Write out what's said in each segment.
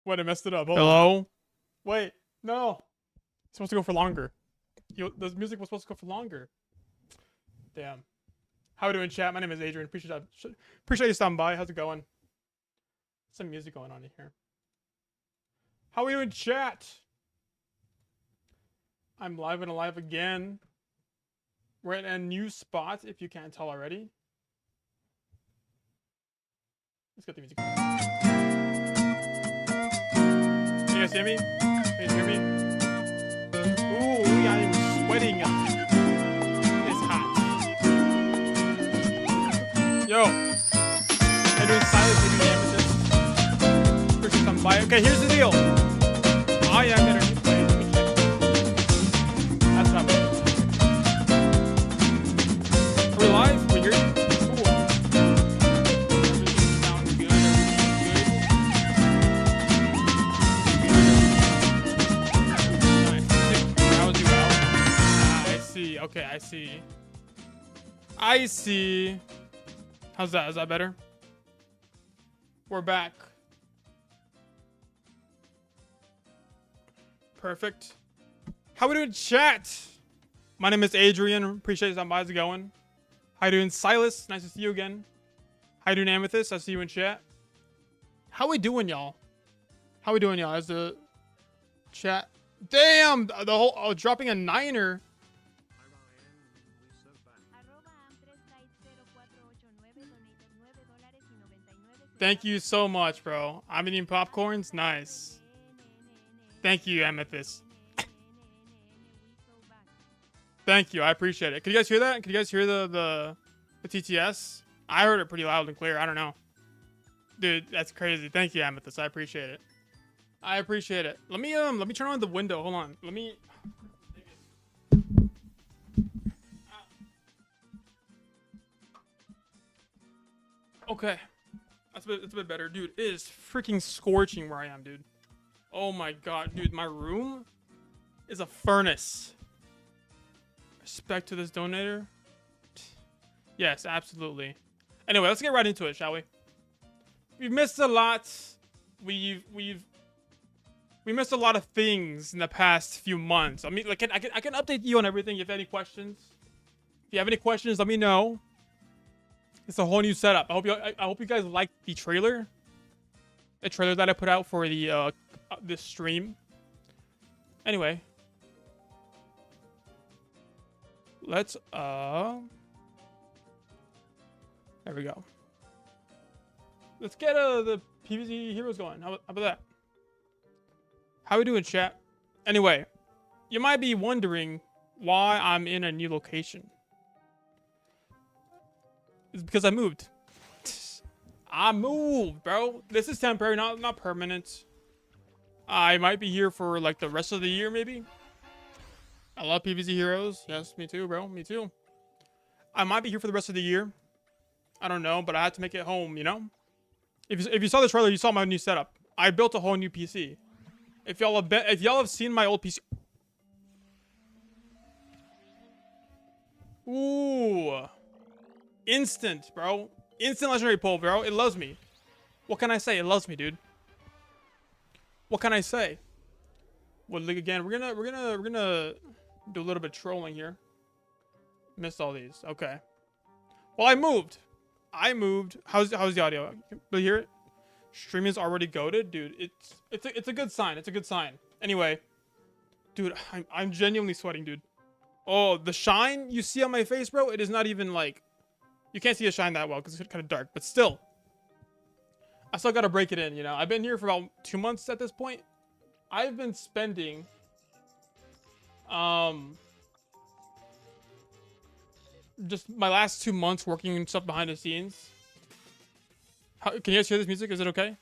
What, I messed it up. Hold Hello? On. Wait, no. It's supposed to go for longer. The music was supposed to go for longer. Damn. How we doing, chat? My name is Adrian. Appreciate you stopping by. How's it going? Some music going on in here. How we doing, chat? I'm live and alive again. We're in a new spot, if you can't tell already. Let's get the music. Can you guys hear me? Can you hear me? Ooh, I am sweating. It's hot. Yo. I'm doing silence with the amethyst. First time by. Okay, here's the deal. I am gonna replay. Let me check. That's not bad. Are we live? We hear you? Cool. Everything sounds good. Okay, I see. I see. How's that? Is that better? We're back. Perfect. How we doing, chat? My name is Adrian. Appreciate you stopping by. How's it going? How you doing, Silas? Nice to see you again. How you doing, Amethyst? I see you in chat. How we doing, y'all? How we doing, y'all? As the chat. Damn! The whole dropping a niner. Thank you so much, bro. I'm eating popcorns. Nice. Thank you, Amethyst. Thank you. I appreciate it. Can you guys hear that? Can you guys hear the TTS? I heard it pretty loud and clear. I don't know. Dude, that's crazy. Thank you, Amethyst. I appreciate it. I appreciate it. Let me turn on the window. Hold on. Let me. Okay. That's a bit better. Dude, it is freaking scorching where I am, dude. Oh my god, dude. My room is a furnace. Respect to this donator. Yes, absolutely. Anyway, let's get right into it, shall we? We've missed a lot. We missed a lot of things in the past few months. I mean, like, I can update you on everything if you have any questions. If you have any questions, let me know. It's a whole new setup. I hope you guys liked the trailer. The trailer that I put out for the this stream. Anyway. Let's there we go. Let's get the PvZ heroes going. How about that? How we doing, chat? Anyway, you might be wondering why I'm in a new location. It's because I moved. I moved, bro. This is temporary, not permanent. I might be here for like the rest of the year, maybe. I love PvZ heroes. Yes, me too, bro. Me too. I might be here for the rest of the year. I don't know, but I had to make it home, you know? If you saw the trailer, you saw my new setup. I built a whole new PC. If y'all have seen my old PC. Ooh. Instant, bro. Instant legendary pull, bro. It loves me. What can I say? It loves me, dude. What can I say? Well, look again. We're gonna do a little bit of trolling here. Missed all these. Okay. Well, I moved. How's the audio? Can you hear it? Stream is already goated, dude. It's a good sign. It's a good sign. Anyway, dude, I'm genuinely sweating, dude. Oh, the shine you see on my face, bro. It is not even like. You can't see a shine that well because it's kind of dark, but still. I still gotta break it in, you know. I've been here for about 2 months at this point. I've been spending just my last 2 months working and stuff behind the scenes. Can you guys hear this music? Is it okay?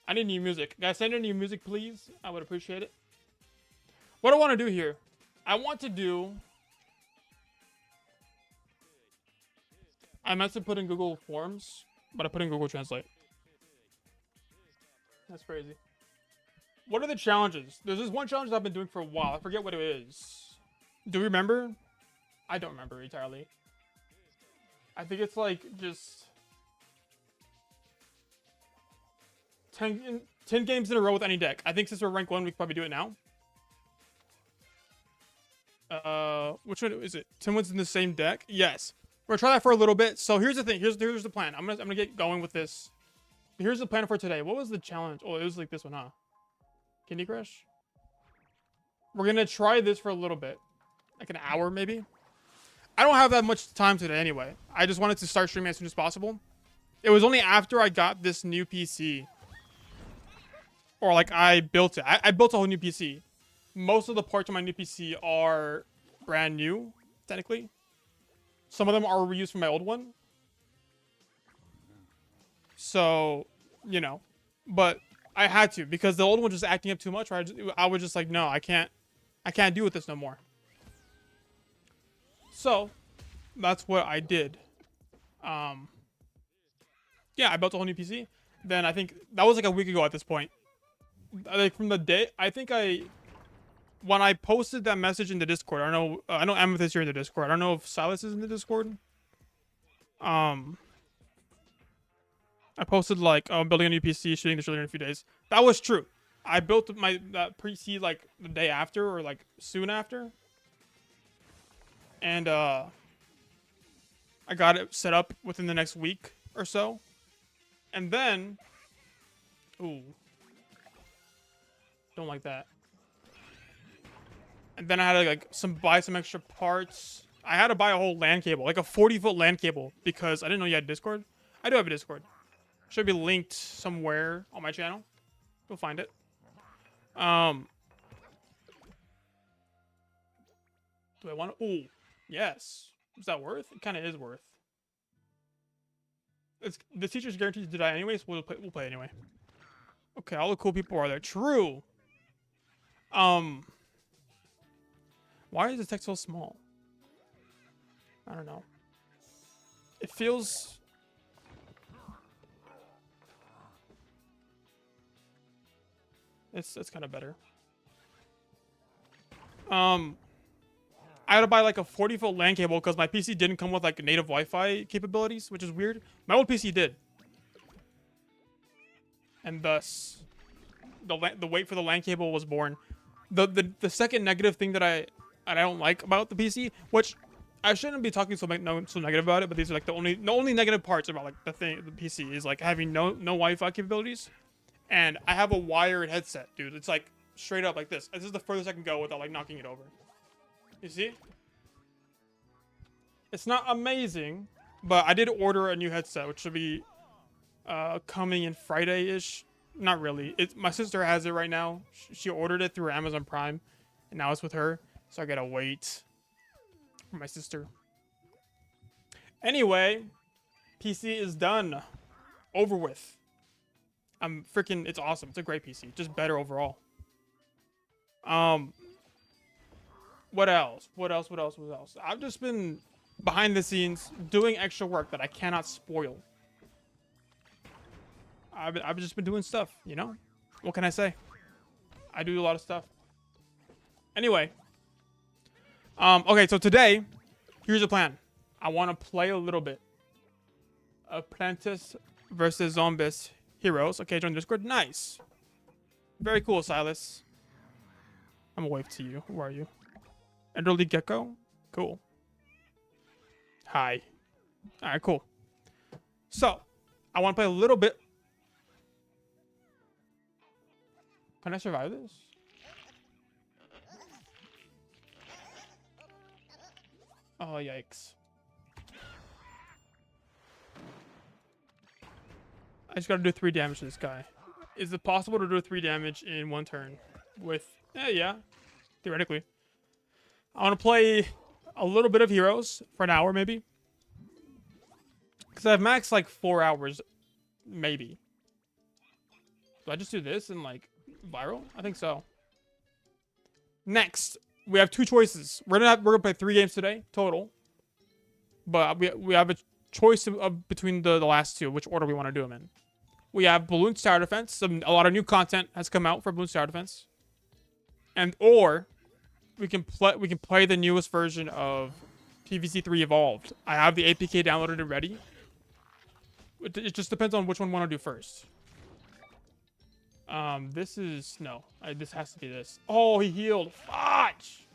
I need new music. Guys, send in new music, please. I would appreciate it. What I want to do here, I meant to put in Google Forms, but I put in Google Translate. That's crazy. What are the challenges? There's this one challenge that I've been doing for a while. I forget what it is. Do you remember? I don't remember entirely. I think it's like just 10 games in a row with any deck. I think since we're rank 1, we can probably do it now. Which one is it? 10 wins in the same deck? Yes. We're gonna try that for a little bit. So here's the thing. Here's the plan. I'm gonna get going with this. Here's the plan for today. What was the challenge? Oh, it was like this one, huh? Candy Crush? We're gonna try this for a little bit. Like an hour, maybe? I don't have that much time today anyway. I just wanted to start streaming as soon as possible. It was only after I got this new PC. Or like I built it. I built a whole new PC. Most of the parts of my new PC are brand new, technically. Some of them are reused from my old one. So, you know. But I had to because the old one was just acting up too much. I was just like, no, I can't do with this no more. So, that's what I did. Yeah, I built a whole new PC. Then I think that was like a week ago at this point. Like from the day, I think when I posted that message in the Discord, I know Amethyst is here in the Discord. I don't know if Silas is in the Discord. I posted like, oh, I'm building a new PC, shooting this earlier in a few days. That was true. I built that PC like the day after or like soon after. And I got it set up within the next week or so. And then, ooh, don't like that. And then I had to like buy some extra parts. I had to buy a whole LAN cable, like a 40-foot LAN cable, because I didn't know you had Discord. I do have a Discord. Should be linked somewhere on my channel. You'll find it. Do I want to? Ooh, yes. Is that worth? It kind of is worth. The teacher's guaranteed to die anyways. We'll play anyway. Okay, all the cool people are there. True. Why is the text so small? I don't know. It feels... It's kind of better. I had to buy like a 40-foot LAN cable because my PC didn't come with like native Wi-Fi capabilities, which is weird. My old PC did. And thus, the wait for the LAN cable was born. The second negative thing that I don't like about the PC, which I shouldn't be talking so negative about it, but these are like the only negative parts about like the PC is like having no Wi-Fi capabilities. And I have a wired headset, dude. It's like straight up like this. This is the furthest I can go without like knocking it over. You see? It's not amazing, but I did order a new headset, which should be coming in Friday-ish. Not really. My sister has it right now. She ordered it through Amazon Prime, and now it's with her. So I gotta wait for my sister. Anyway, PC is done. Over with. It's awesome. It's a great PC. Just better overall. What else? What else? I've just been behind the scenes doing extra work that I cannot spoil. I've just been doing stuff, you know? What can I say? I do a lot of stuff. Anyway. Okay, so today, here's the plan. I want to play a little bit of Plantis versus Zombies Heroes. Okay, join Discord. Nice. Very cool, Silas. I'm gonna wave to you. Who are you? Enderly Gecko? Cool. Hi. Alright, cool. So, I want to play a little bit. Can I survive this? Oh, yikes. I just gotta do 3 damage to this guy. Is it possible to do 3 damage in 1 turn? With... yeah. Theoretically. I want to play a little bit of Heroes for an hour, maybe. Because I've maxed like 4 hours, maybe. Do I just do this and like viral? I think so. Next, we have 2 choices. We're gonna play 3 games today total. But we have a choice between the last 2, which order we want to do them in. We have Balloons Tower Defense. A lot of new content has come out for Balloons Tower Defense. Or we can play the newest version of PvZ 3 Evolved. I have the APK downloaded and ready. It just depends on which one we want to do first. This is no. This has to be this. Oh, he healed. Fudge.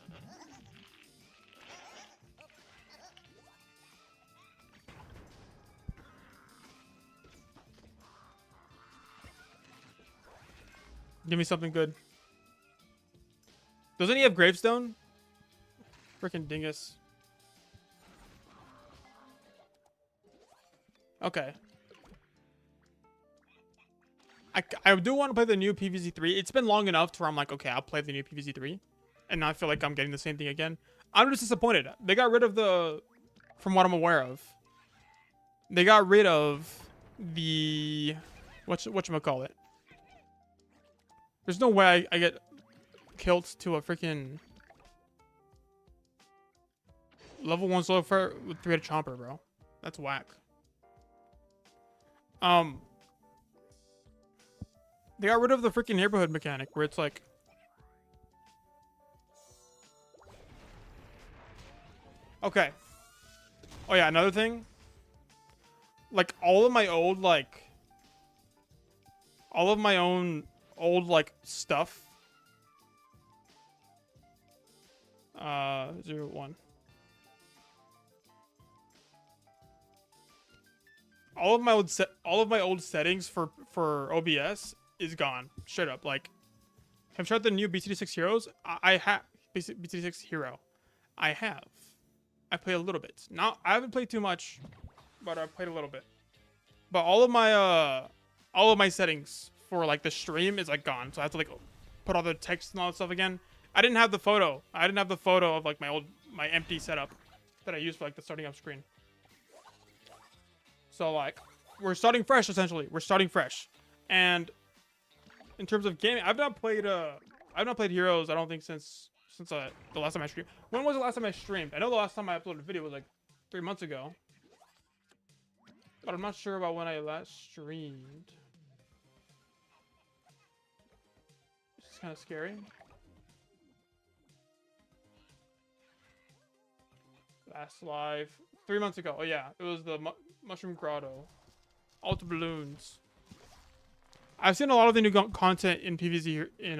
Give me something good. Doesn't he have gravestone? Freaking dingus. Okay. I do want to play the new PvZ3. It's been long enough to where I'm like, okay, I'll play the new PvZ3. And not feel like I'm getting the same thing again. I'm just disappointed. They got rid of the... From what I'm aware of. They got rid of the... Whatchamacallit. There's no way I get killed to a freaking... Level 1 solo for with 3-headed chomper, bro. That's whack. They got rid of the freaking neighborhood mechanic where it's like... Okay. Oh yeah, another thing. Like, all of my old, like... All of my own old, like, stuff. 0-1. All of my old settings for OBS is gone. Straight up. Like, have you tried the new BT6 Heroes? I have BT6 Hero. I have. I played a little bit. I haven't played too much, but I played a little bit. But all of my settings for like the stream is like gone. So I have to like put all the text and all that stuff again. I didn't have the photo. I didn't have the photo of like my empty setup that I used for like the starting up screen. So like we're starting fresh essentially. We're starting fresh. And in terms of gaming, I've not played Heroes, I don't think since the last time I streamed. When was the last time I streamed? I know the last time I uploaded a video was like 3 months ago. But I'm not sure about when I last streamed. This is kind of scary. Last live 3 months ago. Oh yeah, it was the Mushroom Grotto. Alta Balloons. I've seen a lot of the new content in PvZ in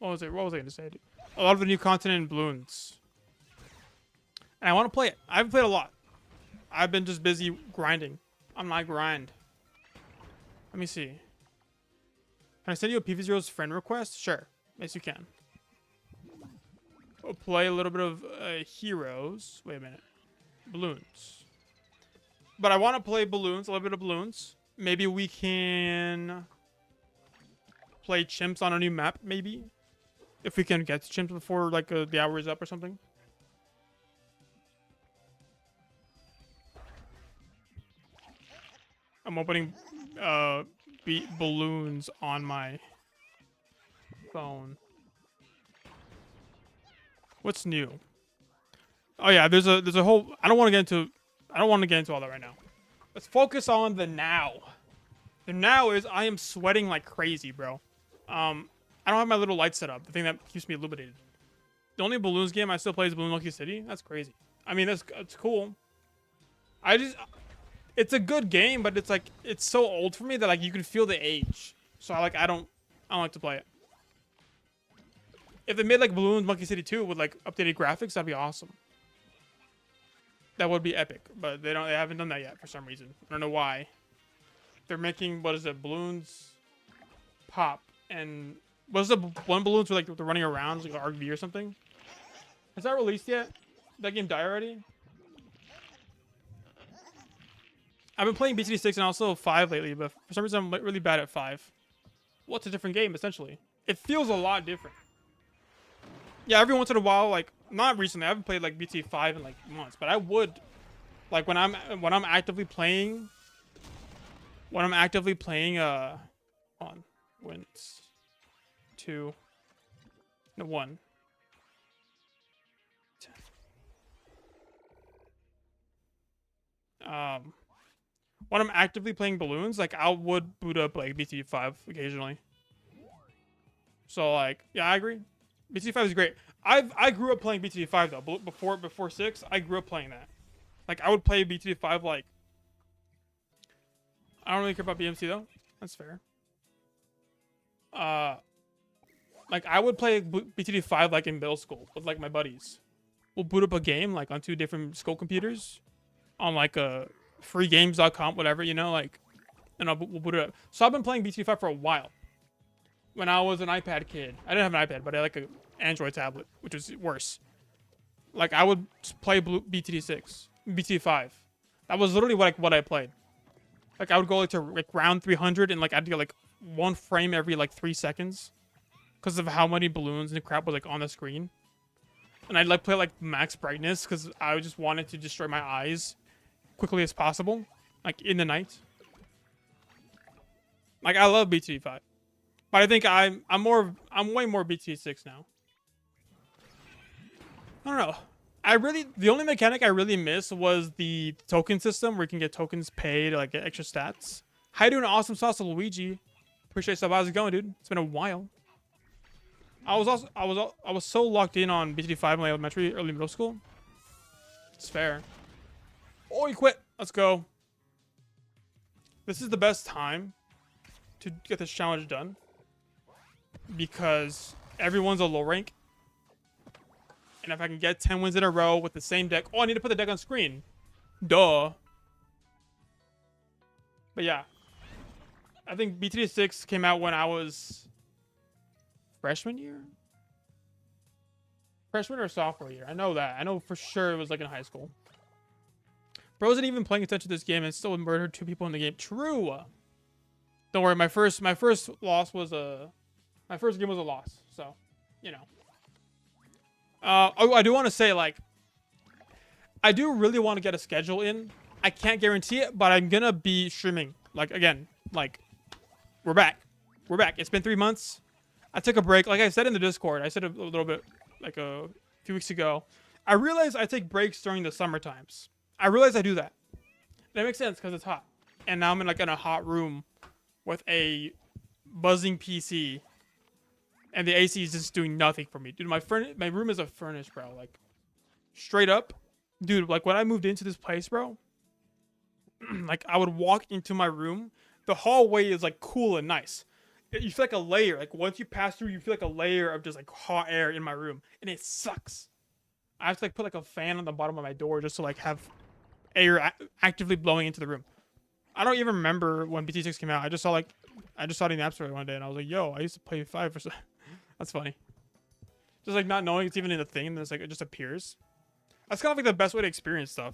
what was I going to say? Dude? A lot of the new content in Balloons. And I want to play it. I haven't played a lot. I've been just busy grinding on my grind. Let me see. Can I send you a PvZero's friend request? Sure. Yes, you can. We'll play a little bit of Heroes. Wait a minute. Balloons. But I want to play Balloons, a little bit of Balloons. Maybe we can play Chimps on a new map, maybe. If we can get to Chimps before like the hour is up or something. I'm opening Balloons on my phone. What's new? Oh yeah, there's a whole I don't want to get into all that right now. Let's focus on the now. The now is I am sweating like crazy, bro. I don't have my little light set up, the thing that keeps me illuminated. The only Balloons game I still play is Balloon Lucky City. That's crazy. I mean, it's cool. It's a good game, but it's like it's so old for me that like you can feel the age. So I don't like to play it. If they made like Balloons Monkey City 2 with like updated graphics, that'd be awesome. That would be epic, but they haven't done that yet for some reason. I don't know why. They're making Balloons Pop, and was the one Balloons were like they're running around like an RV or something? Has that released yet? Did that game die already? I've been playing BT6 and also 5 lately, but for some reason I'm really bad at 5. Well, it's a different game essentially. It feels a lot different. Yeah, every once in a while, like not recently, I haven't played like BT5 in like months, but I would, like when I'm actively playing, on wins 2, no 1. When I'm actively playing Balloons, like I would boot up like BT5 occasionally. So like, yeah, I agree. BT5 is great. I grew up playing BT5 though. Before 6, I grew up playing that. Like I would play BT5 like. I don't really care about BMC though. That's fair. Uh, like I would play BTD 5 like in middle school with like my buddies. We'll boot up a game like on 2 different school computers on like a freegames.com, whatever, you know, like, and we'll boot it up. So I've been playing BTD 5 for a while. When I was an iPad kid, I didn't have an iPad, but I had like an Android tablet, which was worse. Like I would just play BTD 6, BTD 5. That was literally what I played. Like I would go like to like round 300 and like I'd get like 1 frame every like 3 seconds because of how many balloons and crap was like on the screen. And I'd like play like max brightness because I just wanted to destroy my eyes quickly as possible, like in the night. Like I love BTD 5, but I think I'm way more BTD 6 now. I don't know. The only mechanic I really miss was the token system where you can get tokens paid, like get extra stats. How you doing, awesome sauce, Luigi? Appreciate stuff. How's it going, dude? It's been a while. I was so locked in on BTD 5 in my elementary, early middle school. It's fair. Oh, you quit. Let's go. This is the best time to get this challenge done because everyone's a low rank. And if I can get 10 wins in a row with the same deck... Oh, I need to put the deck on screen. Duh. But yeah. I think BTD 6 came out when I was... freshman year? Freshman or sophomore year? I know that. I know for sure it was like in high school. Bro wasn't even paying attention to this game and still murdered 2 people in the game. True. Don't worry. My first loss was a... My first game was a loss. So, you know. I do want to say, like, I do really want to get a schedule in. I can't guarantee it, but I'm gonna be streaming. Like, again, like, we're back. We're back. It's been 3 months. I took a break. Like I said in the Discord, I said a little bit, like a few weeks ago. I realized I take breaks during the summer times. I realized I do that. That makes sense because it's hot. And now I'm in like in a hot room with a buzzing PC. And the AC is just doing nothing for me. Dude, my room is a furnace, bro. Like, straight up. Dude, like, when I moved into this place, bro, like, I would walk into my room. The hallway is, like, cool and nice. You feel like a layer. Like, once you pass through, you feel like a layer of just, like, hot air in my room. And it sucks. I have to, like, put, like, a fan on the bottom of my door just to, like, have air actively blowing into the room. I don't even remember when BT6 came out. I just saw it in the App Store one day, and I was like, yo, I used to play 5 for... That's funny. Just like not knowing it's even in a thing, and then it's like it just appears. That's kind of like the best way to experience stuff.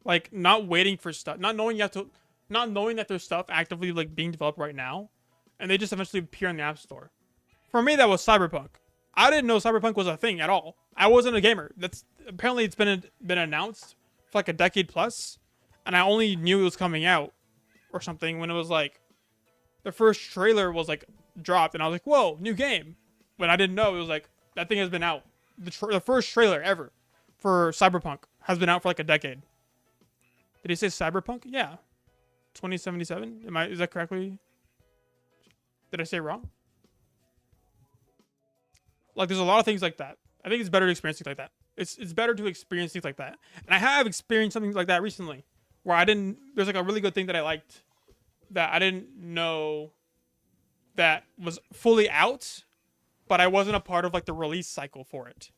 Like not waiting for stuff, not knowing that there's stuff actively like being developed right now, and they just eventually appear in the App Store. For me, that was Cyberpunk. I didn't know Cyberpunk was a thing at all. I wasn't a gamer. That's apparently it's been announced for like a decade plus, and I only knew it was coming out or something when it was like the first trailer was like dropped, and I was like, whoa, new game. When I didn't know, it was like that thing has been out. The first trailer ever for Cyberpunk has been out for like a decade. Did he say Cyberpunk? Yeah. 2077? Is that correctly? Did I say wrong? Like there's a lot of things like that. I think it's better to experience things like that. It's better to experience things like that. And I have experienced something like that recently where there's like a really good thing that I liked that I didn't know that was fully out, but I wasn't a part of like the release cycle for it.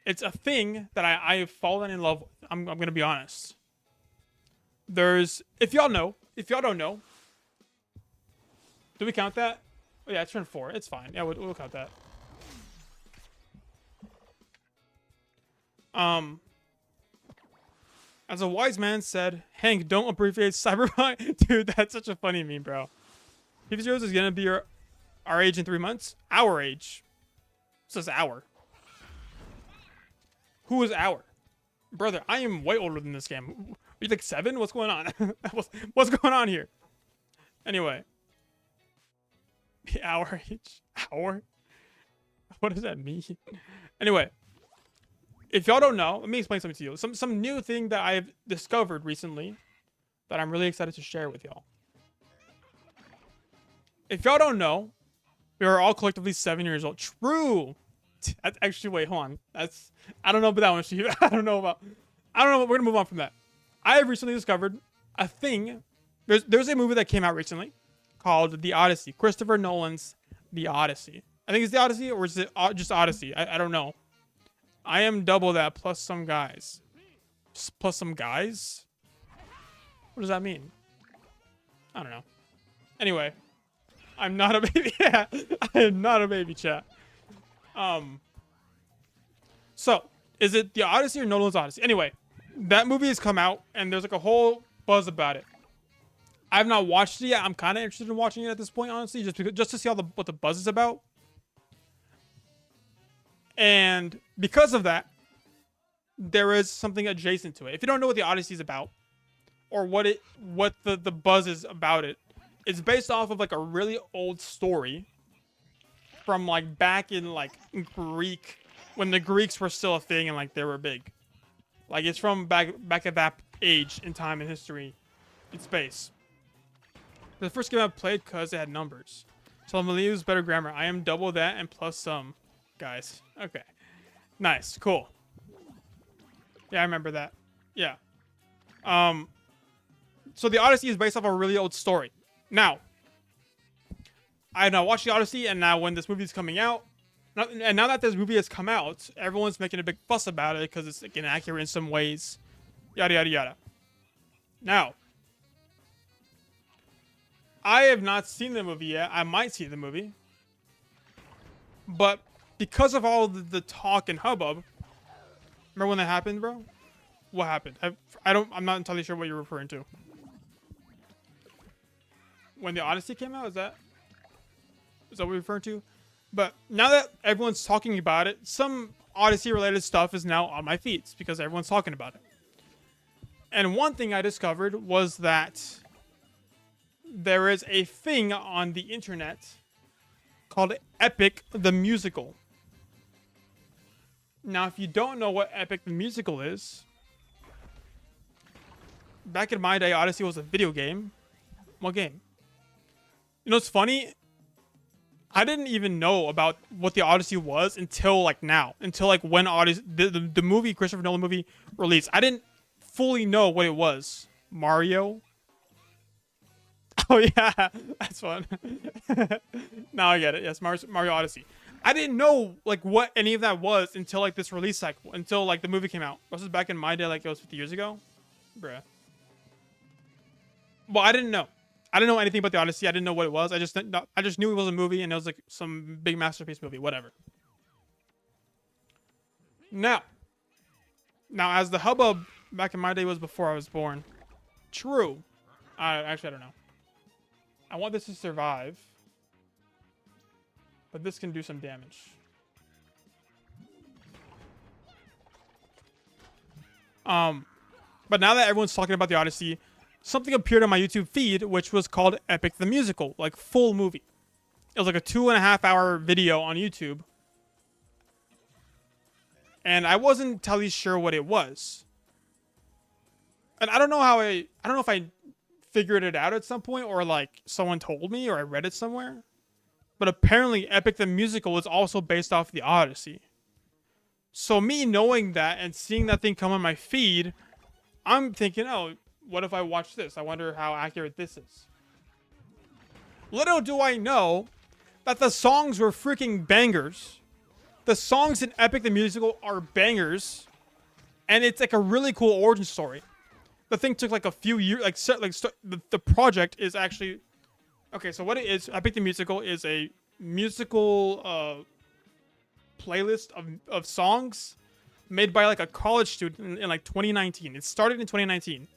It's a thing that I have fallen in love with. I'm gonna be honest. If y'all don't know, do we count that? Oh, yeah, it's turn 4. It's fine. Yeah, we'll count that. As a wise man said, Hank, don't abbreviate Cyberpunk. Dude, that's such a funny meme, bro. P Zeros is gonna be our age in 3 months. Our age. It says our. Who is our? Brother, I am way older than this game. Are you like 7? What's going on? What's going on here? Anyway. Our age? Our? What does that mean? Anyway. If y'all don't know, let me explain something to you. Some new thing that I've discovered recently that I'm really excited to share with y'all. If y'all don't know, we are all collectively 7 years old. True. That's actually, wait, hold on. I don't know about that one, Steve. I don't know. We're gonna move on from that. I have recently discovered a thing. There's a movie that came out recently called The Odyssey. Christopher Nolan's The Odyssey. I think it's The Odyssey, or is it just Odyssey? I don't know. I am double that plus some guys. Plus some guys? What does that mean? I don't know. Anyway, I'm not a baby. Yeah, I am not a baby, chat. So, is it The Odyssey or Nolan's Odyssey? Anyway, that movie has come out, and there's like a whole buzz about it. I've not watched it yet. I'm kind of interested in watching it at this point, honestly, just to see what the buzz is about. And because of that, there is something adjacent to it. If you don't know what the Odyssey is about, or what the buzz is about it, it's based off of like a really old story from like back in like Greek, when the Greeks were still a thing and like they were big. Like it's from back at that age in time and history in space. The first game I played because it had numbers. So I'm gonna use better grammar. I am double that and plus some, guys. Okay. Nice. Cool. Yeah, I remember that. Yeah. So the Odyssey is based off a really old story. Now, I have now watched the Odyssey, and now when this movie is coming out, and now that this movie has come out, everyone's making a big fuss about it because it's like, inaccurate in some ways. Yada, yada, yada. Now, I have not seen the movie yet. I might see the movie. But because of all the talk and hubbub, remember when that happened, bro? What happened? I'm not entirely sure what you're referring to. When the Odyssey came out, is that what you're referring to? But now that everyone's talking about it, some Odyssey-related stuff is now on my feeds because everyone's talking about it. And one thing I discovered was that there is a thing on the internet called Epic the Musical. Now, if you don't know what Epic the Musical is, back in my day, Odyssey was a video game. What game? You know what's funny? I didn't even know about what the Odyssey was until like now. Until like when Odyssey, the movie, Christopher Nolan movie released. I didn't fully know what it was. Mario? Oh yeah, that's fun. Now I get it. Yes, Mario Odyssey. I didn't know like what any of that was until like this release cycle. Until like the movie came out. Was this back in my day like it was 50 years ago? Bruh. Well, I didn't know. I didn't know anything about the Odyssey. I didn't know what it was. I just knew it was a movie and it was like some big masterpiece movie, whatever. Now as the hubbub back in my day was before I was born. True. Actually, I don't know. I want this to survive. But this can do some damage. But now that everyone's talking about the Odyssey, something appeared on my YouTube feed, which was called Epic the Musical, like full movie. It was like a 2.5 hour video on YouTube. And I wasn't entirely sure what it was. And I don't know if I figured it out at some point or like someone told me or I read it somewhere. But apparently Epic the Musical is also based off the Odyssey. So me knowing that and seeing that thing come on my feed, I'm thinking, oh, what if I watch this? I wonder how accurate this is. Little do I know that the songs were freaking bangers. The songs in Epic the Musical are bangers. And it's like a really cool origin story. The thing took like a few years, the project is actually... Okay, so what it is, Epic the Musical is a musical playlist of songs made by like a college student in like 2019. It started in 2019.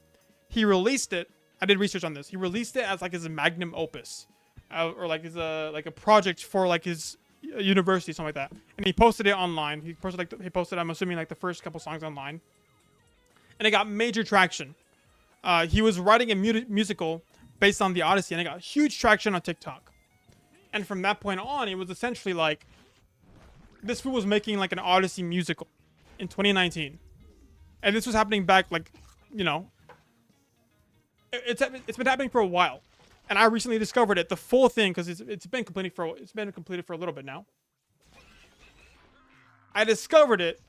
He released it. I did research on this. He released it as like his magnum opus, or like his like a project for like his university, something like that. And he posted it online. He posted I'm assuming like the first couple songs online, and it got major traction. He was writing a musical based on the Odyssey, and it got huge traction on TikTok. And from that point on, it was essentially like this fool was making like an Odyssey musical in 2019, and this was happening back like, you know, it's been happening for a while, and I recently discovered it, the full thing, because it's been completed for a little bit now. I discovered it,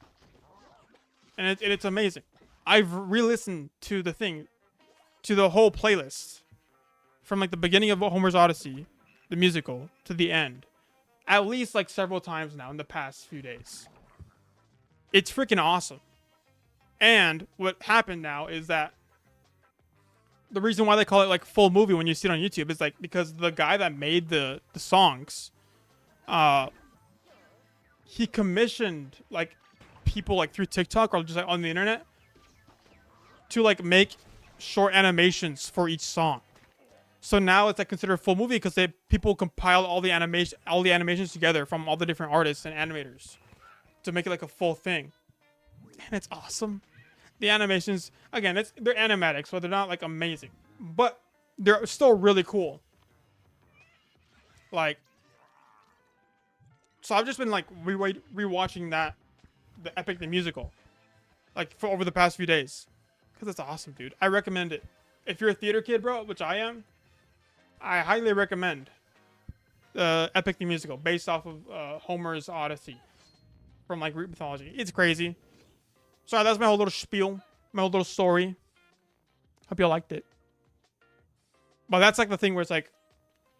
and it's amazing. I've re-listened to the thing, to the whole playlist. from like the beginning of Homer's Odyssey, the musical, to the end, at least like several times now in the past few days. It's freaking awesome. And what happened now is that the reason why they call it like full movie when you see it on YouTube is like because the guy that made the songs, he commissioned like people like through TikTok or just like on the internet to like make short animations for each song. So now it's like considered a full movie because people compile all the animations together from all the different artists and animators to make it like a full thing. And it's awesome. The animations, again, they're animatic, so they're not like amazing, but they're still really cool. Like, so I've just been like rewatching the Epic the Musical, like for over the past few days, because it's awesome, dude. I recommend it. If you're a theater kid, bro, which I am, I highly recommend Epic the Musical, based off of Homer's Odyssey from like Greek mythology. It's crazy. Sorry, that's my whole little spiel, my whole little story. Hope you liked it. But that's like the thing where it's like,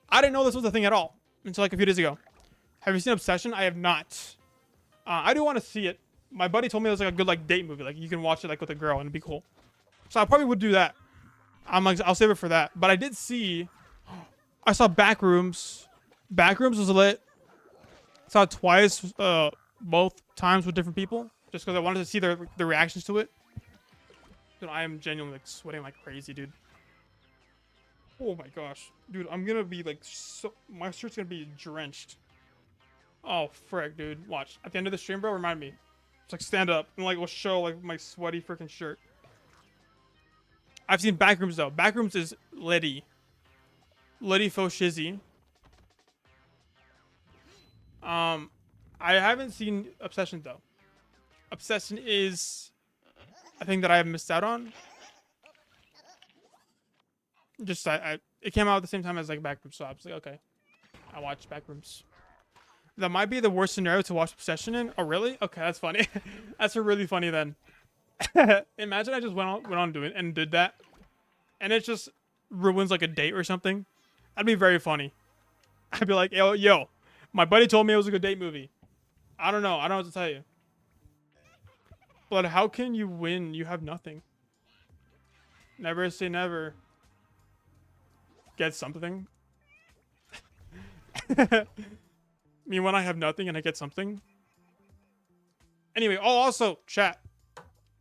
I didn't know this was a thing at all until like a few days ago. Have you seen Obsession? I have not. I do want to see it. My buddy told me it was like a good like date movie. Like you can watch it like with a girl and it'd be cool. So I probably would do that. I'll save it for that. But I did see. I saw Backrooms. Backrooms was lit. Saw it twice. Both times with different people. Just because I wanted to see the reactions to it. Dude, I am genuinely like sweating like crazy, dude. Oh my gosh. Dude, I'm gonna be like my shirt's gonna be drenched. Oh frick, dude. Watch. At the end of the stream, bro, remind me. Just like stand up and like we'll show like my sweaty freaking shirt. I've seen Backrooms though. Backrooms is Liddy. Liddy faux shizzy. I haven't seen Obsession though. Obsession is a thing that I have missed out on. Just it came out at the same time as like Backrooms, so I was like, okay, I watched Backrooms. That might be the worst scenario to watch Obsession in. Oh really? Okay, that's funny. That's really funny then. Imagine I just went on doing it and did that, and it just ruins like a date or something. That'd be very funny. I'd be like, yo, my buddy told me it was a good date movie. I don't know. I don't know what to tell you. But how can you win? You have nothing. Never say never. Get something. I mean, when I have nothing and I get something. Anyway, also, chat.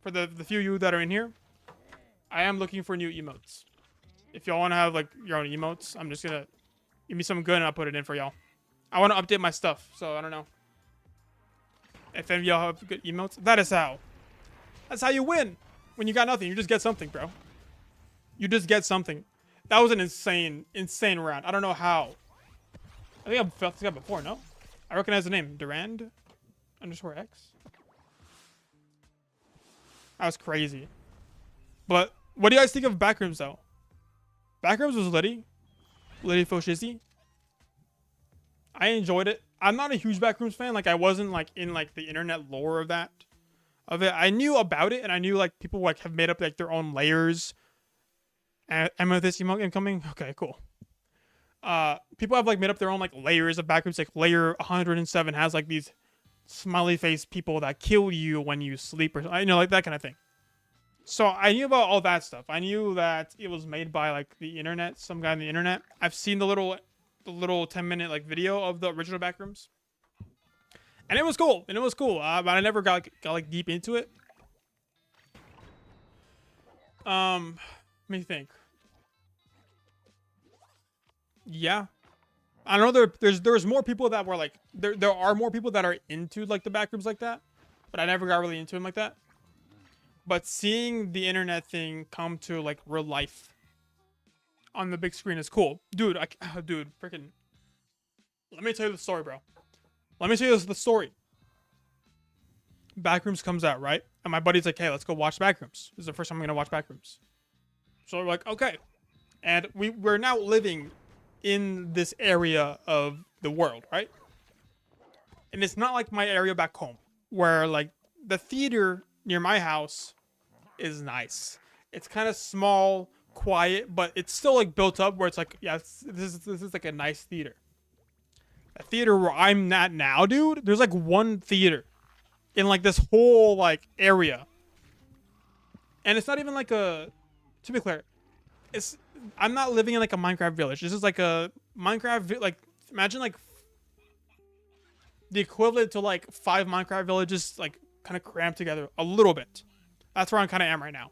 For the few of you that are in here, I am looking for new emotes. If y'all want to have like your own emotes, I'm just gonna give me some good and I'll put it in for y'all. I want to update my stuff, so I don't know. If any of y'all have good emotes, that is how. That's how you win. When you got nothing, you just get something, bro. You just get something. That was an insane round. I don't know how. I think I've felt this guy before, no? I recognize the name. Durand _X. That was crazy. But what do you guys think of Backrooms though? Backrooms was Liddy faux shizzy. I enjoyed it. I'm not a huge Backrooms fan. Like I wasn't like in like the internet lore of it. I knew about it and I knew like people like have made up like their own layers. Amethyst emote incoming. Okay, cool. People have like made up their own like layers of Backrooms. Like layer 107 has like these smiley face people that kill you when you sleep or like that kind of thing. So I knew about all that stuff. I knew that it was made by like the internet, some guy on the internet. I've seen the little 10-minute like video of the original Backrooms, and it was cool. But I never got like deep into it. Let me think. Yeah, I don't know. There's more people that were like there are more people that are into like the Backrooms like that, but I never got really into them like that. But seeing the internet thing come to like real life on the big screen is cool, dude. Dude, freaking. Let me tell you the story, bro. Let me tell you the story. Backrooms comes out, right? And my buddy's like, hey, let's go watch Backrooms. This is the first time I'm gonna watch Backrooms. So we're like, okay. And we're now living in this area of the world, right? And it's not like my area back home, where like the theater near my house is nice. It's kind of small quiet, but it's still like built up where it's like, yeah, this is like a nice theater. A theater where I'm at now, dude. There's like one theater in like this whole like area, and it's not even like a. To be clear, it's I'm not living in like a Minecraft village. This is like a Minecraft like imagine like the equivalent to like 5 Minecraft villages like kind of crammed together a little bit. That's where I kind of am right now.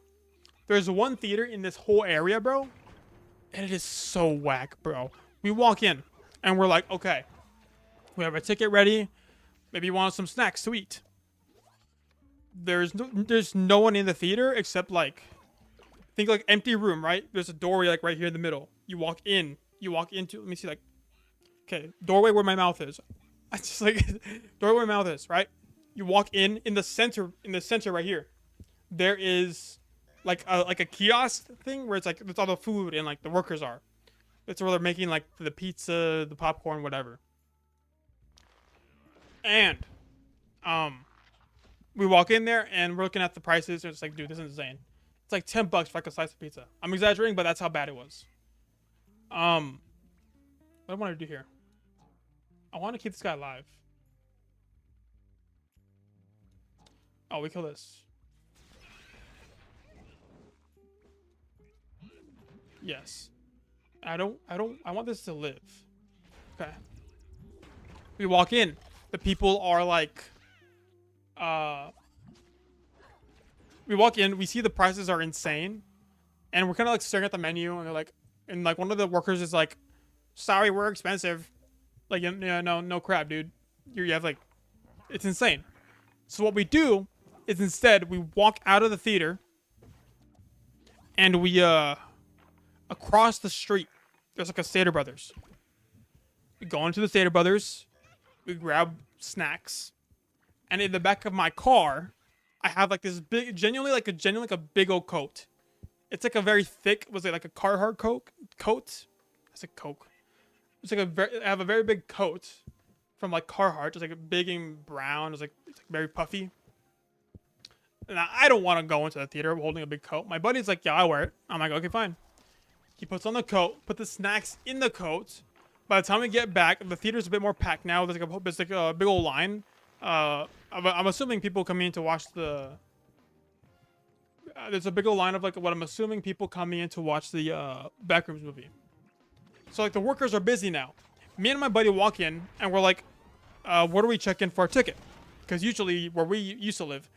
There's one theater in this whole area, bro, and it is so whack, bro. We walk in and we're like, okay, we have a ticket ready. Maybe you want some snacks to eat. There's no one in the theater except like think like empty room, right? There's a doorway like right here in the middle. You walk in. You walk into. Let me see like. Okay, doorway where my mouth is. I just like doorway where my mouth is, right? You walk in the center right here. There is like a kiosk thing where it's like that's all the food and like the workers are. It's where they're making like the pizza, the popcorn, whatever. And we walk in there and we're looking at the prices and it's like, dude, this is insane. It's like $10 for like a slice of pizza. I'm exaggerating, but that's how bad it was. What do I want to do here? I want to keep this guy alive. Oh, we kill this. Yes. I want this to live. Okay. We walk in. The people are like, we walk in, we see the prices are insane. And we're kind of like staring at the menu and they're like, and like one of the workers is like, sorry, we're expensive. Like, yeah, no crap, dude. You have like, it's insane. So what we do is instead we walk out of the theater and we, across the street, there's like a Stater Brothers. We go into the Stater Brothers, we grab snacks, and in the back of my car, I have like this big, genuinely like a big old coat. It's like a very thick, was it like a Carhartt coat? It's a Coke. It's like I have a very big coat from like Carhartt. It's like a big and brown. It's like very puffy. And I don't want to go into the theater holding a big coat. My buddy's like, yeah, I'll wear it. I'm like, okay, fine. He puts on the coat, put the snacks in the coat. By the time we get back, the theater's a bit more packed now. There's like a big old line. I'm assuming people coming in to watch the. There's a big old line of like what I'm assuming people coming in to watch the Backrooms movie. So like the workers are busy now. Me and my buddy walk in and we're like, where do we check in for our ticket? Because usually where we used to live,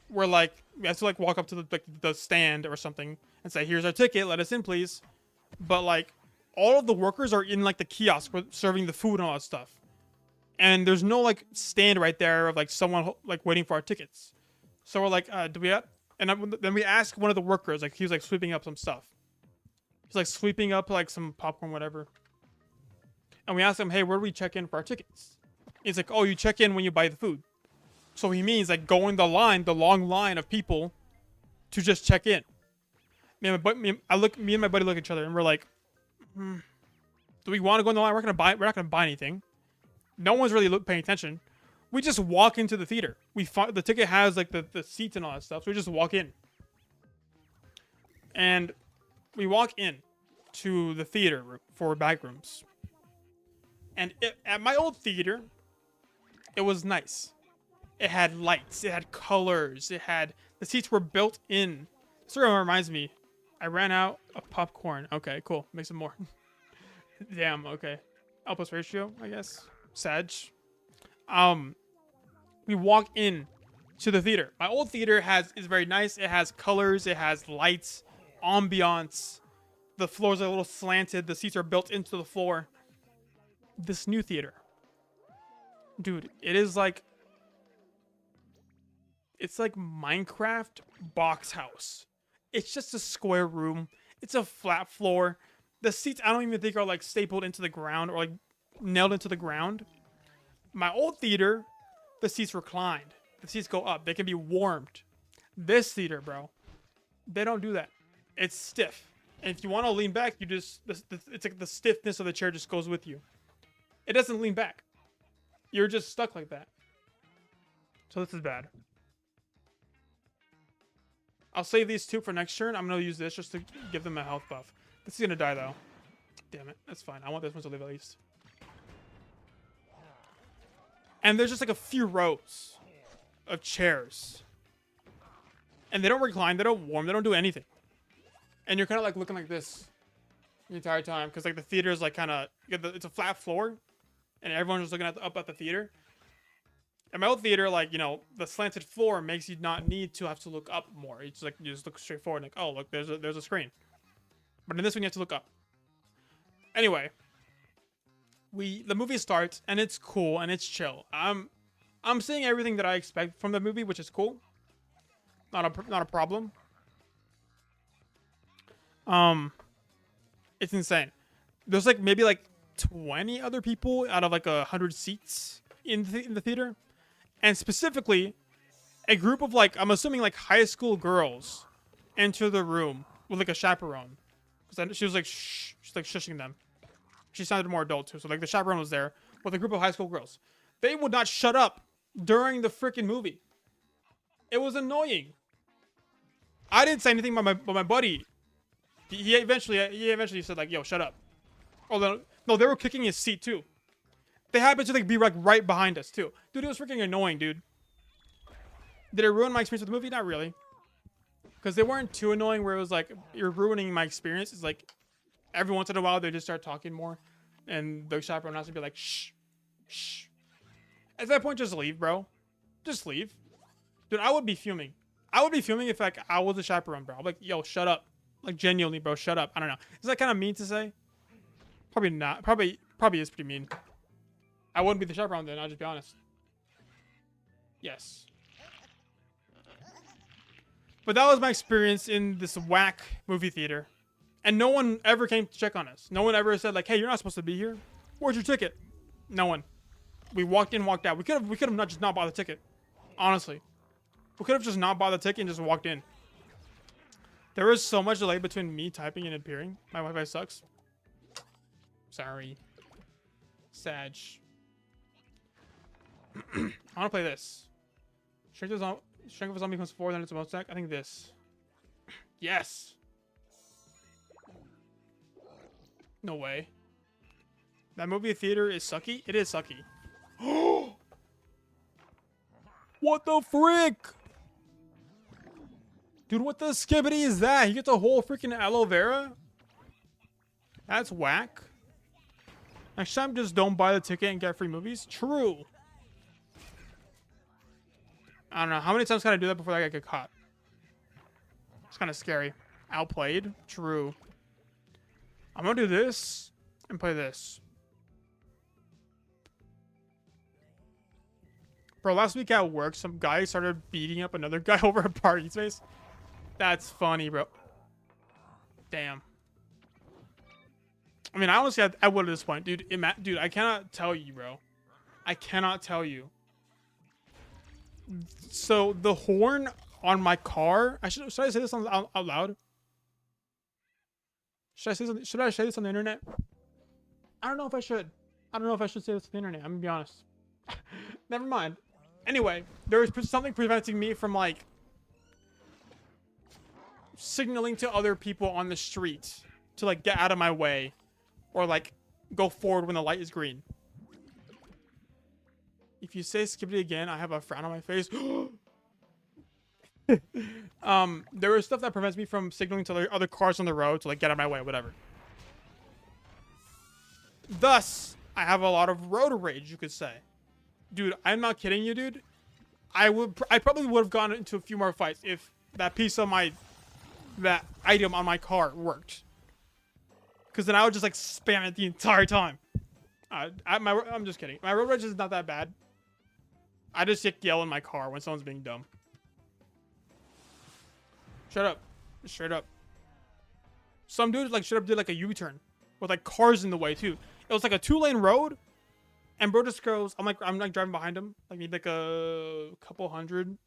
we're like we have to like walk up to the stand or something and say, here's our ticket, let us in please. But like all of the workers are in like the kiosk serving the food and all that stuff. And there's no like stand right there of like someone like waiting for our tickets. So we're like, do we have? And then we ask one of the workers, like he was like sweeping up some stuff. He's like sweeping up like some popcorn, whatever. And we ask him, hey, where do we check in for our tickets? He's like, oh, you check in when you buy the food. So he means like going the long line of people to just check in. Me and my buddy look at each other and we're like, do we want to go in the line? We're not gonna buy anything. No one's really paying attention. We just walk into the theater. The ticket has like the seats and all that stuff. So we just walk in. And we walk in to the theater for Backrooms. And at my old theater, it was nice. It had lights. It had colors. The seats were built in. Sort of reminds me. I ran out of popcorn. Okay, cool. Make some more. Damn, okay. Output ratio, I guess. Sag. We walk in to the theater. My old theater is very nice. It has colors. It has lights, ambiance. The floors are a little slanted. The seats are built into the floor. This new theater, dude, it's like Minecraft box house. It's just a square room. It's a flat floor. The seats I don't even think are like stapled into the ground or like nailed into the ground. My old theater, the seats reclined. The seats go up. They can be warmed. This theater, bro, they don't do that. It's stiff. And if you want to lean back, you just it's like the stiffness of the chair just goes with you. It doesn't lean back. You're just stuck like that. So this is bad. I'll save these two for next turn. I'm gonna use this just to give them a health buff. This is gonna die though. Damn it. That's fine. I want this one to live at least. And there's just like a few rows of chairs. And they don't recline, they don't warm, they don't do anything. And you're kind of like looking like this the entire time. Because like the theater is like kind of, it's a flat floor. And everyone's just looking up at the theater. And my old theater, like, you know, the slanted floor makes you not need to have to look up more. It's like, you just look straight forward and like, oh, look, there's a screen. But in this one, you have to look up. Anyway. The movie starts and it's cool and it's chill. I'm seeing everything that I expect from the movie, which is cool. Not a problem. It's insane. There's like maybe like 20 other people out of like 100 seats in the theater, and specifically a group of like, I'm assuming like high school girls enter the room with like a chaperone, because she was like she's like shushing them. She sounded more adult too. So like the chaperone was there with a group of high school girls. They would not shut up during the freaking movie. It was annoying. I didn't say anything, but my buddy, he eventually said like, "Yo, shut up." Oh no, they were kicking his seat too. They happened to like be like right behind us too. Dude, it was freaking annoying, dude. Did it ruin my experience with the movie? Not really. Because they weren't too annoying where it was like, you're ruining my experience. It's like, every once in a while, they just start talking more. And the chaperone has to be like, shh, shh. At that point, just leave, bro. Just leave. Dude, I would be fuming. I would be fuming if like I was a chaperone, bro. I'm like, yo, shut up. Like, genuinely, bro, shut up. I don't know. Is that kind of mean to say? Probably not. Probably is pretty mean. I wouldn't be the chaperone then, I'll just be honest. Yes. But that was my experience in this whack movie theater. And no one ever came to check on us. No one ever said like, hey, you're not supposed to be here. Where's your ticket? No one. We walked in, walked out. We could have not bought the ticket. Honestly. We could have just not bought the ticket and just walked in. There was so much delay between me typing and appearing. My Wi-Fi sucks. Sorry. Sag. I want to play this. Strength of a zombie becomes 4, then it's a bonus attack. I think this. Yes. No way. That movie theater is sucky? It is sucky. What the frick? Dude, what the skibbity is that? He gets a whole freaking aloe vera? That's whack. Next time, just don't buy the ticket and get free movies. True. I don't know. How many times can I do that before I get caught? It's kind of scary. Outplayed. True. I'm going to do this and play this. Bro, last week at work, some guy started beating up another guy over a party space. That's funny, bro. Damn. I mean, honestly, I would at this point. Dude, dude, I cannot tell you, bro. I cannot tell you. So, the horn on my car... should I say this out loud? Should I say this on the internet? I don't know if I should. I don't know if I should say this on the internet. I'm gonna be honest. Never mind. Anyway, there was something preventing me from, like... signaling to other people on the street to, like, get out of my way. Or, like, go forward when the light is green. If you say skibbity again, I have a frown on my face. There is stuff that prevents me from signaling to the other cars on the road to, like, get out of my way, whatever. Thus, I have a lot of road rage, you could say. Dude, I'm not kidding you, dude. I probably would have gone into a few more fights if that piece of that item on my car worked. Because then I would just, like, spam it the entire time. I'm just kidding. My road rage is not that bad. I just yell in my car when someone's being dumb. Shut up. Straight up. Some dude, like, straight up did, like, a U-turn. With, like, cars in the way, too. It was, like, a 2-lane road. And bro just goes... I'm like driving behind him. Like, maybe, like, a couple hundred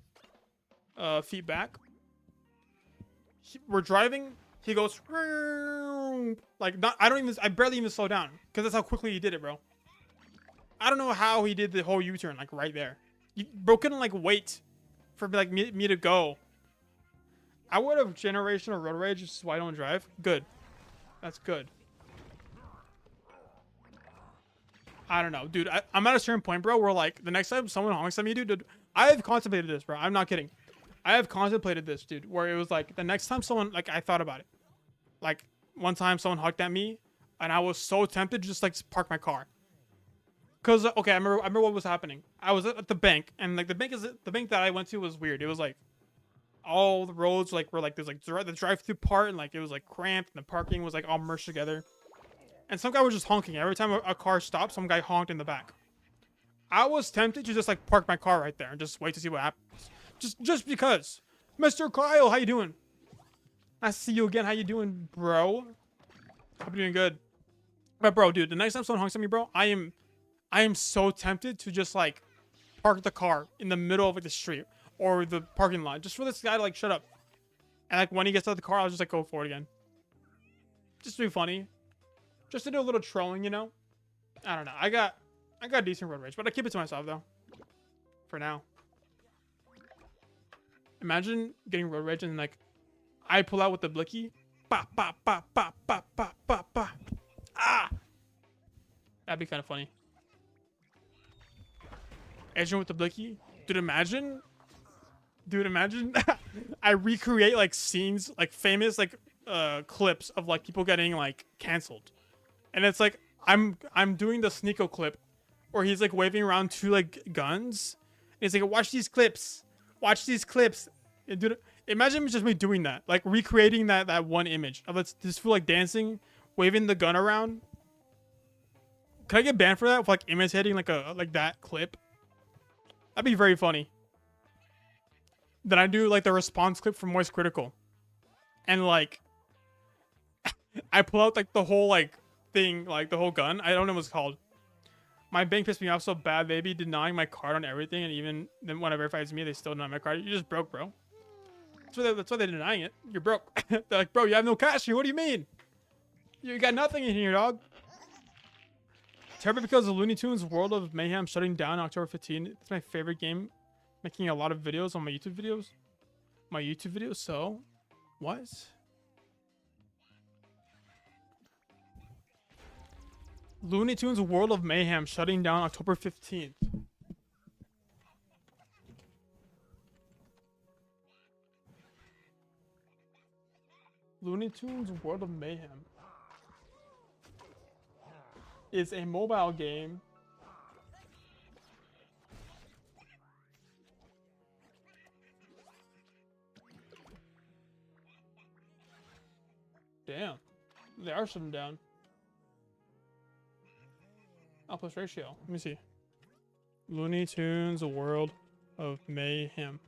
feet back. We're driving... He goes, like, I barely even slow down. Because that's how quickly he did it, bro. I don't know how he did the whole U-turn, like, right there. Bro couldn't, like, wait for, like, me to go. I would have generational road rage, which is why I don't drive. Good. That's good. I don't know, dude. I'm at a certain point, bro, where like the next time someone honks at me, dude, I have contemplated this, bro. I'm not kidding. I have contemplated this, dude, where it was like the next time someone, like, I thought about it. Like one time someone honked at me, and I was so tempted to just like park my car. Cause okay, I remember what was happening. I was at the bank, and like the bank that I went to was weird. It was like all the roads like were like there's like the drive-through part, and like it was like cramped, and the parking was like all merged together. And some guy was just honking. Every time a car stopped, some guy honked in the back. I was tempted to just like park my car right there and just wait to see what happens. Just because. Mr. Kyle, how you doing? Nice to see you again. How you doing, bro? Hope you're doing good. But bro, dude, the next time someone honks at me, bro, I am so tempted to just like park the car in the middle of like the street or the parking lot just for this guy to like shut up. And like when he gets out of the car, I'll just like go for it again. Just to be funny. Just to do a little trolling, you know? I don't know. I got decent road rage, but I keep it to myself though. For now. Imagine getting road rage and like I pull out with the blicky. Ba ba ba ba ba ba ba ba. Ah! That'd be kind of funny. Ajryen with the blicky. Dude, imagine. I recreate like scenes, like famous like clips of like people getting like canceled. And it's like I'm doing the Sneeko clip where he's like waving around two like guns. And he's like, watch these clips. Watch these clips. And dude, imagine just me doing that. Like recreating that one image of this fool like dancing, waving the gun around. Can I get banned for that? For like imitating like that clip? That'd be very funny. Then I do like the response clip from Moist Critical. And like I pull out like the whole like thing, like the whole gun. I don't know what it's called. My bank pissed me off so bad. They be denying my card on everything, and even then when I verify it's me, they still deny my card. You just broke, bro. That's why they're denying it. You're broke. They're like, bro, you have no cash here. What do you mean? You got nothing in here, dog. Terrible because the Looney Tunes World of Mayhem shutting down October 15th. It's my favorite game. Making a lot of videos on my YouTube videos. So, what? Looney Tunes World of Mayhem shutting down October 15th. Looney Tunes World of Mayhem is a mobile game damn. They are shutting down. Outpost ratio. Let me see. Looney Tunes World of Mayhem.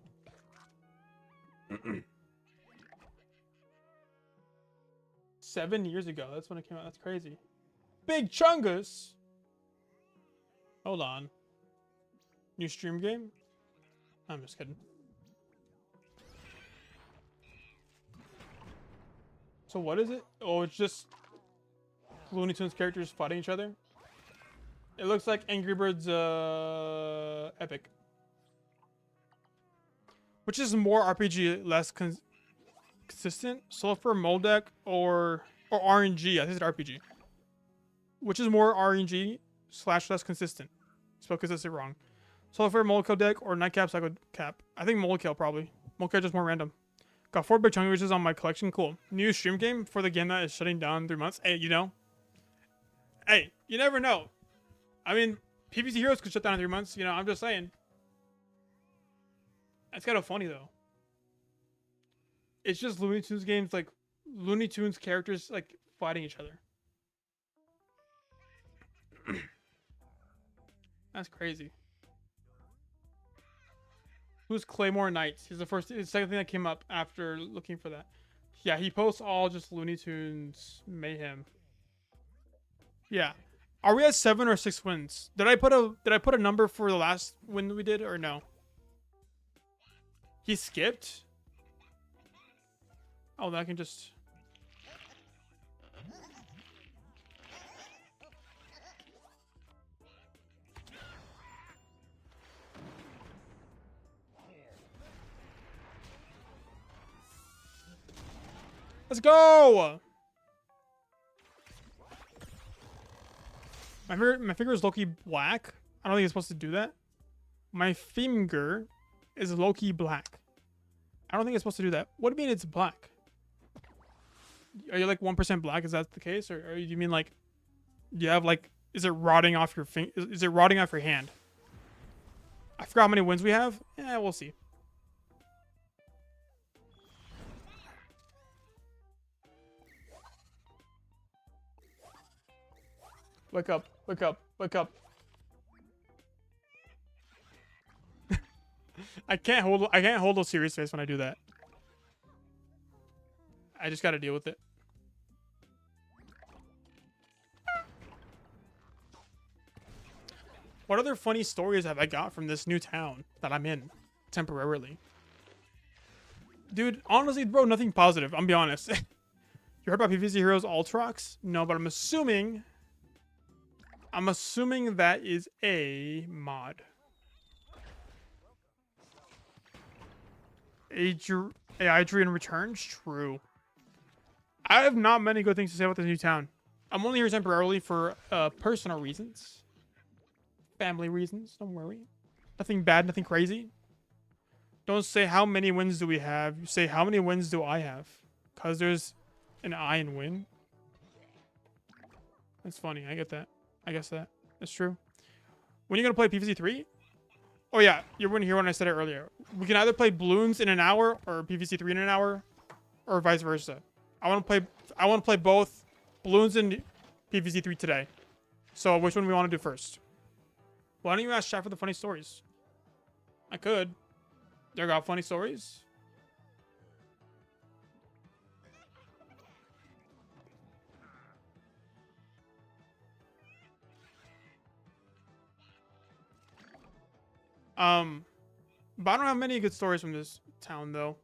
7 years ago. That's when it came out. That's crazy. Big Chungus. Hold on. New stream game? I'm just kidding. So what is it? Oh, it's just Looney Tunes characters fighting each other. It looks like Angry Birds Epic. Which is more RPG, less consistent? Sulfur, Moldeck, or RNG. I think it's RPG. Which is more RNG / less consistent. Spelled consistent wrong. Sulfur, Moldeck deck, or Nightcap, Psycho Cap. I think Moldeck probably. Moldeck just more random. Got 4 big chunky witches on my collection. Cool. New stream game for the game that is shutting down in 3 months. Hey, you know. Hey, you never know. I mean, PvZ Heroes could shut down in 3 months. You know, I'm just saying. That's kind of funny, though. It's just Looney Tunes games, like, Looney Tunes characters, like, fighting each other. That's crazy. Who's Claymore Knights? He's the second thing that came up after looking for that. Yeah, he posts all just Looney Tunes Mayhem. Yeah. Are we at 7 or 6 wins? Did I put a number for the last win we did or no? He skipped? Oh, then I can just... Let's go! My finger is low-key black. I don't think it's supposed to do that. My finger is low-key black. I don't think it's supposed to do that. What do you mean it's black? Are you like 1% black? Is that the case? Or do you mean like you have like, is it rotting off your finger? Is it rotting off your hand? I forgot how many wins we have. Yeah, we'll see. Wake up, wake up, wake up. I can't hold a serious face when I do that. I just gotta deal with it. What other funny stories have I got from this new town that I'm in temporarily? Dude, honestly, bro, nothing positive. I'm be honest. You heard about PvZ Heroes Ultrox? No, but I'm assuming that is a mod. Ajryen returns? True. I have not many good things to say about this new town. I'm only here temporarily for personal reasons. Family reasons, don't worry. Nothing bad, nothing crazy. Don't say how many wins do we have. You say how many wins do I have. Because there's an I in win. That's funny, I get that. I guess that's true. When are you going to play PvZ 3? Oh yeah, you weren't here when I said it earlier. We can either play Bloons in an hour or PvZ 3 in an hour, or vice versa. I want to play both Bloons and PvZ 3 today. So which one we want to do first? Why don't you ask chat for the funny stories? I could. They got funny stories. But I don't have many good stories from this town, though.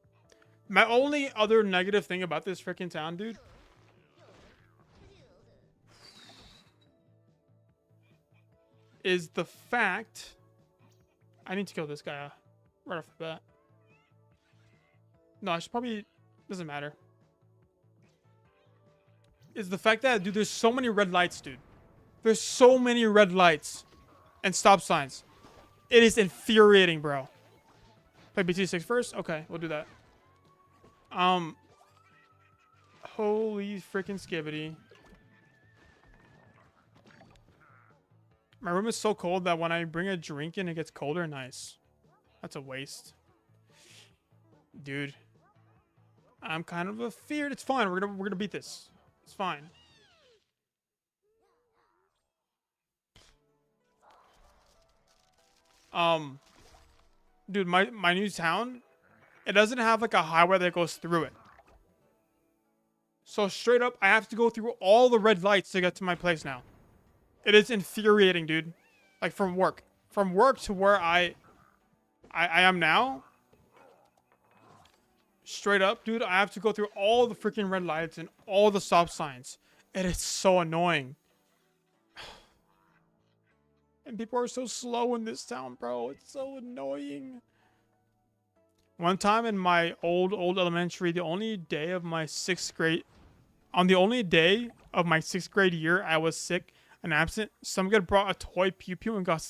My only other negative thing about this freaking town, dude, is the fact... I need to kill this guy right off the bat. No, I should probably... Doesn't matter. Is the fact that, dude, there's so many red lights, dude. There's so many red lights and stop signs. It is infuriating, bro. Play BT6 first? Okay, we'll do that. Holy freaking skibbity. My room is so cold that when I bring a drink in, it gets colder. Nice. That's a waste. Dude. I'm kind of afeared. It's fine. We're gonna beat this. It's fine. Dude, my new town, it doesn't have like a highway that goes through it. So straight up, I have to go through all the red lights to get to my place now. It is infuriating, dude. Like from work to where I am now. Straight up, dude, I have to go through all the freaking red lights and all the stop signs. It is so annoying. And people are so slow in this town, bro. It's so annoying. One time in my old elementary, the only day of my 6th grade... On the only day of my 6th grade year, I was sick and absent. Some kid brought a toy pew pew and got...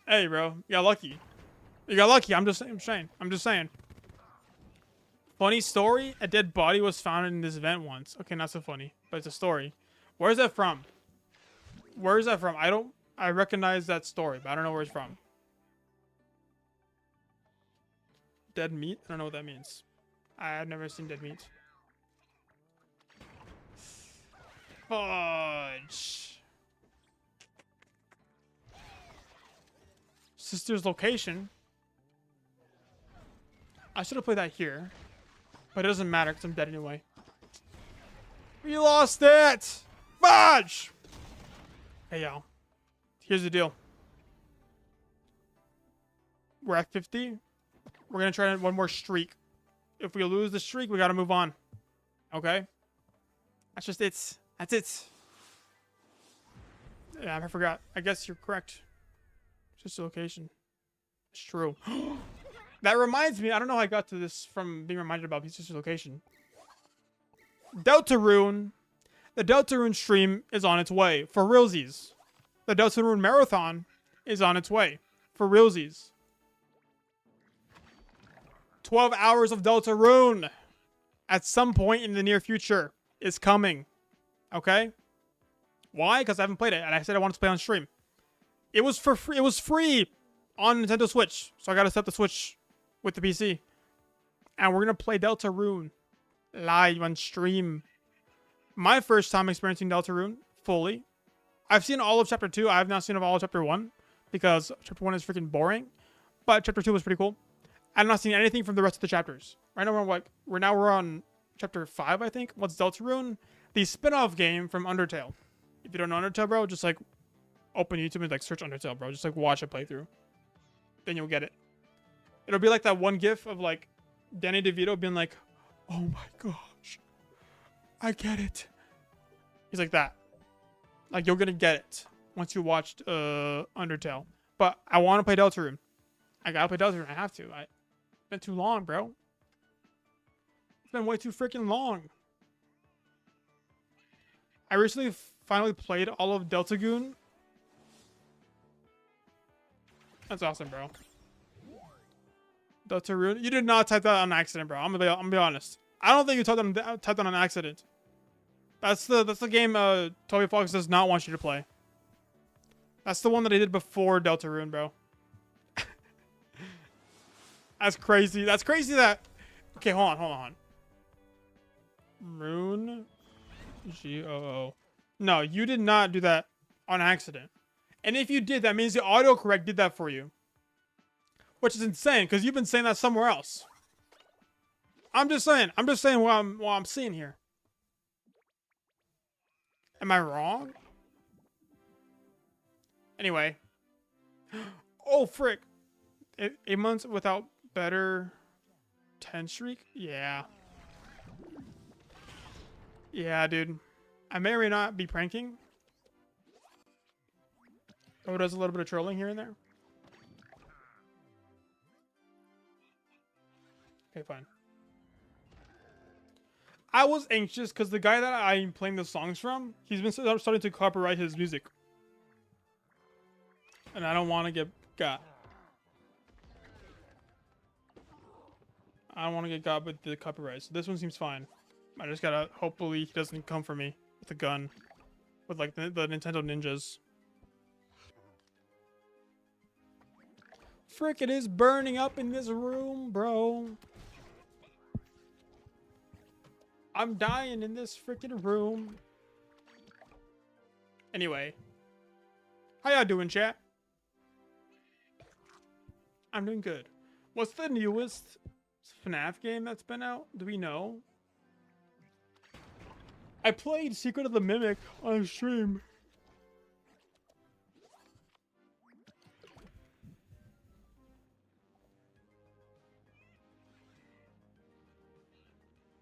Hey, bro. You got lucky. You got lucky. I'm just saying. Funny story. A dead body was found in this event once. Okay, not so funny. But it's a story. Where's that from? Where is that from? I recognize that story, but I don't know where it's from. Dead meat? I don't know what that means. I've never seen dead meat. Fudge. Sister's location. I should have played that here. But it doesn't matter because I'm dead anyway. We lost it! Fudge! Hey, y'all. Here's the deal. We're at 50. We're going to try one more streak. If we lose the streak, we got to move on. Okay? That's just it. That's it. Yeah, I forgot. I guess you're correct. Just the location. It's true. That reminds me. I don't know how I got to this from being reminded about Pizza's location. Deltarune. The Deltarune stream is on its way. For realsies. The Deltarune marathon is on its way. For realsies. 12 hours of Deltarune at some point in the near future is coming. Okay? Why? Because I haven't played it, and I said I wanted to play on stream. It was for free. It was free on Nintendo Switch, so I gotta set the Switch with the PC, and we're gonna play Deltarune live on stream. My first time experiencing Deltarune fully. I've seen all of Chapter 2. I have not seen all of Chapter 1 because Chapter 1 is freaking boring, but Chapter 2 was pretty cool. I've not seen anything from the rest of the chapters. Right now we're on Chapter 5, I think. What's Deltarune? The spin-off game from Undertale. If you don't know Undertale, bro, just like open YouTube and like search Undertale, bro. Just like watch a playthrough. Then you'll get it. It'll be like that one gif of like Danny DeVito being like, "Oh my gosh, I get it." He's like that. Like you're gonna get it once you watched Undertale. But I want to play Deltarune. I gotta play Deltarune. I have to. It's been too long, bro. It's been way too freaking long. I recently finally played all of Deltagoon. That's awesome, bro. Deltarune. You did not type that on accident, bro. I'm gonna be honest. I don't think you typed that on accident. That's the game Toby Fox does not want you to play. That's the one that I did before Deltarune, bro. That's crazy. That's crazy that... Okay, hold on. Rune. G-O-O. No, you did not do that on accident. And if you did, that means the autocorrect did that for you. Which is insane, because you've been saying that somewhere else. I'm just saying what I'm seeing here. Am I wrong? Anyway. Oh, frick. 8 months without better 10 streak? Yeah. Yeah, dude. I may or may not be pranking. Oh, does a little bit of trolling here and there. Okay, fine. I was anxious because the guy that I'm playing the songs from, he's been starting to copyright his music. And I don't want to get got. I don't want to get got with the copyright. So this one seems fine. I just gotta, hopefully he doesn't come for me with a gun. With like the Nintendo Ninjas. Frick, it is burning up in this room, bro. I'm dying in this freaking room. Anyway. How y'all doing, chat? I'm doing good. What's the newest FNAF game that's been out? Do we know? I played Secret of the Mimic on stream.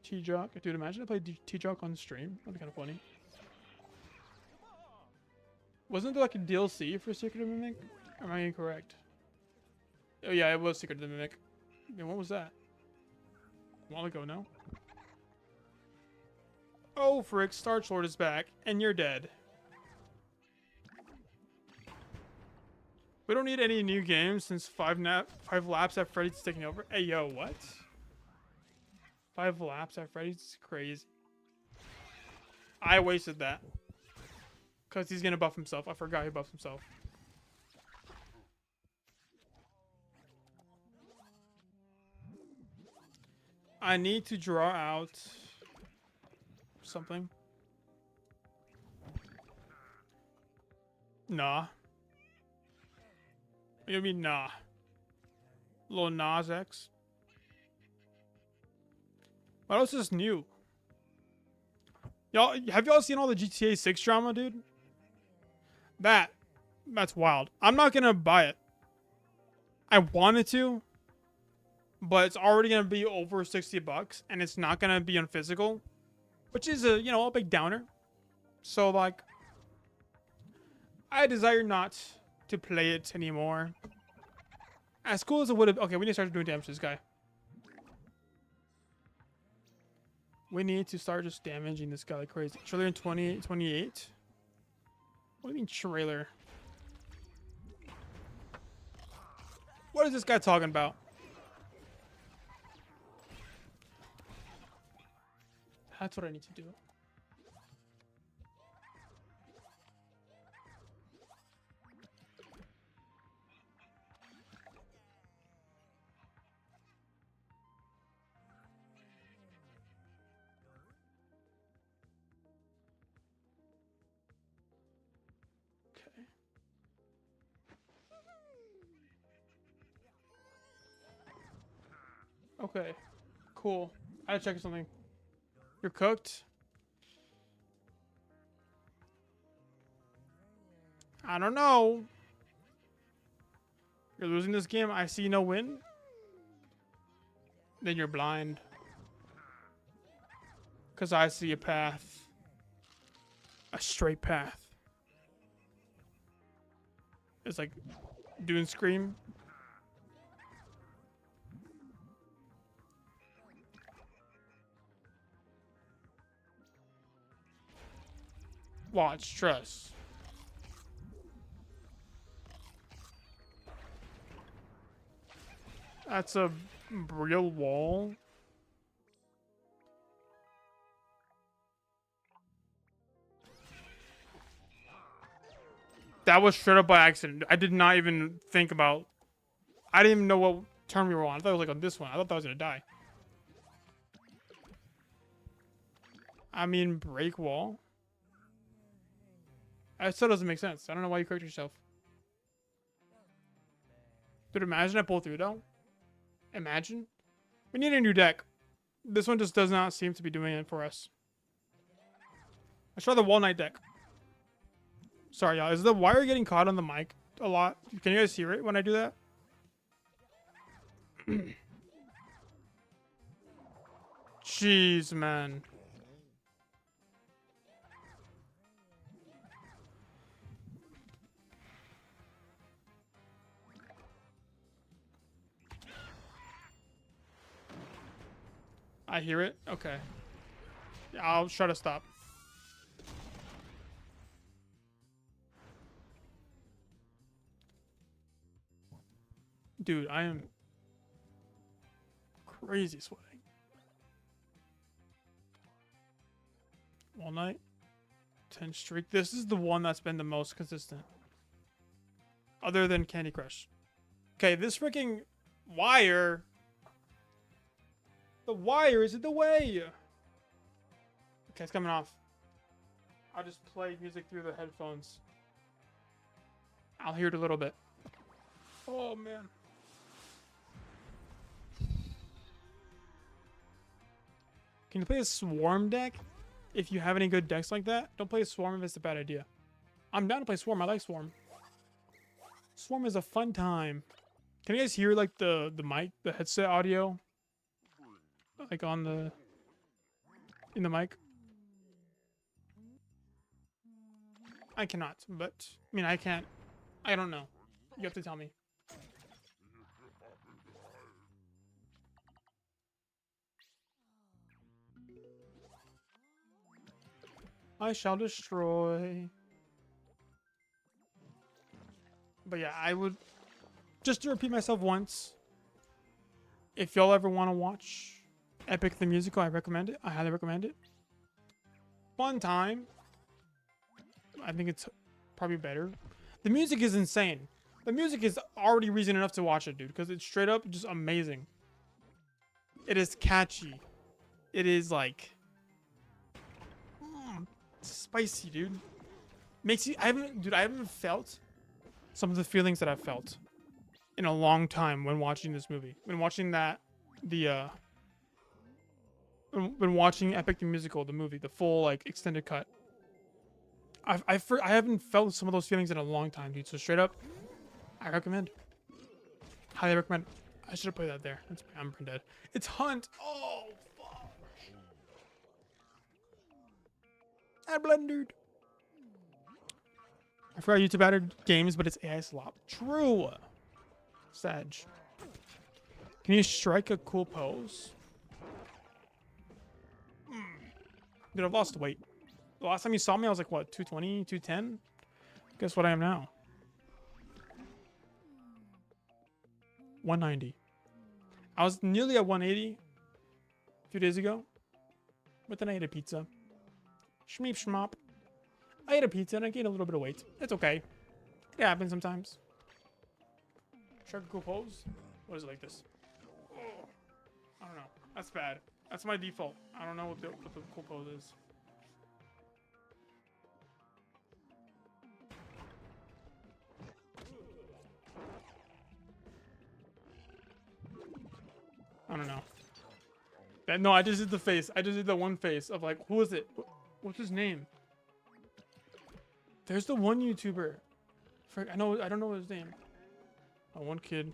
T-Jock. Dude, imagine I played T-Jock on stream. That'd be kind of funny. Wasn't there like a DLC for Secret of the Mimic? Or am I incorrect? Oh yeah, it was Secret of the Mimic. Yeah, what was that? A while ago, no? Oh, frick, Starch Lord is back, and you're dead. We don't need any new games since 5 laps at Freddy's taking over. Hey, yo, what? 5 laps at Freddy's is crazy. I wasted that. Because he's going to buff himself. I forgot he buffs himself. I need to draw out something. Nah. What do you mean, nah? Little Nas X. What else is new? Y'all, have y'all seen all the GTA 6 drama, dude? That's wild. I'm not gonna buy it. I wanted to, but it's already gonna be over $60, and it's not gonna be on physical, which is a, you know, a big downer. So like, I desire not to play it anymore. As cool as it would have. Okay, we need to start doing damage to this guy. We need to start just damaging this guy like crazy. Trailer in 28. What do you mean trailer? What is this guy talking about? That's what I need to do. Okay, cool. I gotta check something. You're cooked? I don't know. You're losing this game. I see no win. Then you're blind. Because I see a path. A straight path. It's like doing Scream. Watch, trust. That's a real wall. That was straight up by accident. I did not even think about... I didn't even know what turn we were on. I thought it was like on this one. I thought that was gonna die. I mean, break wall. It still doesn't make sense. I don't know why you correct yourself. Dude, imagine I pull through though. Imagine. We need a new deck. This one just does not seem to be doing it for us. Let's try the Wall Knight deck. Sorry, y'all. Is the wire getting caught on the mic a lot? Can you guys hear it when I do that? Jeez, man. I hear it? Okay. Yeah, I'll try to stop. Dude, I am crazy sweating. All night. 10 streak. This is the one that's been the most consistent. Other than Candy Crush. Okay, this freaking wire... The wire is in the way. Okay, it's coming off. I'll just play music through the headphones. I'll hear it a little bit. Oh, man. Can you play a Swarm deck? If you have any good decks like that, don't play a Swarm if it's a bad idea. I'm down to play Swarm. I like Swarm. Swarm is a fun time. Can you guys hear like the mic, the headset audio? Like on the... in the mic? I cannot, but... I mean, I can't... I don't know. You have to tell me. I shall destroy. But yeah, I would... Just to repeat myself once. If y'all ever want to watch Epic the Musical, I recommend it. I highly recommend it. Fun time. I think it's probably better. The music is insane. The music is already reason enough to watch it, dude. Because it's straight up just amazing. It is catchy. It is like... spicy, dude. Makes you... I haven't felt some of the feelings that I've felt in a long time when watching this movie. When watching that... when watching Epic the Musical, the movie, the full like extended cut, I haven't felt some of those feelings in a long time, dude. So straight up, I recommend. Highly recommend. I should have played that there. That's I'm brain dead. It's Hunt. Oh fuck! I blundered. I forgot YouTube added games, but it's AI slop. True. Sag. Can you strike a cool pose? Dude, I've lost weight. The last time you saw me, I was like, what, 220, 210? Guess what I am now? 190. I was nearly at 180 a few days ago, but then I ate a pizza. Schmeep schmop. I ate a pizza and I gained a little bit of weight. It's okay. It happens sometimes. Shark cool pose? What is it like this? Oh, I don't know. That's bad. That's my default. I don't know what the cool pose is. I don't know. No, I just did the face. I just did the one face of like, who is it? What's his name? There's the one YouTuber. I don't know his name. One kid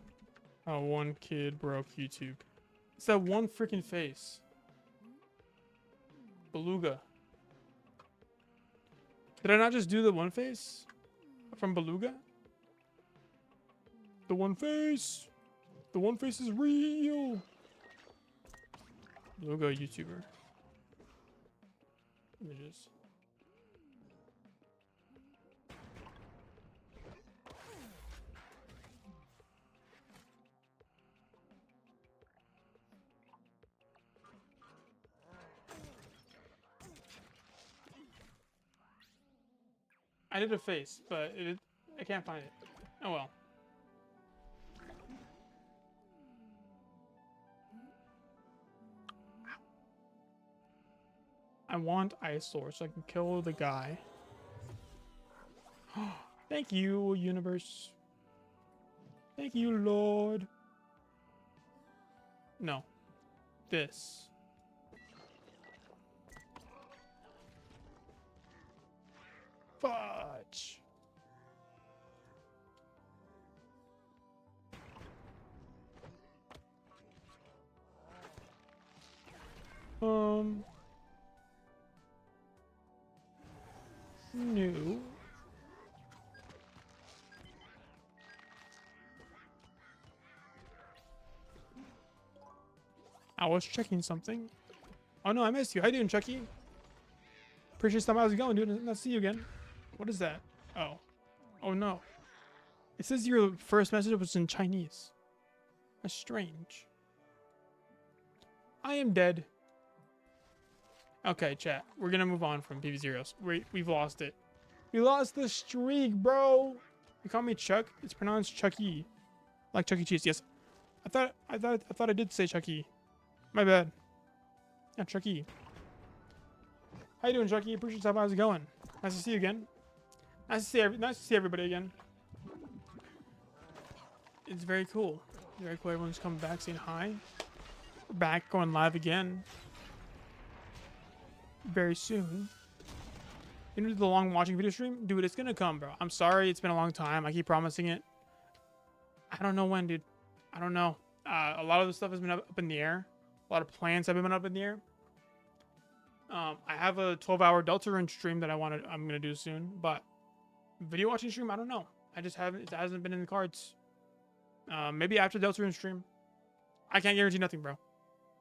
broke YouTube. It's that one freaking face. Beluga. Did I not just do the one face from Beluga? The one face. The one face is real. Beluga YouTuber. Images. I did a face, but I can't find it. Oh well. I want Eyesore so I can kill the guy. Thank you, universe. Thank you, Lord. No. This. Fudge. No. I was checking something. Oh no, I missed you. How you doing, Chucky? Appreciate stuff. How's it going, dude? Nice to see you again. What is that? Oh. Oh no. It says your first message was in Chinese. That's strange. I am dead. Okay, chat. We're gonna move on from PV0s. We've lost it. We lost the streak, bro. You call me Chuck? It's pronounced Chucky. Like Chuck E. Cheese. Yes. I thought I did say Chucky. My bad. Yeah, Chucky. How you doing, Chucky? Appreciate yourself. How's it going? Nice to see you again. Nice to see everybody again. It's very cool. Very cool. Everyone's coming back saying hi. We're back going live again. Very soon. You know the long watching video stream? Dude, it's gonna come, bro. I'm sorry, it's been a long time. I keep promising it. I don't know when, dude. I don't know. A lot of the stuff has been up in the air. A lot of plans have been up in the air. I have a 12-hour Delta Run stream that I'm gonna do soon, but video watching stream, I don't know. I just haven't. It hasn't been in the cards. Maybe after Delta Run stream. I can't guarantee nothing, bro.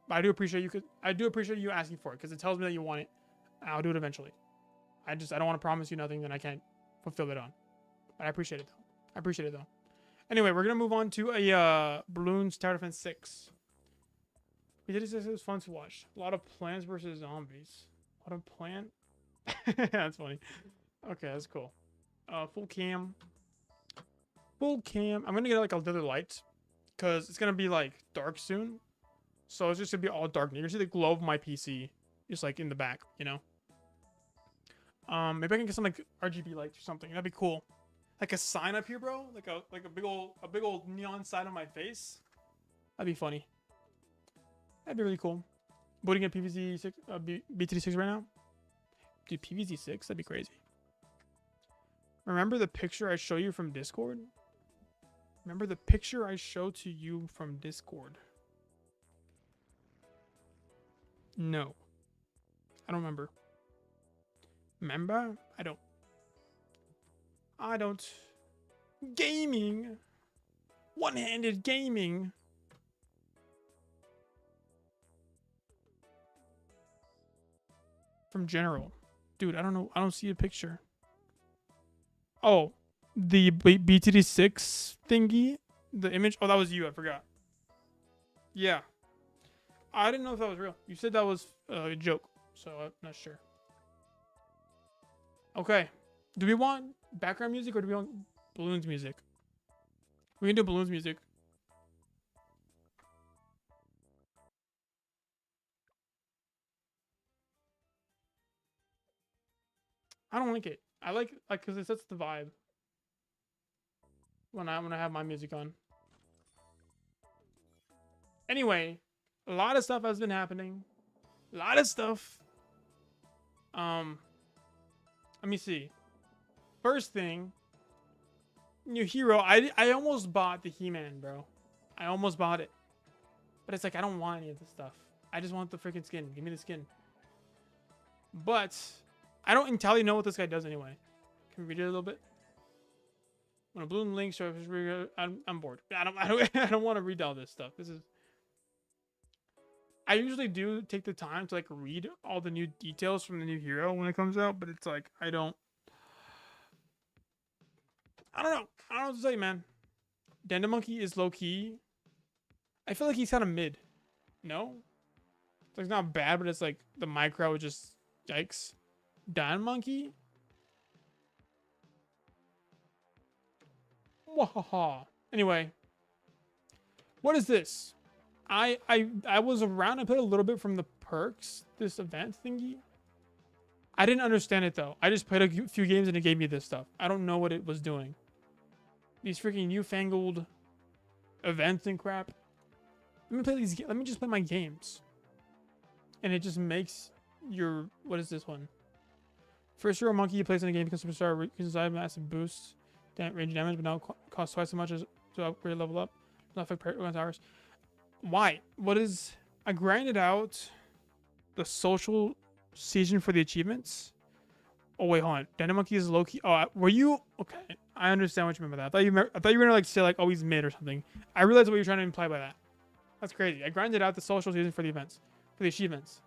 But I do appreciate you. I do appreciate you asking for it because it tells me that you want it. I'll do it eventually. I don't want to promise you nothing that I can't fulfill it on. But I appreciate it though. I appreciate it though. Anyway, we're gonna move on to a Balloons Tower Defense 6. We did this. It was fun to watch. A lot of Plants versus Zombies. A lot of plant. That's funny. Okay, that's cool. Full cam. Full cam. I'm gonna get like a little light because it's gonna be like dark soon. So it's just gonna be all dark. You're gonna see the glow of my PC just like in the back, you know. Maybe I can get some like RGB lights or something. That'd be cool. Like a sign up here, bro. Like a big old neon sign on my face. That'd be funny. That'd be really cool. Booting at PVZ6, BTD6 right now. Dude, PVZ6? That'd be crazy. Remember the picture I show you from Discord? Remember the picture I showed to you from Discord? No. I don't remember. Remember? I don't. Gaming. One-handed gaming. From general. Dude, I don't know. I don't see a picture. Oh, the BTD6 thingy? The image? Oh, that was you. I forgot. Yeah. I didn't know if that was real. You said that was a joke, so I'm not sure. Okay. Do we want background music or do we want balloons music? We can do balloons music. I don't like it. I like because it sets the vibe when I have my music on. Anyway, a lot of stuff has been happening. A lot of stuff. Let me see. First thing, new hero. I almost bought the He-Man, bro. I almost bought it, but it's like I don't want any of this stuff. I just want the freaking skin. Give me the skin. But I don't entirely know what this guy does anyway. Can we read it a little bit? When a balloon link shows, I'm bored. I don't want to read all this stuff. This is. I usually do take the time to like read all the new details from the new hero when it comes out, but it's like I don't know. I don't know what to say, man. Dendamonkey is low key. I feel like he's kind of mid. No, it's like not bad, but it's like the micro is just yikes. Monkey. Wahaha. Anyway, what is this? I was around. I played a little bit from the perks, this event thingy. I didn't understand it though. I just played a few games and it gave me this stuff. I don't know what it was doing. These freaking newfangled events and crap. Let me play these. Let me just play my games. And it just makes your what is this one? First hero monkey you place in the game becomes superstar. Because I have massive boosts, range damage, but now costs twice as much as to upgrade level up. Not affect hours. Why? What is... I grinded out the social season for the achievements. Oh, wait, hold on. Dendamonkey is low-key... Oh, were you... Okay, I understand what you meant by that. I thought you were gonna like say like, oh, he's mid or something. I realized what you're trying to imply by that. That's crazy. I grinded out the social season for the events. For the achievements.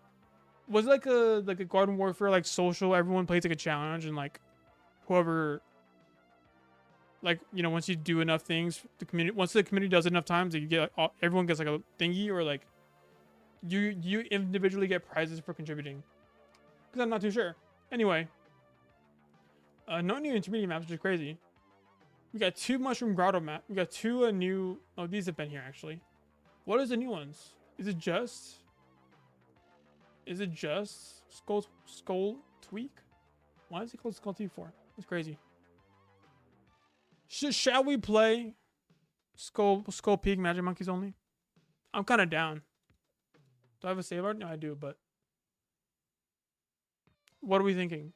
Was it like a Garden Warfare like social, everyone plays like a challenge and like whoever... Like, you know, once you do enough things, once the community does it enough times, you get like, everyone gets like a thingy, or like you individually get prizes for contributing. Because I'm not too sure. Anyway, no new intermediate maps, which is crazy. We got 2 Mushroom Grotto map. We got 2 new. Oh, these have been here actually. What is the new ones? Is it just Skull Tweak? Why is it called Skull Tweak for? That's crazy. Shall we play Skull Peak Magic Monkeys only? I'm kind of down. Do I have a save art? No, I do, but... What are we thinking?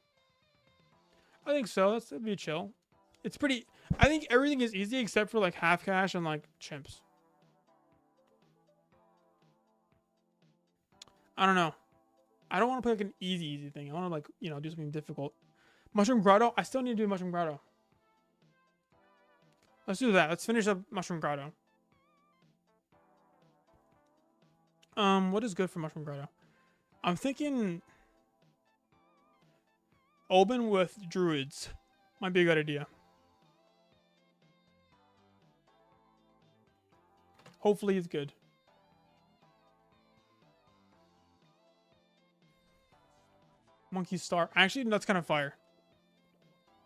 I think so. That'd be chill. It's pretty... I think everything is easy except for like half cash and like chimps. I don't know. I don't want to play like an easy thing. I want to like, you know, do something difficult. Mushroom Grotto? I still need to do Mushroom Grotto. Let's do that. Let's finish up Mushroom Grotto. What is good for Mushroom Grotto? I'm thinking Oben with Druids might be a good idea. Hopefully it's good. Monkey Star. Actually, that's kind of fire.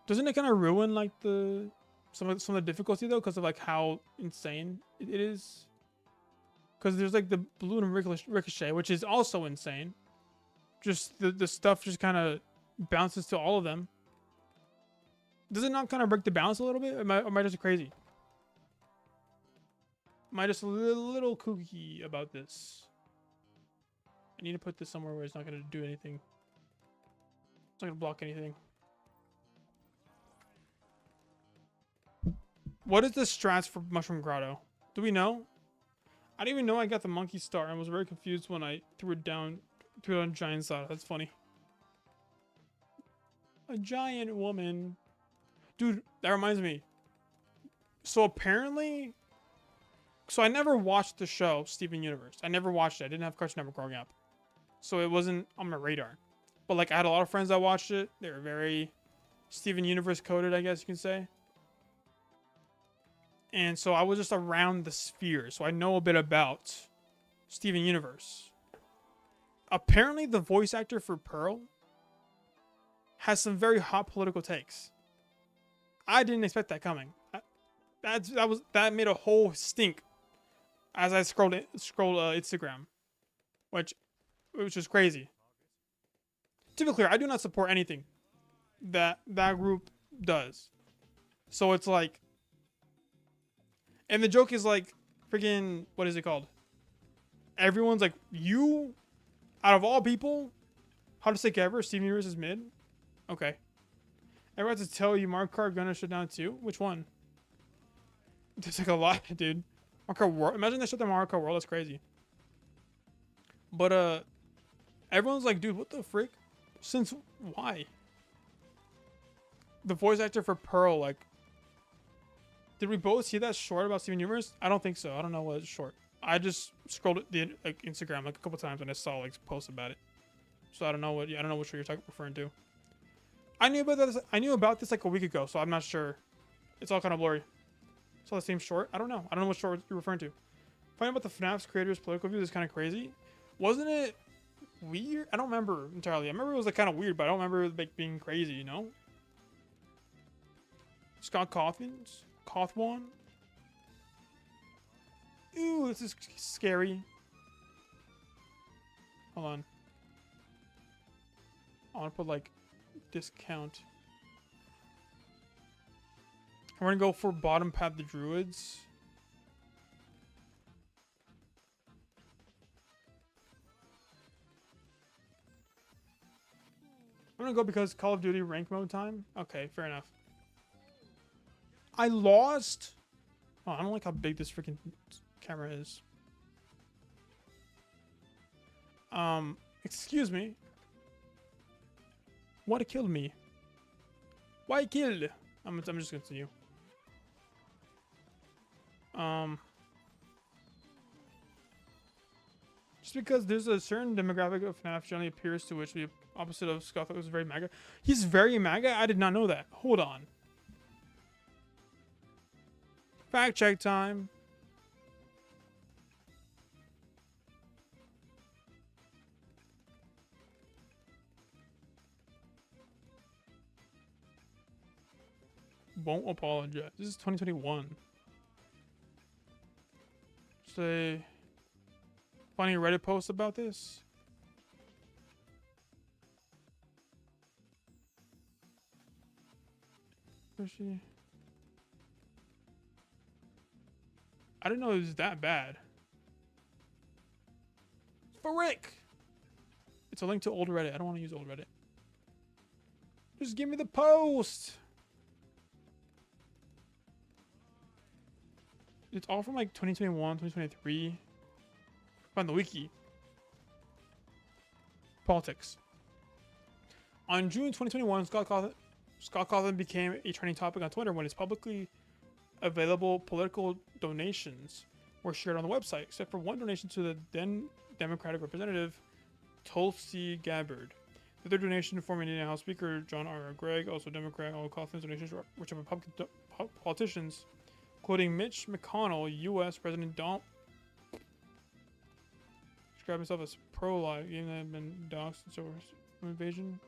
Doesn't it kind of ruin like some of the difficulty though, because of like how insane it is? Because there's like the balloon ricochet, which is also insane. Just the stuff just kind of bounces to all of them. Does it not kind of break the balance a little bit? Or am I just crazy? Am I just a little kooky about this? I need to put this somewhere where it's not going to do anything. It's not going to block anything. What is the strats for Mushroom Grotto? Do we know? I didn't even know I got the monkey star and was very confused when I threw it on giant side. That's funny. A giant woman. Dude, that reminds me. So apparently... So I never watched the show, Steven Universe. I never watched it. I didn't have Cartoon Network growing up. So it wasn't on my radar. But like I had a lot of friends that watched it. They were very Steven Universe coded, I guess you can say. And so I was just around the sphere, so I know a bit about Steven Universe. Apparently, the voice actor for Pearl has some very hot political takes. I didn't expect that coming. That made a whole stink as I scrolled Instagram, which was crazy. To be clear, I do not support anything that group does. So it's like, and the joke is like, freaking, what is it called? Everyone's like, you, out of all people, hottest take ever, Steven Universe is mid? Okay. Everyone's to tell you Mario Kart gonna shut down too? Which one? There's like a lot, dude. Mario Kart World. Imagine they shut down Mario Kart World. That's crazy. But, everyone's like, dude, what the frick? Since why? The voice actor for Pearl, like, did we both see that short about Steven Universe? I don't think so. I don't know what it's short. I just scrolled the like Instagram like a couple times and I saw like posts about it. So I don't know what show you're referring to. I knew about this like a week ago, so I'm not sure. It's all kind of blurry. So the same short. I don't know what short you're referring to. Finding about the FNAF's creators' political views is kind of crazy. Wasn't it weird? I don't remember entirely. I remember it was like kind of weird, but I don't remember it like being crazy. You know. Scott Cawthon. Ooh, this is scary. Hold on. I want to put like discount. We're gonna go for bottom path the druids. I'm gonna go because Call of Duty rank mode time. Okay, fair enough. I lost. Oh, I don't like how big this freaking camera is. Excuse me. What killed me? Why killed? I'm just gonna continue. Just because there's a certain demographic of FNAF generally appears to which the opposite of Scott was very MAGA. He's very MAGA? I did not know that. Hold on. Fact check time. Won't apologize. This is 2021. Say, finding a Reddit post about this. Where's she? I didn't know it was that bad. Frick! It's a link to old Reddit. I don't want to use old Reddit. Just give me the post! It's all from like 2021, 2023. Find the wiki. Politics. On June 2021, Scott Cawthon became a trending topic on Twitter when his publicly available political donations were shared on the website, except for one donation to the then Democratic representative Tulsi Gabbard. The other donation to former Indiana House Speaker John R. Gregg, also Democrat. All Cawthon's donations were from Republican politicians, including Mitch McConnell, U.S. President Donald. Described himself as pro-life, even though had been doxxed and so invasion.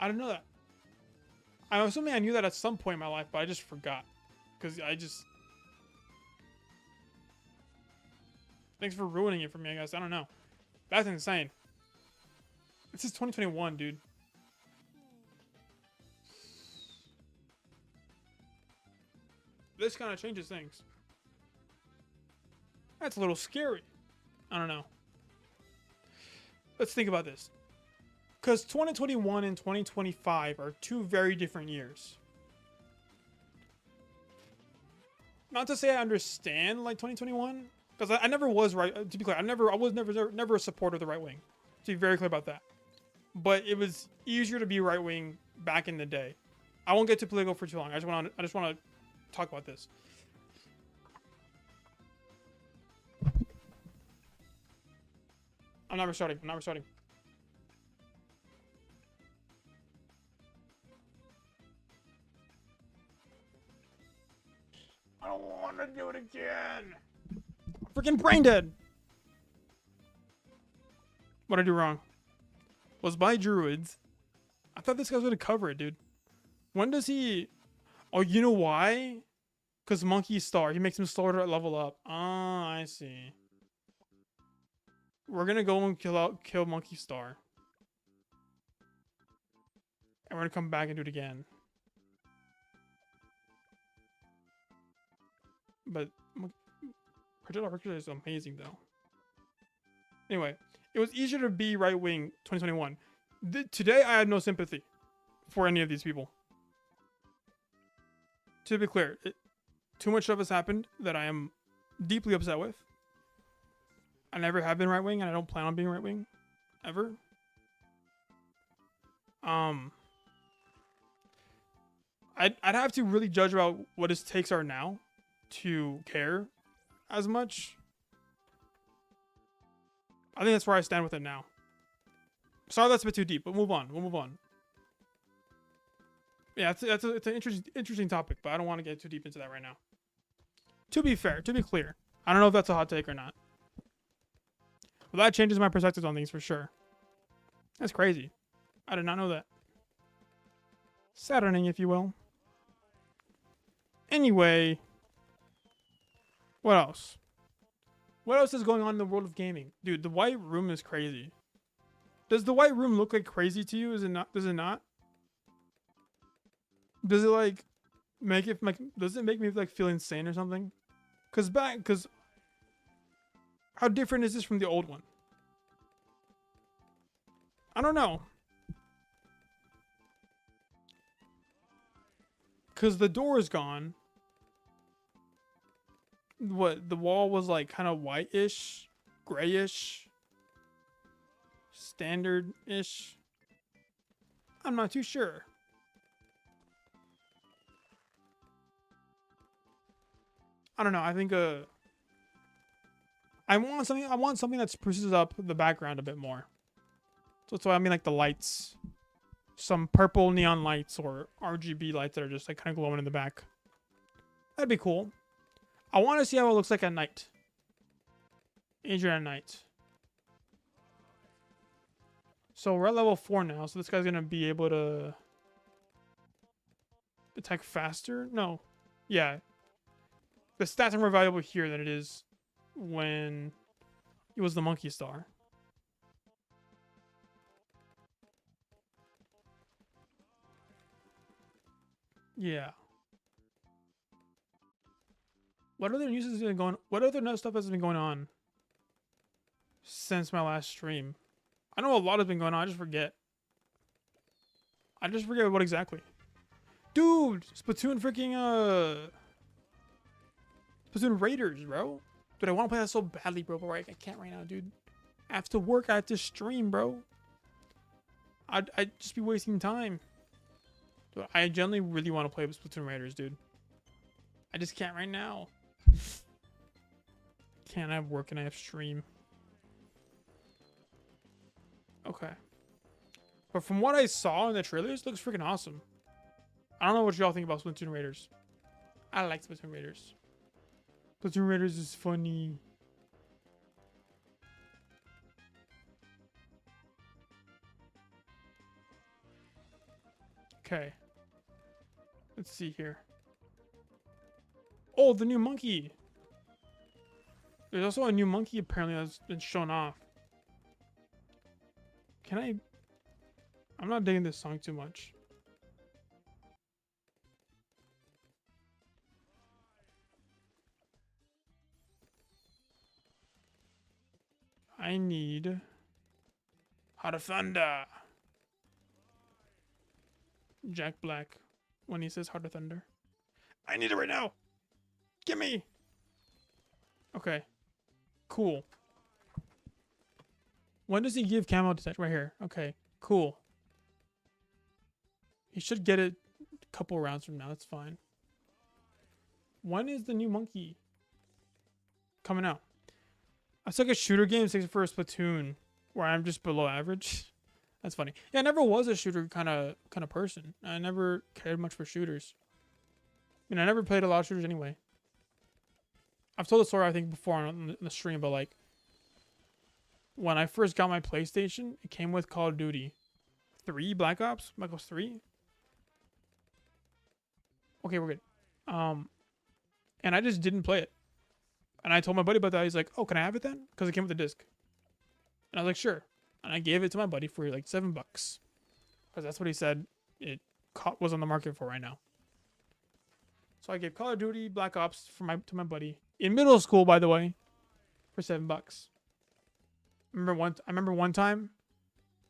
I don't know that. I'm assuming I knew that at some point in my life, but I just forgot. Because I just... Thanks for ruining it for me, I guess. I don't know. That's insane. This is 2021, dude. This kind of changes things. That's a little scary. I don't know. Let's think about this. Because 2021 and 2025 are two very different years. Not to say I understand like 2021, because I never was right. To be clear, I was never a supporter of the right wing. To be very clear about that. But it was easier to be right wing back in the day. I won't get too political for too long. I just want to talk about this. I'm not restarting. I'm not restarting. I don't want to do it again. Freaking brain dead. What did I do wrong? Was by druids. I thought this guy was gonna cover it, dude. When does he? Oh, you know why? Because Monkey Star. He makes him slower to level up. Ah, I see. We're gonna go and kill Monkey Star. And we're gonna come back and do it again. But Projectile Hercules is amazing though. Anyway, it was easier to be right wing 2021. Today I had no sympathy for any of these people. To be clear, too much stuff has happened that I am deeply upset with. I never have been right wing, and I don't plan on being right wing ever. I'd have to really judge about what his takes are now to care as much. I think that's where I stand with it now. Sorry, that's a bit too deep, but move on. We'll move on. Yeah, it's an interesting topic, but I don't want to get too deep into that right now. To be fair, to be clear, I don't know if that's a hot take or not. Well, that changes my perspectives on things for sure. That's crazy. I did not know that. Saddening, if you will. Anyway, what else? What else is going on in the world of gaming? Dude, the white room is crazy. Does the white room look like crazy to you? Is it not? Does it not? Does it like make it like? Does it make me like feel insane or something? Cause how different is this from the old one? I don't know. Cause the door is gone. What, the wall was like kind of whitish, grayish, standard-ish. I'm not too sure. I don't know. I think I want something that spruces up the background a bit more. So that's why I mean like the lights, some purple neon lights or RGB lights that are just like kind of glowing in the back. That'd be cool. I want to see how it looks like at night. Ajryen at night. So we're at level 4 now, so this guy's going to be able to attack faster? No. Yeah. The stats are more valuable here than it is when it was the Monkey Star. Yeah. What other news has been going? What other nut stuff has been going on since my last stream? I know a lot has been going on. I just forget. What exactly. Dude, Splatoon freaking Splatoon Raiders, bro. Dude, I want to play that so badly, bro. But I can't right now, dude. I have to work. I have to stream, bro. I'd just be wasting time. Dude, I genuinely really want to play with Splatoon Raiders, dude. I just can't right now. Can't have work and I have stream. Okay. But from what I saw in the trailers, it looks freaking awesome. I don't know what y'all think about Splatoon Raiders. I like Splatoon Raiders. Splatoon Raiders is funny. Okay. Let's see here. Oh, the new monkey. There's also a new monkey apparently that's been shown off. Can I? I'm not digging this song too much. I need Heart of Thunder. Jack Black when he says Heart of Thunder. I need it right now. Gimme. Okay. Cool. When does he give camo detach? Right here. Okay. Cool. He should get it a couple rounds from now. That's fine. When is the new monkey coming out? I took a shooter game 6 for a Splatoon. where I'm just below average. That's funny. Yeah, I never was a shooter kind of person. I never cared much for shooters. I mean, I never played a lot of shooters anyway. I've told the story I think before on the stream, but like when I first got my PlayStation, it came with Call of Duty 3, Black Ops 3. Okay, we're good. And I just didn't play it. And I told my buddy about that. He's like, "Oh, can I have it then?" Because it came with a disc. And I was like, "Sure." And I gave it to my buddy for like $7, because that's what he said it was on the market for right now. So I gave Call of Duty Black Ops to my buddy in middle school, by the way, for $7. I remember one time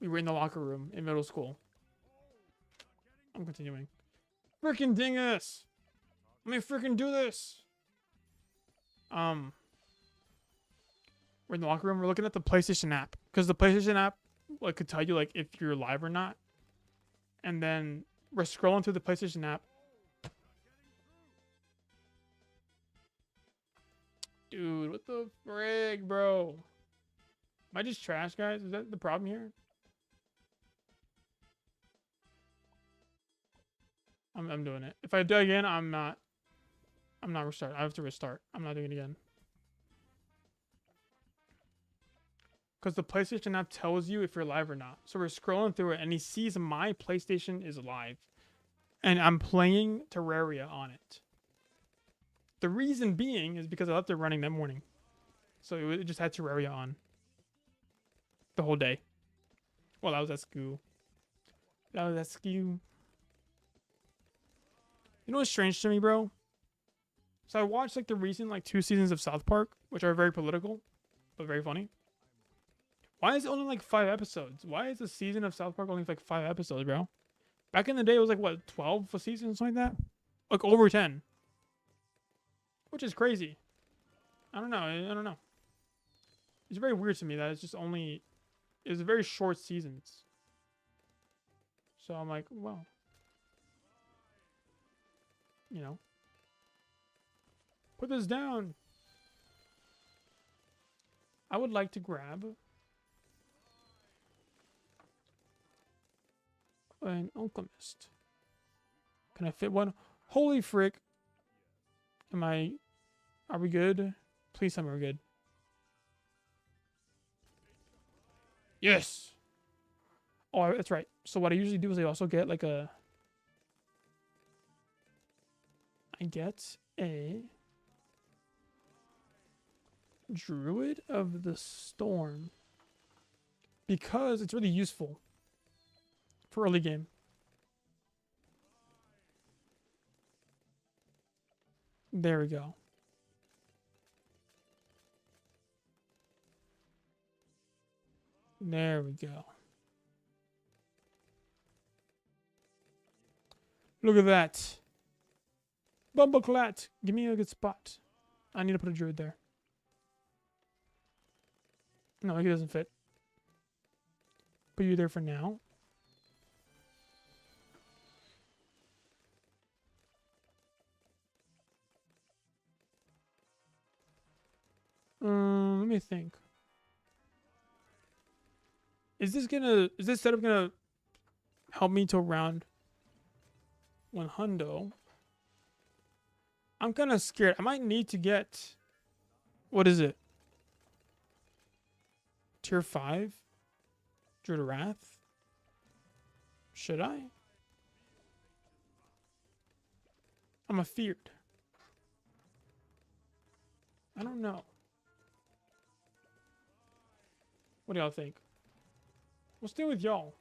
we were in the locker room in middle school. I'm continuing. Freaking dingus! Let me freaking do this. We're in the locker room. We're looking at the PlayStation app, because the PlayStation app like could tell you like if you're live or not. And then we're scrolling through the PlayStation app. Dude, what the frig, bro? Am I just trash, guys? Is that the problem here? I'm doing it. If I do it again, I'm not restart. I have to restart. I'm not doing it again. Because the PlayStation app tells you if you're live or not. So we're scrolling through it, and he sees my PlayStation is live. And I'm playing Terraria on it. The reason being is because I left it running that morning. So it just had Terraria on. The whole day. Well, that was at school. You know what's strange to me, bro? So I watched like the recent like 2 seasons of South Park, which are very political, but very funny. Why is it only like 5 episodes? Why is a season of South Park only like 5 episodes, bro? Back in the day, it was like, what, 12 a season, something like that? Like over 10. Which is crazy. I don't know. It's very weird to me that it's very short seasons. So I'm like, well, you know. Put this down. I would like to grab an alchemist. Can I fit one? Holy frick. Are we good? Please tell me we're good. Yes. Oh, that's right. So what I usually do is I also get like I get a Druid of the Storm, because it's really useful for early game. There we go. There we go. Look at that. Bumbleclat. Give me a good spot. I need to put a druid there. No, he doesn't fit. Put you there for now. Let me think. Is this setup gonna help me to round 100? I'm kind of scared. I might need to get, what is it? Tier 5? Druid of Wrath? Should I? I'm afeared. I don't know. What do y'all think? We'll stay with y'all.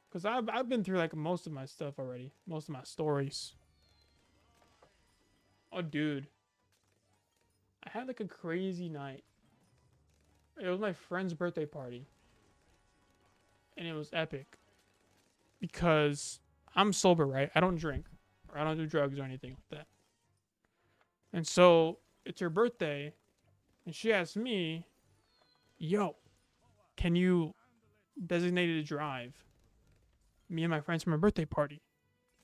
Because I've been through like most of my stuff already. Most of my stories. Oh, dude. I had like a crazy night. It was my friend's birthday party. And it was epic. Because I'm sober, right? I don't drink. Or I don't do drugs or anything like that. And so, it's her birthday. And she asked me, yo, can you designate a drive me and my friends from my birthday party?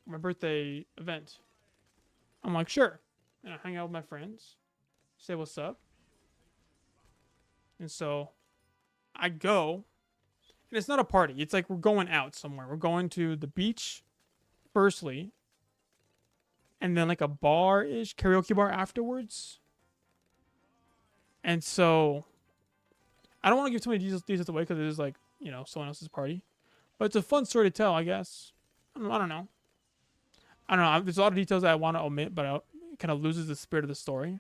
My birthday event. I'm like, sure. And I hang out with my friends. Say what's up. And so, I go, and it's not a party. It's like we're going out somewhere. We're going to the beach, firstly, and then like a bar-ish, karaoke bar afterwards. And so I don't want to give too many details away because it is like, someone else's party. But it's a fun story to tell, I guess. I don't know. There's a lot of details that I want to omit, but it kind of loses the spirit of the story. I'm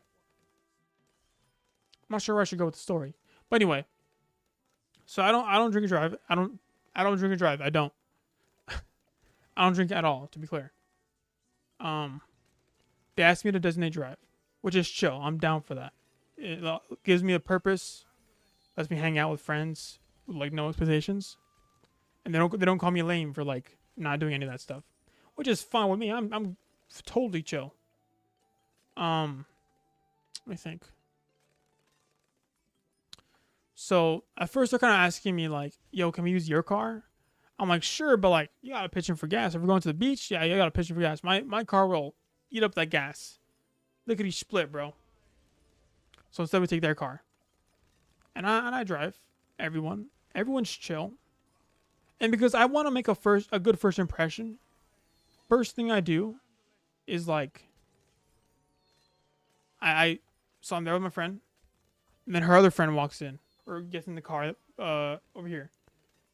not sure where I should go with the story. But anyway, so I don't drink and drive. I don't drink and drive. I don't. I don't drink at all, to be clear. They asked me to designate drive, which is chill. I'm down for that. It gives me a purpose. Lets me hang out with friends with like no expectations, and they don't call me lame for like not doing any of that stuff, which is fine with me. I'm totally chill. Let me think. So at first they're kind of asking me like, "Yo, can we use your car?" I'm like, "Sure," but like, you gotta pitch in for gas. If we're going to the beach, yeah, you gotta pitch in for gas. My car will eat up that gas. Lickety split, bro. So instead we take their car, and I drive. Everyone's chill, and because I want to make a good first impression, first thing I do is like, so I'm there with my friend, and then her other friend walks in or gets in the car over here,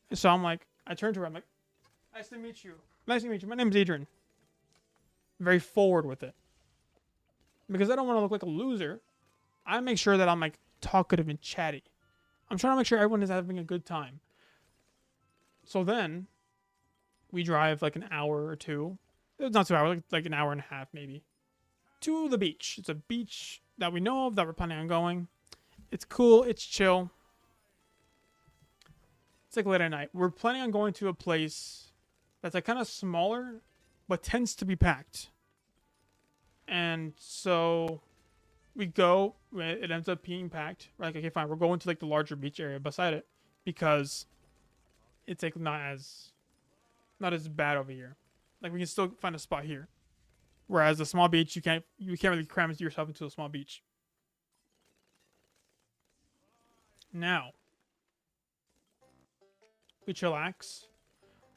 and so I'm like, I turn to her, I'm like, nice to meet you. Nice to meet you. My name's Adrien. Very forward with it. Because I don't want to look like a loser, I make sure that I'm like talkative and chatty. I'm trying to make sure everyone is having a good time. So then we drive like an hour or two. It's not 2 hours, like an hour and a half maybe. To the beach. It's a beach that we know of, that we're planning on going. It's cool, it's chill. It's like late at night. We're planning on going to a place that's like kind of smaller, but tends to be packed. And so we go, it ends up being packed. We're like, okay, fine. We're going to like the larger beach area beside it because it's like not as bad over here. Like we can still find a spot here. Whereas the small beach, you can't really cram yourself into a small beach. Now, we chillax.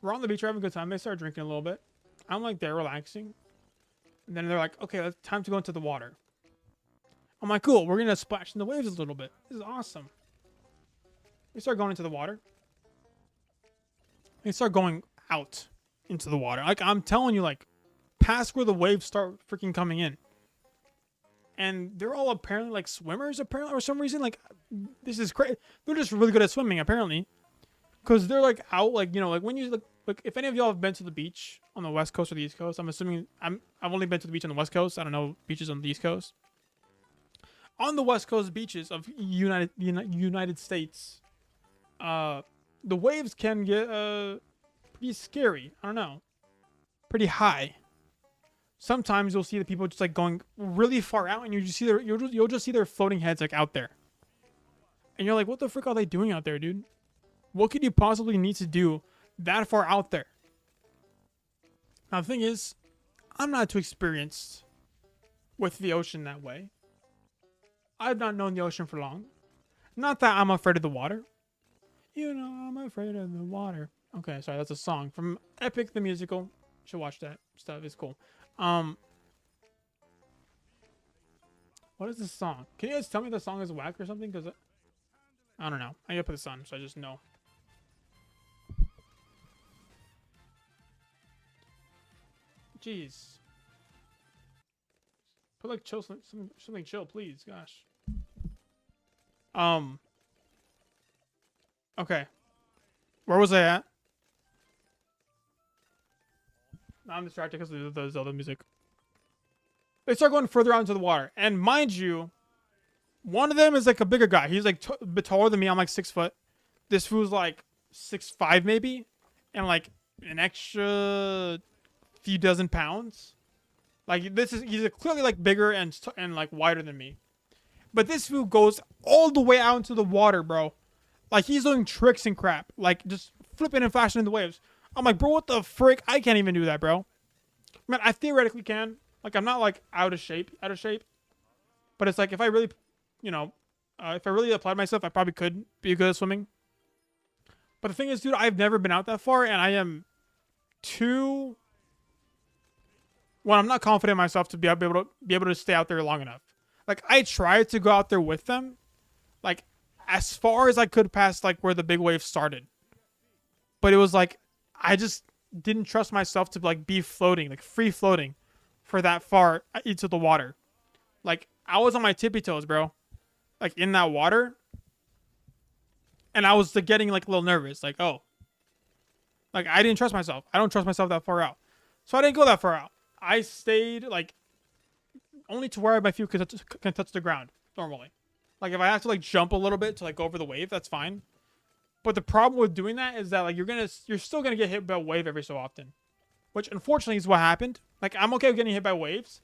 We're on the beach, we're having a good time. They start drinking a little bit. I'm like there relaxing. And then they're like, okay, it's time to go into the water. I'm like, cool, we're going to splash in the waves a little bit. This is awesome. We start going into the water. We start going out into the water. Like, I'm telling you, like, past where the waves start freaking coming in. And they're all apparently, like, swimmers, apparently, or some reason. Like, this is crazy. They're just really good at swimming, apparently. Because they're, like, out, like, like, when you, like, if any of y'all have been to the beach on the West Coast or the East Coast, I'm assuming, I've only been to the beach on the West Coast. I don't know beaches on the East Coast. On the West Coast beaches of United States, the waves can get pretty scary. I don't know, pretty high. Sometimes you'll see the people just like going really far out, and you just see you'll just see their floating heads like out there, and you're like, what the frick are they doing out there, dude? What could you possibly need to do that far out there? Now the thing is, I'm not too experienced with the ocean that way. I've not known the ocean for long. Not that I'm afraid of the water. You know I'm afraid of the water. Okay, sorry, that's a song from Epic the Musical. You should watch that stuff. It's cool. What is this song? Can you guys tell me the song is whack or something? Because I don't know. I gotta put this on so I just know. Jeez. Put like chill, something chill, please. Gosh. Okay. Where was I at? Now I'm distracted because of the Zelda music. They start going further out into the water, and mind you, one of them is like a bigger guy. He's like a bit taller than me. I'm like 6 foot. This fool's like 6'5" maybe, and like an extra few dozen pounds. Like he's clearly like bigger and like wider than me. But this fool goes all the way out into the water, bro. Like he's doing tricks and crap. Like just flipping and flashing in the waves. I'm like, bro, what the frick? I can't even do that, bro. Man, I theoretically can. Like I'm not like out of shape. But it's like if I really, if I really applied myself, I probably could be good at swimming. But the thing is, dude, I've never been out that far, and I am too. Well, I'm not confident in myself to be able to stay out there long enough. Like I tried to go out there with them, like as far as I could past like where the big wave started, but it was like I just didn't trust myself to like be floating, like free floating, for that far into the water. Like I was on my tippy toes, bro, like in that water, and I was like, getting like a little nervous, like oh, like I didn't trust myself. I don't trust myself that far out, so I didn't go that far out. I stayed like only to where my feet can touch the ground normally. Like if I have to like jump a little bit to like go over the wave, that's fine. But the problem with doing that is that like you're still gonna get hit by a wave every so often, which unfortunately is what happened. Like I'm okay with getting hit by waves,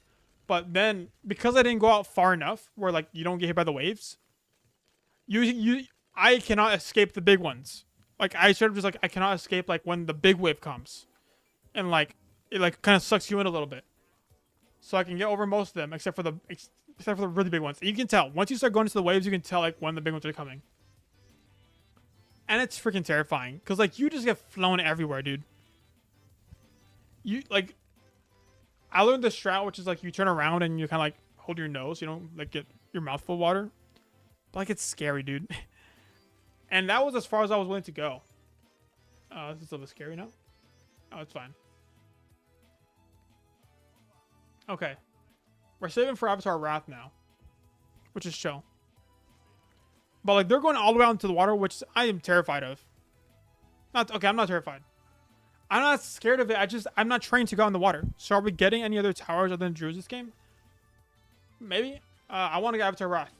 but then because I didn't go out far enough where like you don't get hit by the waves, I cannot escape the big ones. Like I sort of just like I cannot escape like when the big wave comes, and like it like kind of sucks you in a little bit. So I can get over most of them except for the really big ones. And you can tell once you start going into the waves, you can tell like when the big ones are coming. And it's freaking terrifying because like you just get flown everywhere, dude. You like I learned the strat, which is like you turn around and you kind of like hold your nose, you don't like get your mouth full of water. But like it's scary, dude. And that was as far as I was willing to go. This is a little scary now. Oh, it's fine. Okay. We're saving for Avatar Wrath now, which is chill. But like they're going all the way out into the water, which I am terrified of. I'm not terrified. I'm not scared of it. I'm not trained to go in the water. So are we getting any other towers other than Druids this game? Maybe. I want to get Avatar Wrath.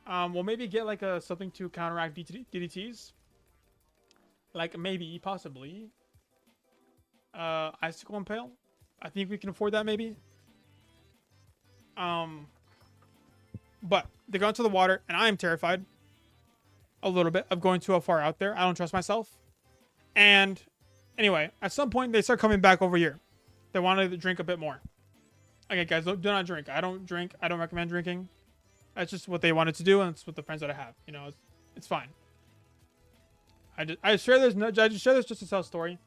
We'll maybe get like something to counteract DDTs. Like maybe, possibly. Icicle Impale. I think we can afford that maybe. But they go into the water, and I am terrified a little bit of going too far out there. I don't trust myself. And anyway, at some point, they start coming back over here. They wanted to drink a bit more. Okay, guys, do not drink. I don't drink. I don't recommend drinking. That's just what they wanted to do, and it's with the friends that I have. You know, it's fine. I share this just to tell a story.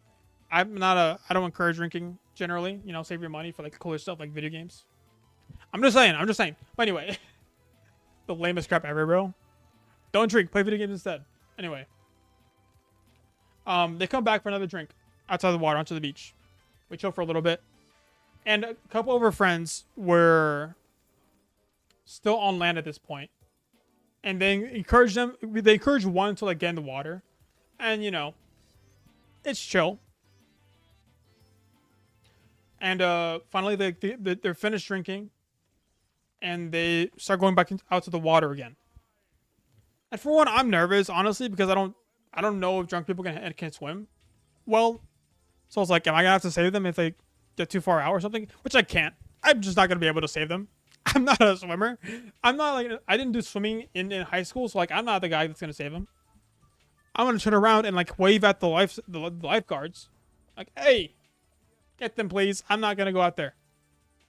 I don't encourage drinking generally. You know, save your money for like cooler stuff like video games. I'm just saying. But anyway, the lamest crap ever, bro. Don't drink. Play video games instead. Anyway, they come back for another drink outside the water onto the beach. We chill for a little bit, and a couple of our friends were still on land at this point, and they encourage them. They encourage one to like get in the water, and you know, it's chill. And finally, they're finished drinking, and they start going back out to the water again. And for one, I'm nervous, honestly, because I don't know if drunk people can swim well. So I was like, am I gonna have to save them if they get too far out or something? Which I can't. I'm just not gonna be able to save them. I'm not a swimmer. I'm not like I didn't do swimming in high school, so like I'm not the guy that's gonna save them. I'm gonna turn around and like wave at the lifeguards, like, hey, get them please. I'm not gonna go out there.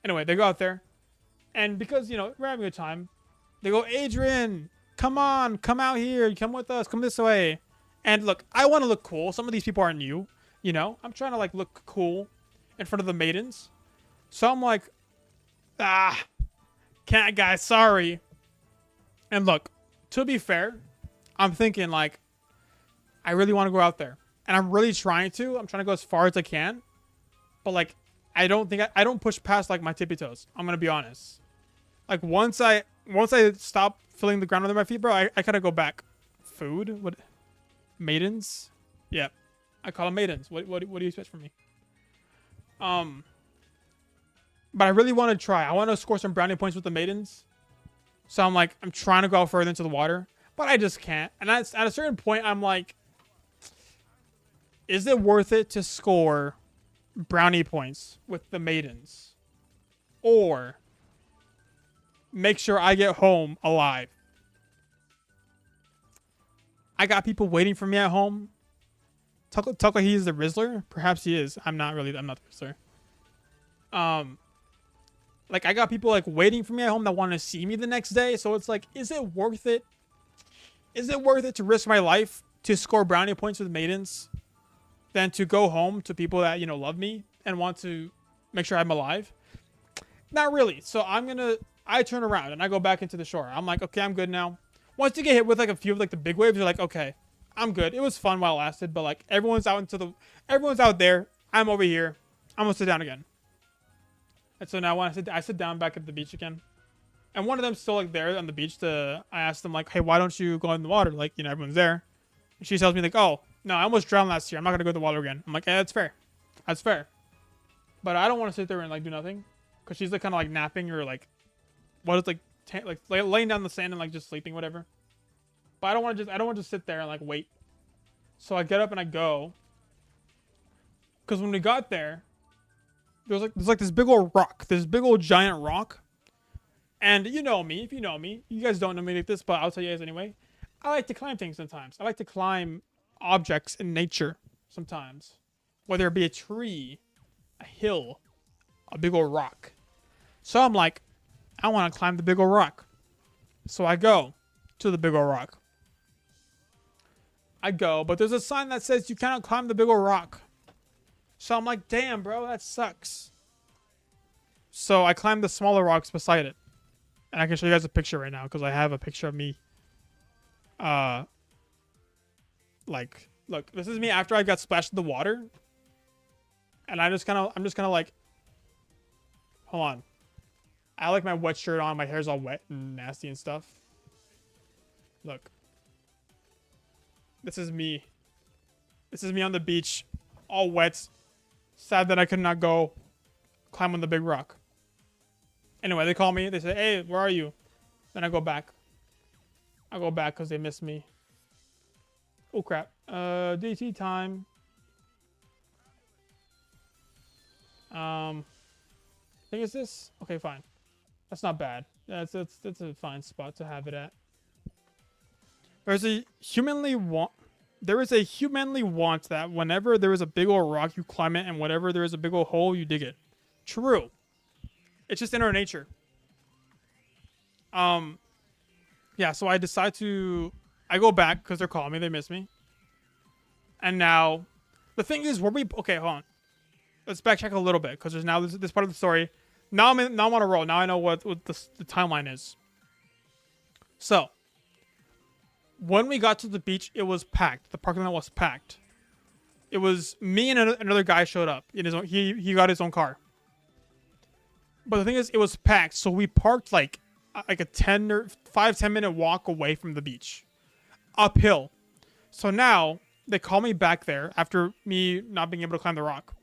Anyway, they go out there, and because you know we're having a good time, they go, Ajryen, come on, come out here, come with us, come this way. And look, I want to look cool. Some of these people are new, you know. I'm trying to like look cool in front of the maidens, so I'm like, can't, guys, sorry. And look, to be fair, I'm thinking like, I really want to go out there, and I'm really trying to. I'm trying to go as far as I can, but like, I don't push past like my tippy toes. I'm gonna be honest. Like once I stop feeling the ground under my feet, bro, I kind of go back. Food? What? Maidens? Yeah, I call them maidens. What do you expect from me? But I really want to try. I want to score some brownie points with the maidens. So I'm like, I'm trying to go further into the water, but I just can't. And at a certain point, I'm like, is it worth it to score brownie points with the maidens, or make sure I get home alive? I got people waiting for me at home. Talk like he's the Rizzler. Perhaps he is. I'm not the Rizzler. Like I got people like waiting for me at home that want to see me the next day. So it's like, is it worth it? Is it worth it to risk my life to score brownie points with maidens than to go home to people that, love me and want to make sure I'm alive? Not really. So I turn around and I go back into the shore. I'm like, okay, I'm good now. Once you get hit with like a few of like the big waves, you're like, okay, I'm good. It was fun while it lasted, but like everyone's out there. I'm over here. I'm gonna sit down again. And so now when I sit down back at the beach again, and one of them's still like there on the beach. I asked them like, hey, why don't you go in the water? Like, everyone's there. And she tells me like, oh no, I almost drowned last year. I'm not gonna go in the water again. I'm like, yeah, that's fair. That's fair. But I don't want to sit there and like do nothing, cause she's like kind of like napping or like, what is like laying down in the sand and like just sleeping, whatever. But I don't want to just sit there and like wait. So I get up and I go. Cause when we got there, there's like this big old rock, this big old giant rock. And if you know me, you guys don't know me like this, but I'll tell you guys anyway. I like to climb things sometimes. I like to climb objects in nature sometimes. Whether it be a tree, a hill, a big old rock. So I'm like, I want to climb the big old rock. So I go to the big old rock. I go, but there's a sign that says you cannot climb the big old rock. So I'm like, damn, bro, that sucks. So I climbed the smaller rocks beside it. And I can show you guys a picture right now because I have a picture of me. Like, look, this is me after I got splashed in the water. And I'm just kind of like, hold on. I have like my wet shirt on. My hair's all wet and nasty and stuff. Look. This is me. This is me on the beach, all wet. Sad that I could not go climb on the big rock. Anyway, they call me. They say, hey, where are you? Then I go back. I go back because they miss me. Oh, crap. DT time. I think it's this. Okay, fine. That's not bad. That's a fine spot to have it at. There is a humanly want that whenever there is a big old rock, you climb it, and whenever there is a big old hole, you dig it. True. It's just in our nature. Yeah, so I decide I go back because they're calling me, they miss me. And now, the thing is, okay, hold on. Let's backtrack a little bit because there's now this part of the story. Now I'm on a roll. Now I know what the timeline is. So, when we got to the beach, it was packed. The parking lot was packed. It was me and another guy showed up. He got his own car. But the thing is, it was packed, so we parked like a 5-10 minute walk away from the beach, uphill. So now they call me back there after me not being able to climb the rock.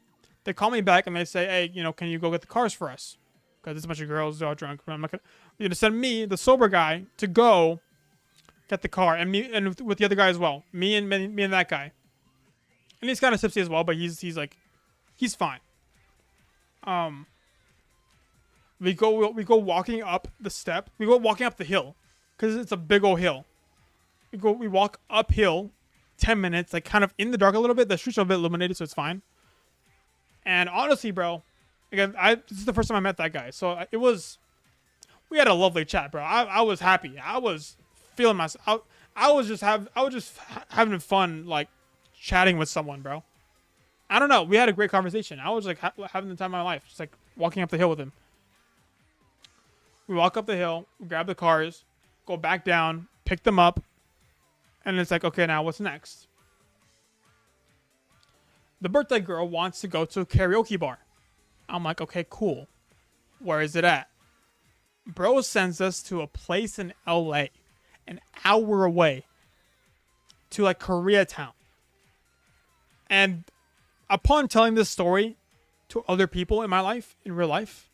They call me back and they say, hey, can you go get the cars for us? Because there's a bunch of girls all drunk. I'm not gonna send me, the sober guy, to go get the car, and me and with the other guy as well. Me and that guy. And he's kind of tipsy as well, but he's fine. We go walking up the step. We go walking up the hill, because it's a big old hill. We walk uphill, 10 minutes, like kind of in the dark a little bit. The streets are a bit illuminated, so it's fine. And honestly, bro, again, this is the first time I met that guy, so we had a lovely chat, bro. I was happy. I was feeling myself. I was just having fun, like chatting with someone, bro. I don't know. We had a great conversation. I was like having the time of my life, just like walking up the hill with him. We walk up the hill, grab the cars, go back down, pick them up, and it's like, okay, now what's next? The birthday girl wants to go to a karaoke bar. I'm like, okay, cool. Where is it at? Bro sends us to a place in LA, an hour away, to like Koreatown. And upon telling this story to other people in my life, in real life,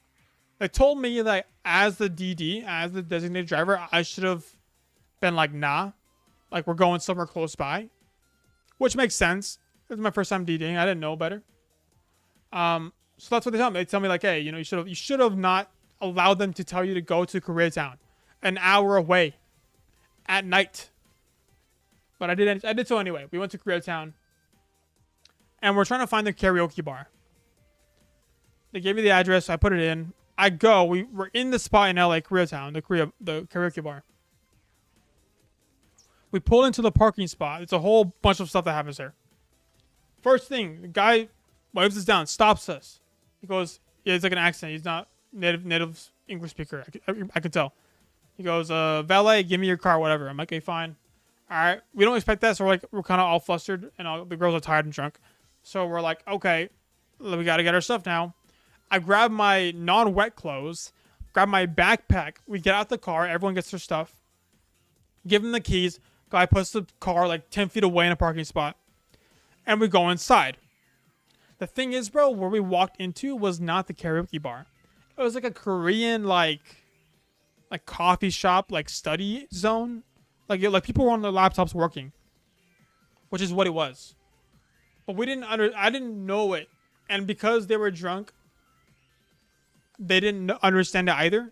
they told me that as the DD, as the designated driver, I should have been like, nah, like we're going somewhere close by, which makes sense. This is my first time DDing. I didn't know better. So that's what they tell me. They tell me like, hey, you should have not allowed them to tell you to go to Koreatown, an hour away, at night. But I did so anyway. We went to Koreatown, and we're trying to find the karaoke bar. They gave me the address. I put it in. I go. We're in the spot in LA, Koreatown, the karaoke bar. We pull into the parking spot. It's a whole bunch of stuff that happens there. First thing, the guy waves us down, stops us. He goes, yeah, he's like an accent. He's not native English speaker. I could tell. He goes, valet, give me your car, whatever. I'm like, okay, fine. All right. We don't expect that, so we're kind of all flustered, and the girls are tired and drunk. So we're like, okay, we got to get our stuff now. I grab my non-wet clothes, grab my backpack. We get out the car. Everyone gets their stuff. Give him the keys. Guy puts the car like 10 feet away in a parking spot. And we go inside. The thing is, bro, where we walked into was not the karaoke bar. It was like a Korean, like coffee shop, like study zone. Like people were on their laptops working. Which is what it was. But I didn't know it. And because they were drunk, they didn't understand it either.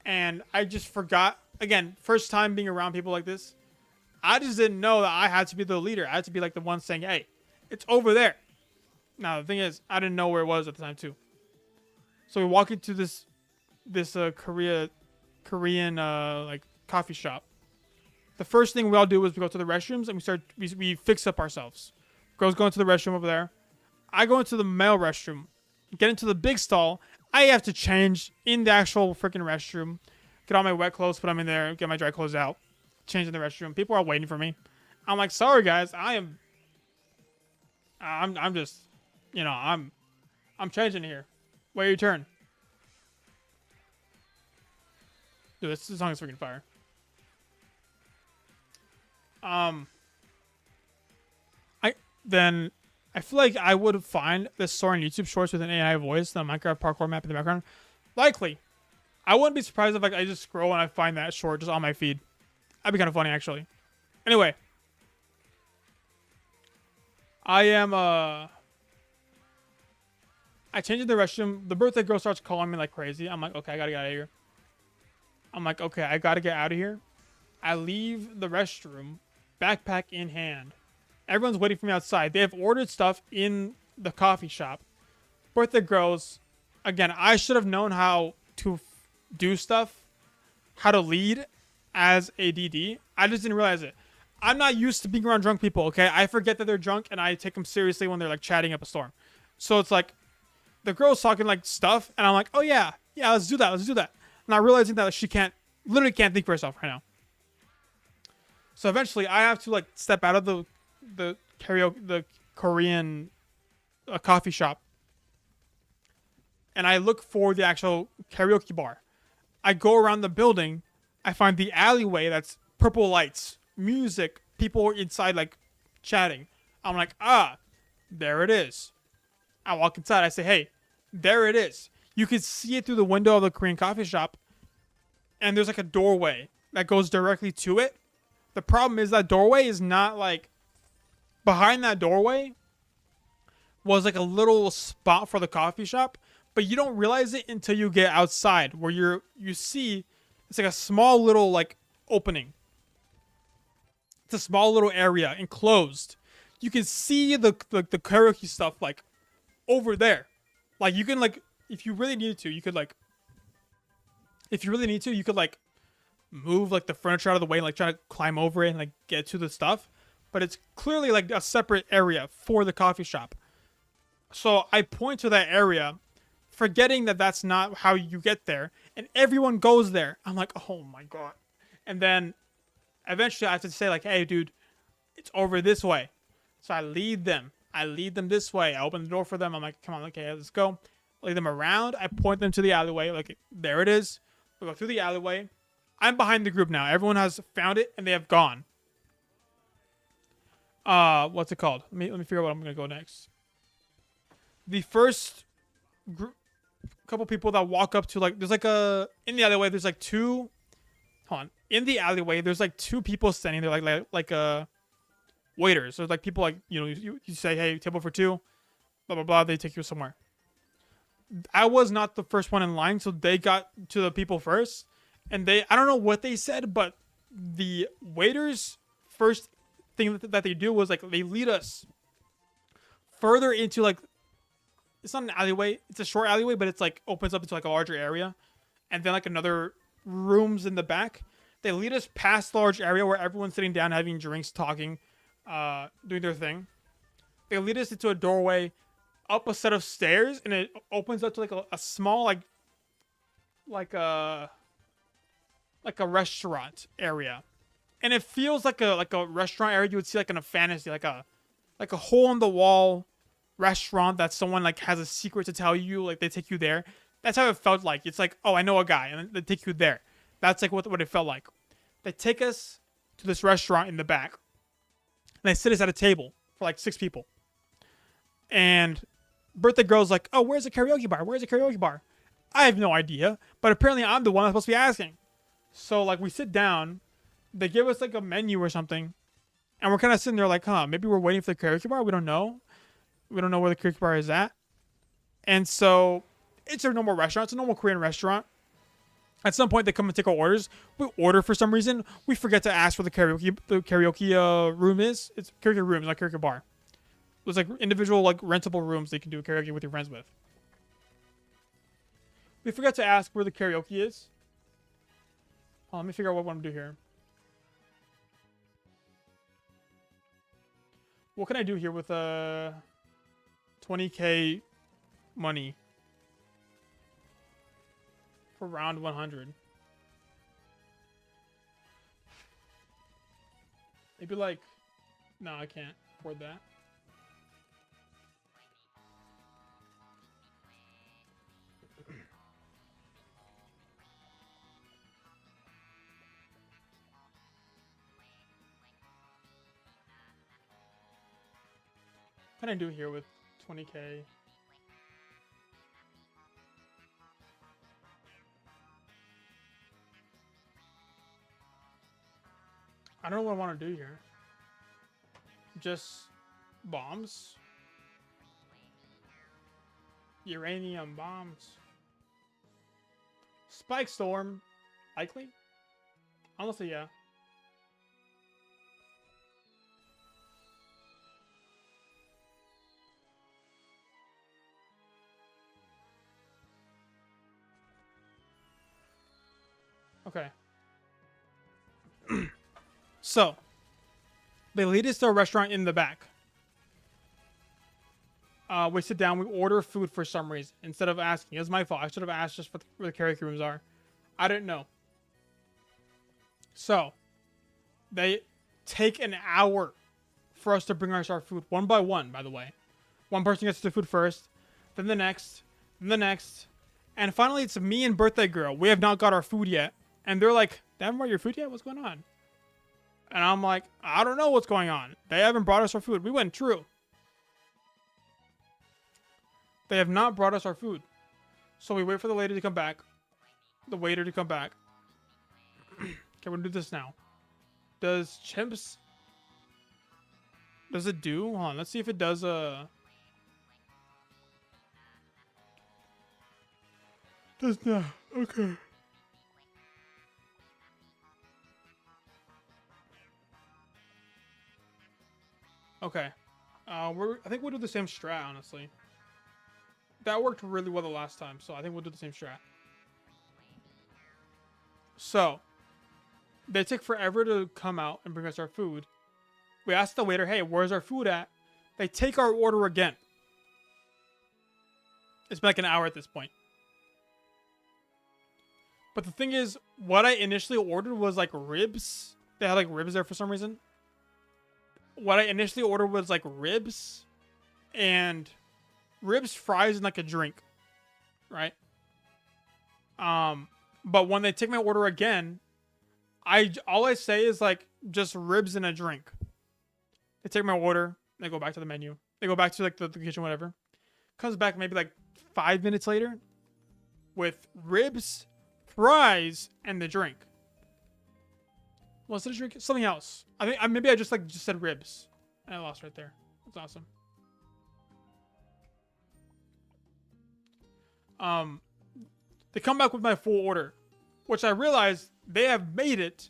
And I just forgot. Again, first time being around people like this. I just didn't know that I had to be the leader. I had to be like the one saying, hey, it's over there. Now, the thing is, I didn't know where it was at the time, too. So we walk into this Korean like coffee shop. The first thing we all do is we go to the restrooms and we fix up ourselves. Girls go into the restroom over there. I go into the male restroom. Get into the big stall. I have to change in the actual freaking restroom. Get all my wet clothes, put them in there, get my dry clothes out. Change in the restroom. People are waiting for me. I'm like, sorry guys, I'm just, I'm changing here. Wait your turn. Dude, this song is freaking fire. I feel like I would find this story on YouTube Shorts with an AI voice, the Minecraft parkour map in the background. Likely. I wouldn't be surprised if I just scroll and I find that short just on my feed. That'd be kind of funny, actually. Anyway. I change in the restroom. The birthday girl starts calling me like crazy. I'm like, okay, I gotta get out of here. I'm like, okay, I gotta get out of here. I leave the restroom, backpack in hand. Everyone's waiting for me outside. They have ordered stuff in the coffee shop. Birthday girls, again, I should have known how to do stuff, how to lead as a DD. I just didn't realize it. I'm not used to being around drunk people, okay? I forget that they're drunk and I take them seriously when they're like chatting up a storm. So it's like the girl's talking like stuff and I'm like, oh yeah, let's do that. Not realizing that she literally can't think for herself right now. So eventually I have to like step out of the Korean coffee shop and I look for the actual karaoke bar. I go around the building. I find the alleyway that's purple lights, music, people inside like chatting. I'm like, there it is. I walk inside. I say, hey, there it is. You can see it through the window of the Korean coffee shop. And there's like a doorway that goes directly to it. The problem is that doorway is not like, behind that doorway was like a little spot for the coffee shop. But you don't realize it until you get outside where you see it's like a small little like opening. It's a small little area enclosed. You can see the karaoke stuff like over there. Like you can like if you really needed to, you could like move like the furniture out of the way and like try to climb over it and like get to the stuff. But it's clearly like a separate area for the coffee shop. So I point to that area, forgetting that that's not how you get there. And everyone goes there. I'm like, oh my God. And then eventually I have to say like, hey, dude, it's over this way. So I lead them this way. I open the door for them. I'm like, come on, okay, let's go. I lead them around. I point them to the alleyway. Like, there it is. We go through the alleyway. I'm behind the group now. Everyone has found it and they have gone. What's it called? Let me figure out what I'm going to go next. The first group, couple people that walk up to like, there's like in the alleyway, there's like two, hold on. In the alleyway, there's like two people standing there like waiters. So there's like people like, you say, hey, table for two, blah, blah, blah. They take you somewhere. I was not the first one in line. So they got to the people first and I don't know what they said, but the waiters first thing that they do was like, they lead us further into like, it's not an alleyway. It's a short alleyway, but it's like opens up into like a larger area. And then like another rooms in the back. They lead us past the large area where everyone's sitting down, having drinks, talking, doing their thing. They lead us into a doorway, up a set of stairs, and it opens up to like a small like a restaurant area, and it feels like a restaurant area you would see like in a fantasy, like a hole in the wall restaurant that someone like has a secret to tell you, like they take you there. That's how it felt like. It's like, oh, I know a guy, and they take you there. That's like what it felt like. They take us to this restaurant in the back, and they sit us at a table for like 6 people. And birthday girl's like, oh, where's the karaoke bar? Where's the karaoke bar? I have no idea, but apparently I'm the one that's supposed to be asking. So like we sit down, they give us like a menu or something, and we're kind of sitting there like, huh, maybe we're waiting for the karaoke bar. We don't know. We don't know where the karaoke bar is at. And so it's a normal restaurant. It's a normal Korean restaurant. At some point, they come and take our orders. We order for some reason. We forget to ask where the karaoke room is. It's karaoke room, not karaoke bar. There's like individual like rentable rooms that you can do karaoke with your friends with. We forget to ask where the karaoke is. Oh, let me figure out what I want to do here. What can I do here with 20k money for round 100? Maybe like, no, I can't afford that. What can I do here with 20k? I don't know what I want to do here. Just bombs? Uranium bombs. Spike storm. Likely? Honestly, yeah. Okay. So, they lead us to a restaurant in the back. We sit down, we order food for some reason. Instead of asking. It's my fault. I should have asked just where the karaoke rooms are. I didn't know. So, they take an hour for us to bring us our food. One by one, by the way. One person gets the food first. Then the next. Then the next. And finally, it's me and birthday girl. We have not got our food yet. And they're like, they haven't brought your food yet? What's going on? And I'm like, I don't know what's going on. They haven't brought us our food. We went true. They have not brought us our food. So we wait for the lady to come back. The waiter to come back. Okay, we're going to do this now. Does chimps... Does it do? Hold on, let's see if it does Does not. Okay. Okay. I think we'll do the same strat, honestly. That worked really well the last time, so I think we'll do the same strat. So, they take forever to come out and bring us our food. We ask the waiter, hey, where's our food at? They take our order again. It's been like an hour at this point. But the thing is, what I initially ordered was like ribs. They had like ribs there for some reason. What I initially ordered was like ribs and ribs, fries, and like a drink, right? But when they take my order again, all I say is like just ribs and a drink. They take my order, they go back to the menu, they go back to like the kitchen, whatever. Comes back maybe like 5 minutes later with ribs, fries, and the drink. Was it a drink? Something else. I think maybe I just said ribs. And I lost right there. That's awesome. They come back with my full order, which I realized they have made it,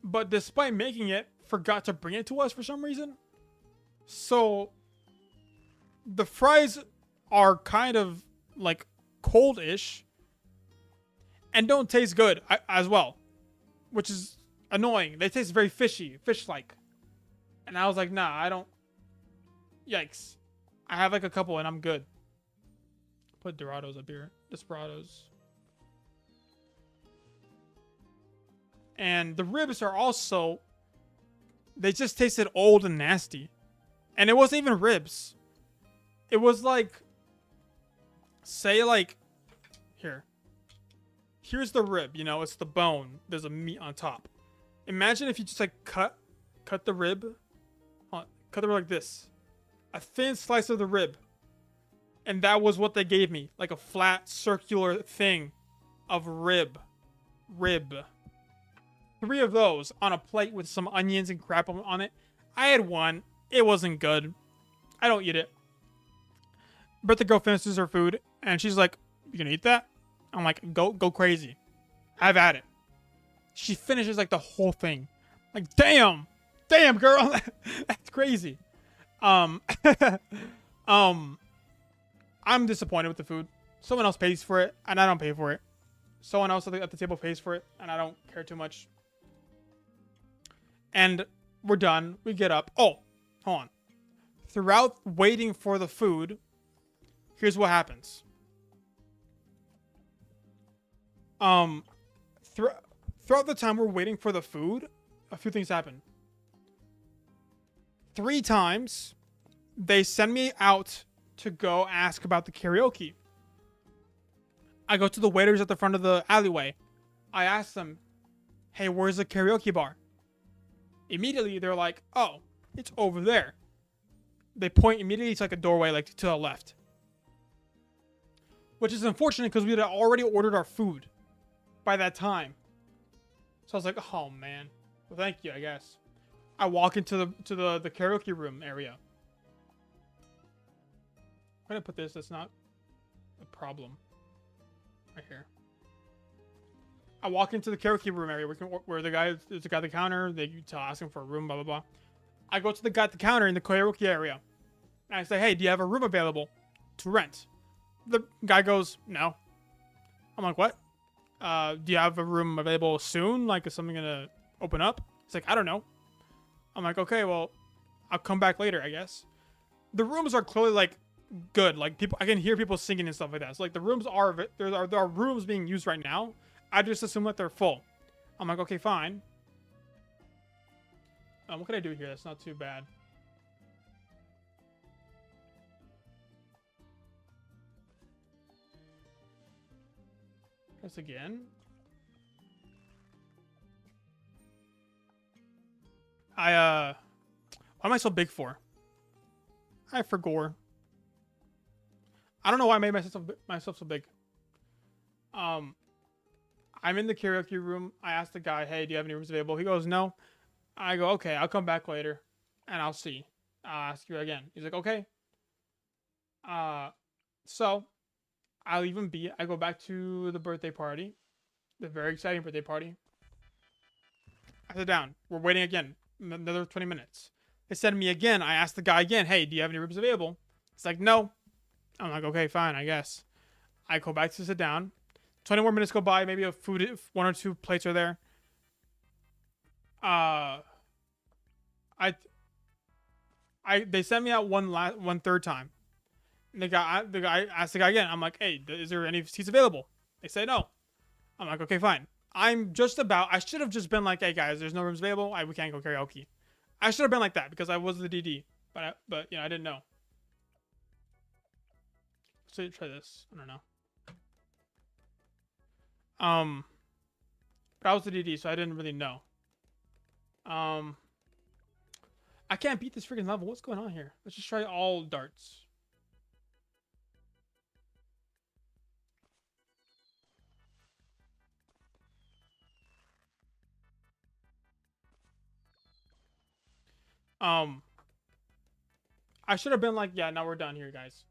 but despite making it, forgot to bring it to us for some reason. So the fries are kind of like cold-ish and don't taste good as well. which is annoying. They taste very fishy, fish-like. And I was like, nah, I don't. Yikes. I have like a couple and I'm good. Put Dorados up here. Desperados. And the ribs are also, they just tasted old and nasty. And it wasn't even ribs. It was like, say like, here's the rib, you know, it's the bone. There's a meat on top. Imagine if you just like cut the rib, cut the rib like this. A thin slice of the rib. And that was what they gave me. Like a flat circular thing of rib. 3 of those on a plate with some onions and crap on it. I had one. It wasn't good. I don't eat it. But the girl finishes her food and she's like, "You gonna eat that?" I'm like, go crazy. Have at it. She finishes like the whole thing. Like, damn, girl. That's crazy. I'm disappointed with the food. Someone else pays for it and I don't pay for it. Someone else at the table pays for it and I don't care too much. And we're done. We get up. Oh, hold on. Throughout waiting for the food, here's what happens. Throughout the time we're waiting for the food, a few things happen. 3 times, they send me out to go ask about the karaoke. I go to the waiters at the front of the alleyway. I ask them, "Hey, where's the karaoke bar?" Immediately, they're like, "Oh, it's over there." They point immediately to like a doorway, like to the left. Which is unfortunate because we had already ordered our food by that time. So I was like, "Oh man, well thank you, I guess." I walk into the karaoke room area. I'm gonna put this. That's not a problem. Right here. I walk into the karaoke room area where there's a guy at the counter. They ask him for a room, blah, blah, blah. I go to the guy at the counter in the karaoke area. And I say, "Hey, do you have a room available to rent?" The guy goes, "No." I'm like, "What? Do you have a room available soon? Like, is something going to open up?" He's like, "I don't know." I'm like, "Okay, well, I'll come back later, I guess." The rooms are clearly, like, good. Like, people, I can hear people singing and stuff like that. So, like, the rooms there are rooms being used right now. I just assume that they're full. I'm like, "Okay, fine." What can I do here? That's not too bad. Press again. What am I so big for? I forgot. I don't know why I made myself so big. I'm in the karaoke room. I asked the guy, "Hey, do you have any rooms available?" He goes, "No." I go, "Okay, I'll come back later and I'll see. I'll ask you again." He's like, "Okay." So I'll even be. I go back to the birthday party, the very exciting birthday party. I sit down. We're waiting again. Another 20 minutes. They send me again. I ask the guy again, "Hey, do you have any rooms available?" He's like, "No." I'm like, "Okay, fine, I guess." I go back to sit down. 20 more minutes go by. Maybe 1 or 2 plates are there. They sent me out one third time. And the guy asked the guy again. I'm like, "Hey, is there any seats available?" They say no. I'm like, "Okay, fine." I should have just been like, "Hey guys, there's no rooms available. We can't go karaoke." I should have been like that because I was the DD, but you know, I didn't know. So try this. I don't know. But I was the DD, so I didn't really know. I can't beat this freaking level. What's going on here? Let's just try all darts. I should have been like, "Yeah, now we're done here, guys."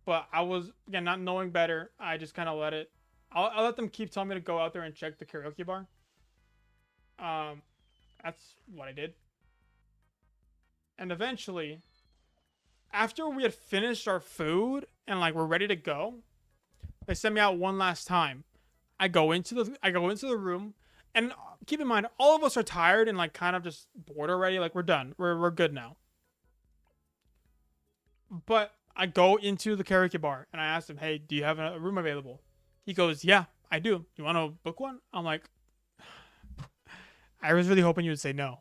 But I was, again, not knowing better. I just kind of let it. I'll let them keep telling me to go out there and check the karaoke bar. That's what I did. And eventually, after we had finished our food and like we're ready to go, they sent me out one last time. I go into the room And keep in mind, all of us are tired and like kind of just bored already. Like we're done. We're good now. But I go into the karaoke bar and I asked him, "Hey, do you have a room available?" He goes, "Yeah, I do. You want to book one?" I'm like, I was really hoping you would say no.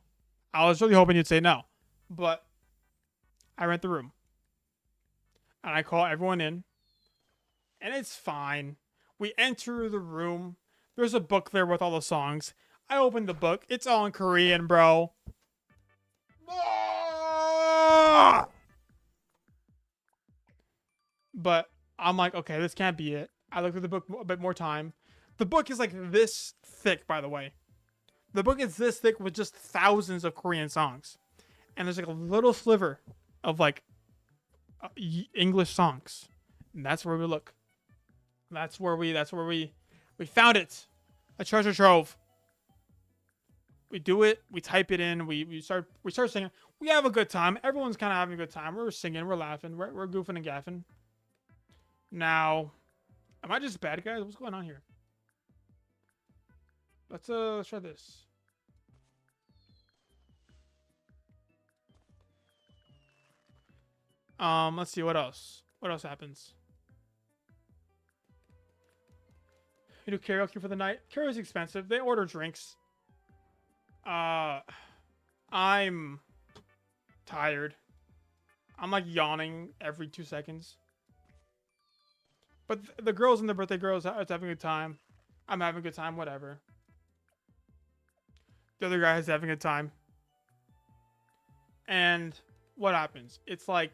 I was really hoping you'd say no. But I rent the room and I call everyone in, and it's fine. We enter the room. There's a book there with all the songs. I open the book. It's all in Korean, bro. But I'm like, okay, this can't be it. I looked at the book a bit more time. The book is like this thick, by the way. The book is this thick with just thousands of Korean songs. And there's like a little sliver of like English songs. And that's where we look. That's where we found it. A treasure trove. We do it. We type it in. We start singing. We have a good time. Everyone's kind of having a good time. We're singing. We're laughing. We're goofing and gaffing. Now, am I just bad, guys? What's going on here? Let's try this. Let's see what else. What else happens? You do karaoke for the night. Karaoke's expensive. They order drinks. I'm tired. I'm like yawning every 2 seconds. But the girls and the birthday girls are having a good time. I'm having a good time, whatever. The other guy is having a good time. And what happens? It's like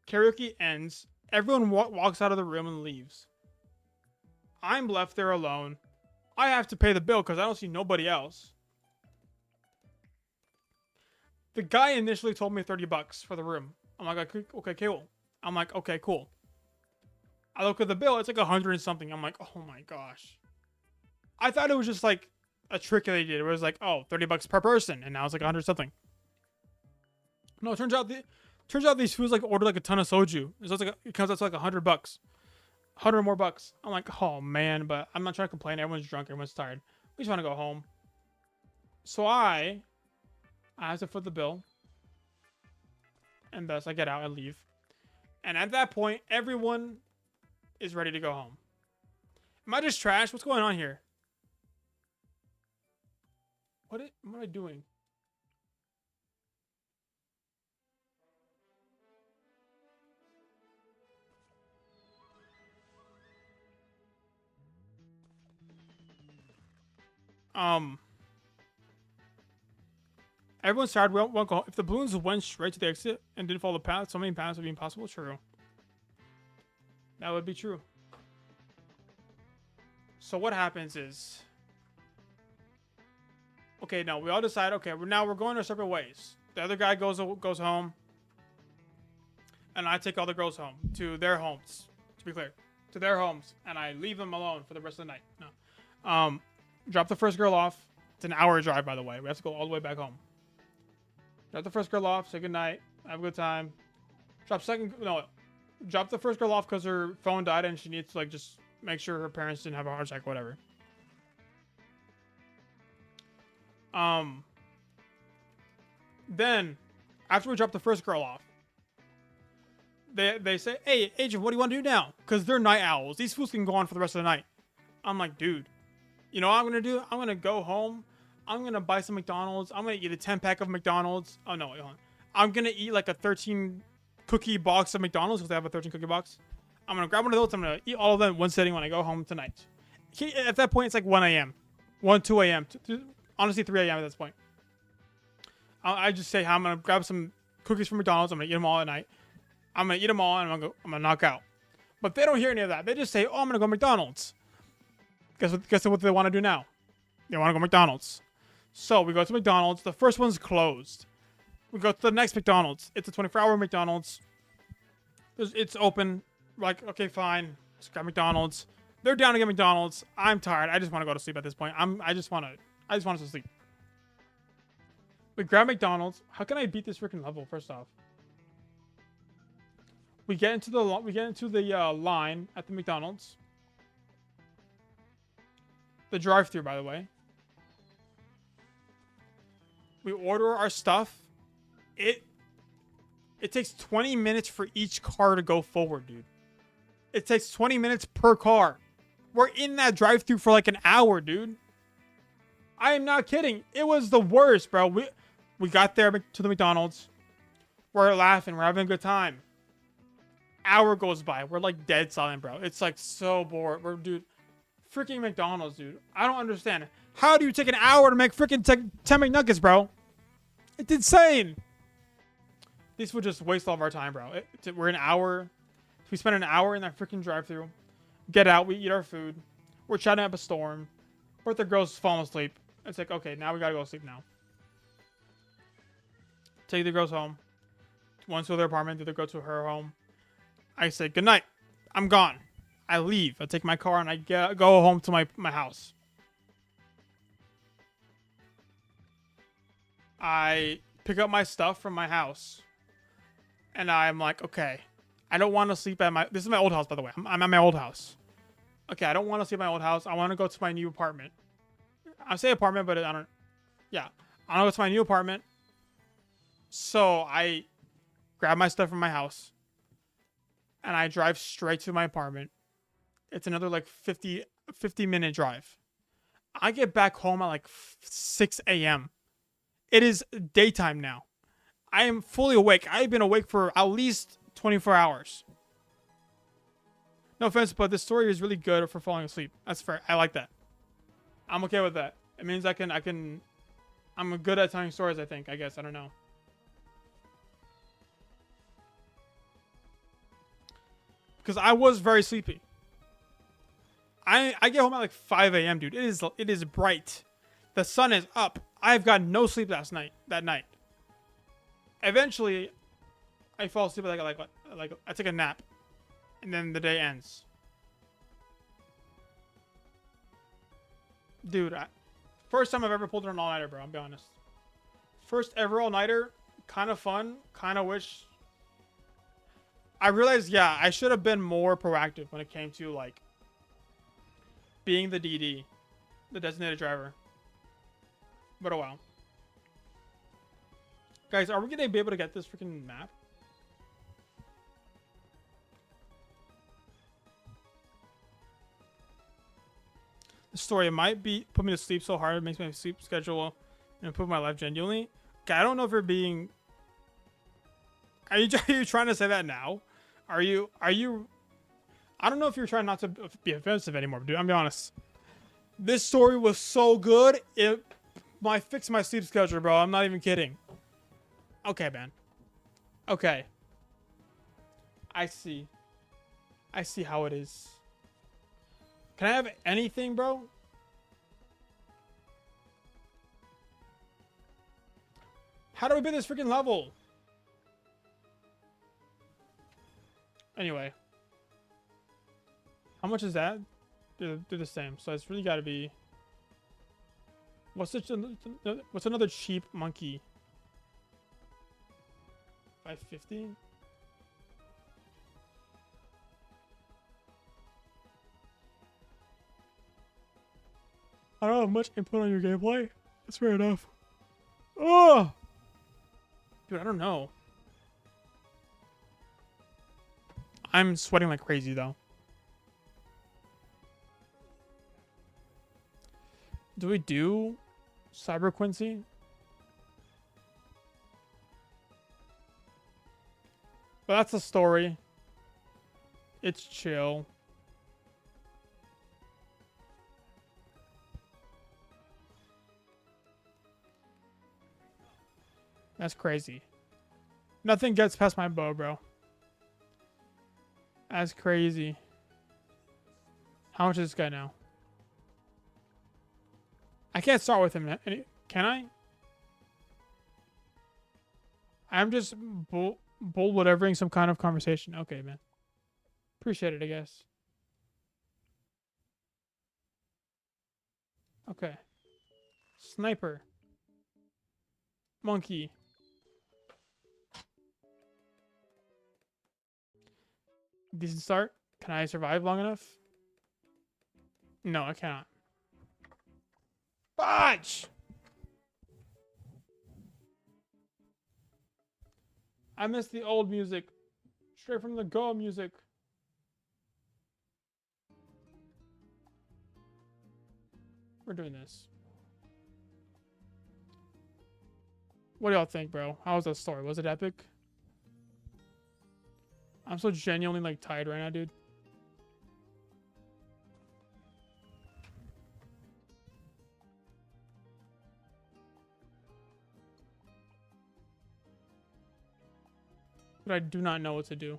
karaoke ends. Everyone walks out of the room and leaves. I'm left there alone. I have to pay the bill because I don't see nobody else. The guy initially told me $30 for the room. I'm like, okay, cool. I'm like, okay, cool. I look at the bill, it's like 100 and something. I'm like, oh my gosh. I thought it was just like a trick they did. It was like, oh, $30 per person, and now it's like 100 something. No, it turns out these fools like ordered like a ton of soju. So it's like it comes out to like $100, 100 more bucks. I'm like, oh man, but I'm not trying to complain. Everyone's drunk, everyone's tired. We just want to go home. So I have to foot the bill, and thus I get out and leave. And at that point, everyone is ready to go home. Am I just trash? What's going on here? What am I doing? Everyone's tired. We won't go home. If the balloons went straight to the exit and didn't follow the path, so many paths would be impossible. True. That would be true. So what happens is, okay, no, we all decide, okay, we're going our separate ways. The other guy goes home, and I take all the girls home to their homes. To be clear, to their homes, and I leave them alone for the rest of the night. No, drop the first girl off. It's an hour drive, by the way. We have to go all the way back home. Drop the first girl off. Say goodnight. Have a good time. Drop the first girl off because her phone died and she needs to like just make sure her parents didn't have a heart attack or whatever. Then, after we drop the first girl off, they say, hey, Agent, what do you want to do now? Because they're night owls. These fools can go on for the rest of the night. I'm like, dude, you know what I'm going to do? I'm going to go home. I'm going to buy some McDonald's. I'm going to eat a 10-pack of McDonald's. Oh, no, wait, hold on. I'm going to eat like a 13-cookie box of McDonald's because they have a 13-cookie box. I'm going to grab one of those. I'm going to eat all of them in one sitting when I go home tonight. At that point, it's like 1 a.m. 2 a.m. Honestly, 3 a.m. at this point. I just say, I'm going to grab some cookies from McDonald's. I'm going to eat them all at night. I'm going to eat them all, and I'm going to knock out. But they don't hear any of that. They just say, oh, I'm going to go to McDonald's. Guess what they want to do now? They want to go to McDonald's. So we go to McDonald's. The first one's closed. We go to the next McDonald's. It's a 24-hour McDonald's. It's open. We're like, okay, fine. Let's grab McDonald's. They're down to get McDonald's. I'm tired. I just want to go to sleep at this point. I just want us to sleep. We grab McDonald's. How can I beat this freaking level? First off, we get into the line at the McDonald's. The drive-thru, by the way. We order our stuff. It takes 20 minutes for each car to go forward, dude. It takes 20 minutes per car. We're in that drive-thru for like an hour, dude. I am not kidding. It was the worst, bro. We got there to the McDonald's. We're laughing. We're having a good time. Hour goes by. We're like dead silent, bro. It's like so bored. Dude, freaking McDonald's, dude. I don't understand. How do you take an hour to make freaking 10 McNuggets, bro? It's insane. This would just waste all of our time, bro. We're an hour. We spend an hour in that freaking drive-thru. Get out. We eat our food. We're chatting up a storm. But the girl's falling asleep. It's like, okay, now we gotta go to sleep now. Take the girls home. One to their apartment, the other go to her home. I say, good night. I'm gone. I leave. I take my car and I go home to my house. I pick up my stuff from my house. And I'm like, okay. I don't want to sleep at my... This is my old house, by the way. I'm at my old house. Okay, I don't want to sleep at my old house. I want to go to my new apartment. I say apartment, but I don't... Yeah. I want to go to my new apartment. So I grab my stuff from my house. And I drive straight to my apartment. It's another like 50-minute drive. I get back home at like 6 a.m. It is daytime now. I am fully awake. I've been awake for at least 24 hours. No offense, but this story is really good for falling asleep. That's fair. I like that. I'm okay with that. It means I'm good at telling stories, I think. I guess. I don't know. Because I was very sleepy. I get home at like 5 a.m., dude. It is bright. The sun is up. I've got no sleep that night. Eventually, I fall asleep like I take a nap, and then the day ends. Dude, first time I've ever pulled an all-nighter, bro. I'll be honest. First ever all-nighter, kind of fun. Kind of wish. I realized, yeah, I should have been more proactive when it came to like being the DD, the designated driver. But oh well. Guys, are we gonna be able to get this freaking map? The story might put me to sleep so hard it makes my sleep schedule and improve my life genuinely. Okay, I don't know if you're being. Are you trying to say that now? Are you? I don't know if you're trying not to be offensive anymore, dude. I'm be honest. This story was so good, it might fix my sleep schedule, bro. I'm not even kidding. Okay, man. Okay. I see how it is. Can I have anything, bro? How do we beat this freaking level? Anyway. How much is that? They're the same. So it's really got to be... What's another cheap monkey? 550? I don't have much input on your gameplay. That's fair enough. Oh! Dude, I don't know. I'm sweating like crazy, though. Do we do Cyber Quincy? But that's the story. It's chill. That's crazy. Nothing gets past my bow, bro. That's crazy. How much is this guy now? I can't start with him. Can I? I'm just bull whatevering some kind of conversation. Okay, man. Appreciate it, I guess. Okay. Sniper. Monkey. Decent start. Can I survive long enough? No, I cannot. Fudge! I miss the old music. Straight from the go music. We're doing this. What do y'all think, bro? How was that story? Was it epic? I'm so genuinely like tired right now, dude. But I do not know what to do.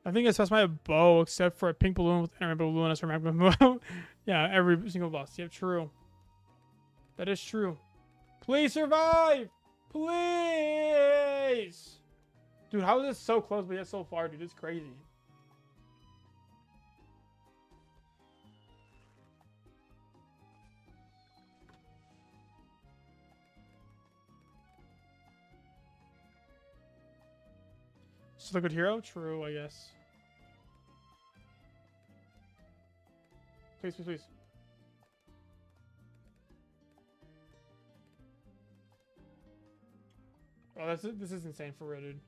I think it's my bow, except for a pink balloon with a rainbow balloon as a magma bow. Yeah, every single boss. Yep, true. That is true. Please survive! Please! Dude, how is this so close but yet so far, dude? It's crazy. Still a good hero? True, I guess. Please, please, please. Oh, this is insane for real, dude.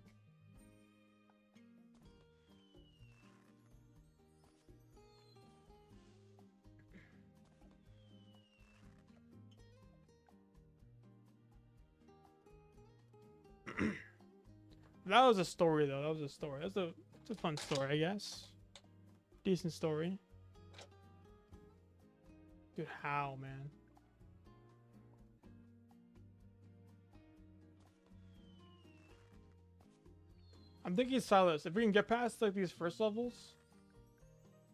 That was a story, though. That was a story. It's a fun story, I guess. Decent story. Dude, how, man? I'm thinking Silas. If we can get past like these first levels,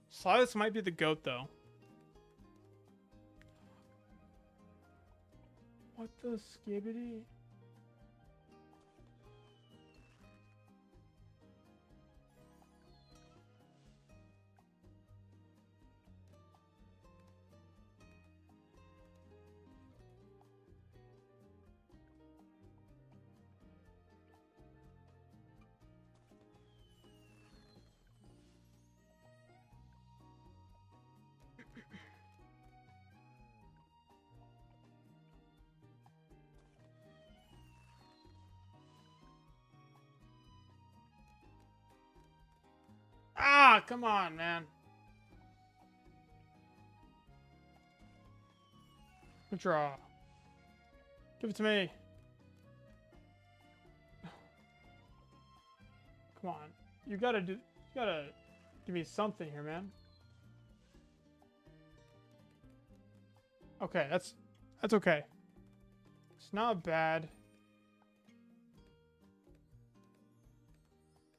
Silas might be the GOAT, though. What the skibbity? Ah, come on, man. Good draw. Give it to me. Come on. You gotta give me something here, man. Okay, that's okay. It's not bad.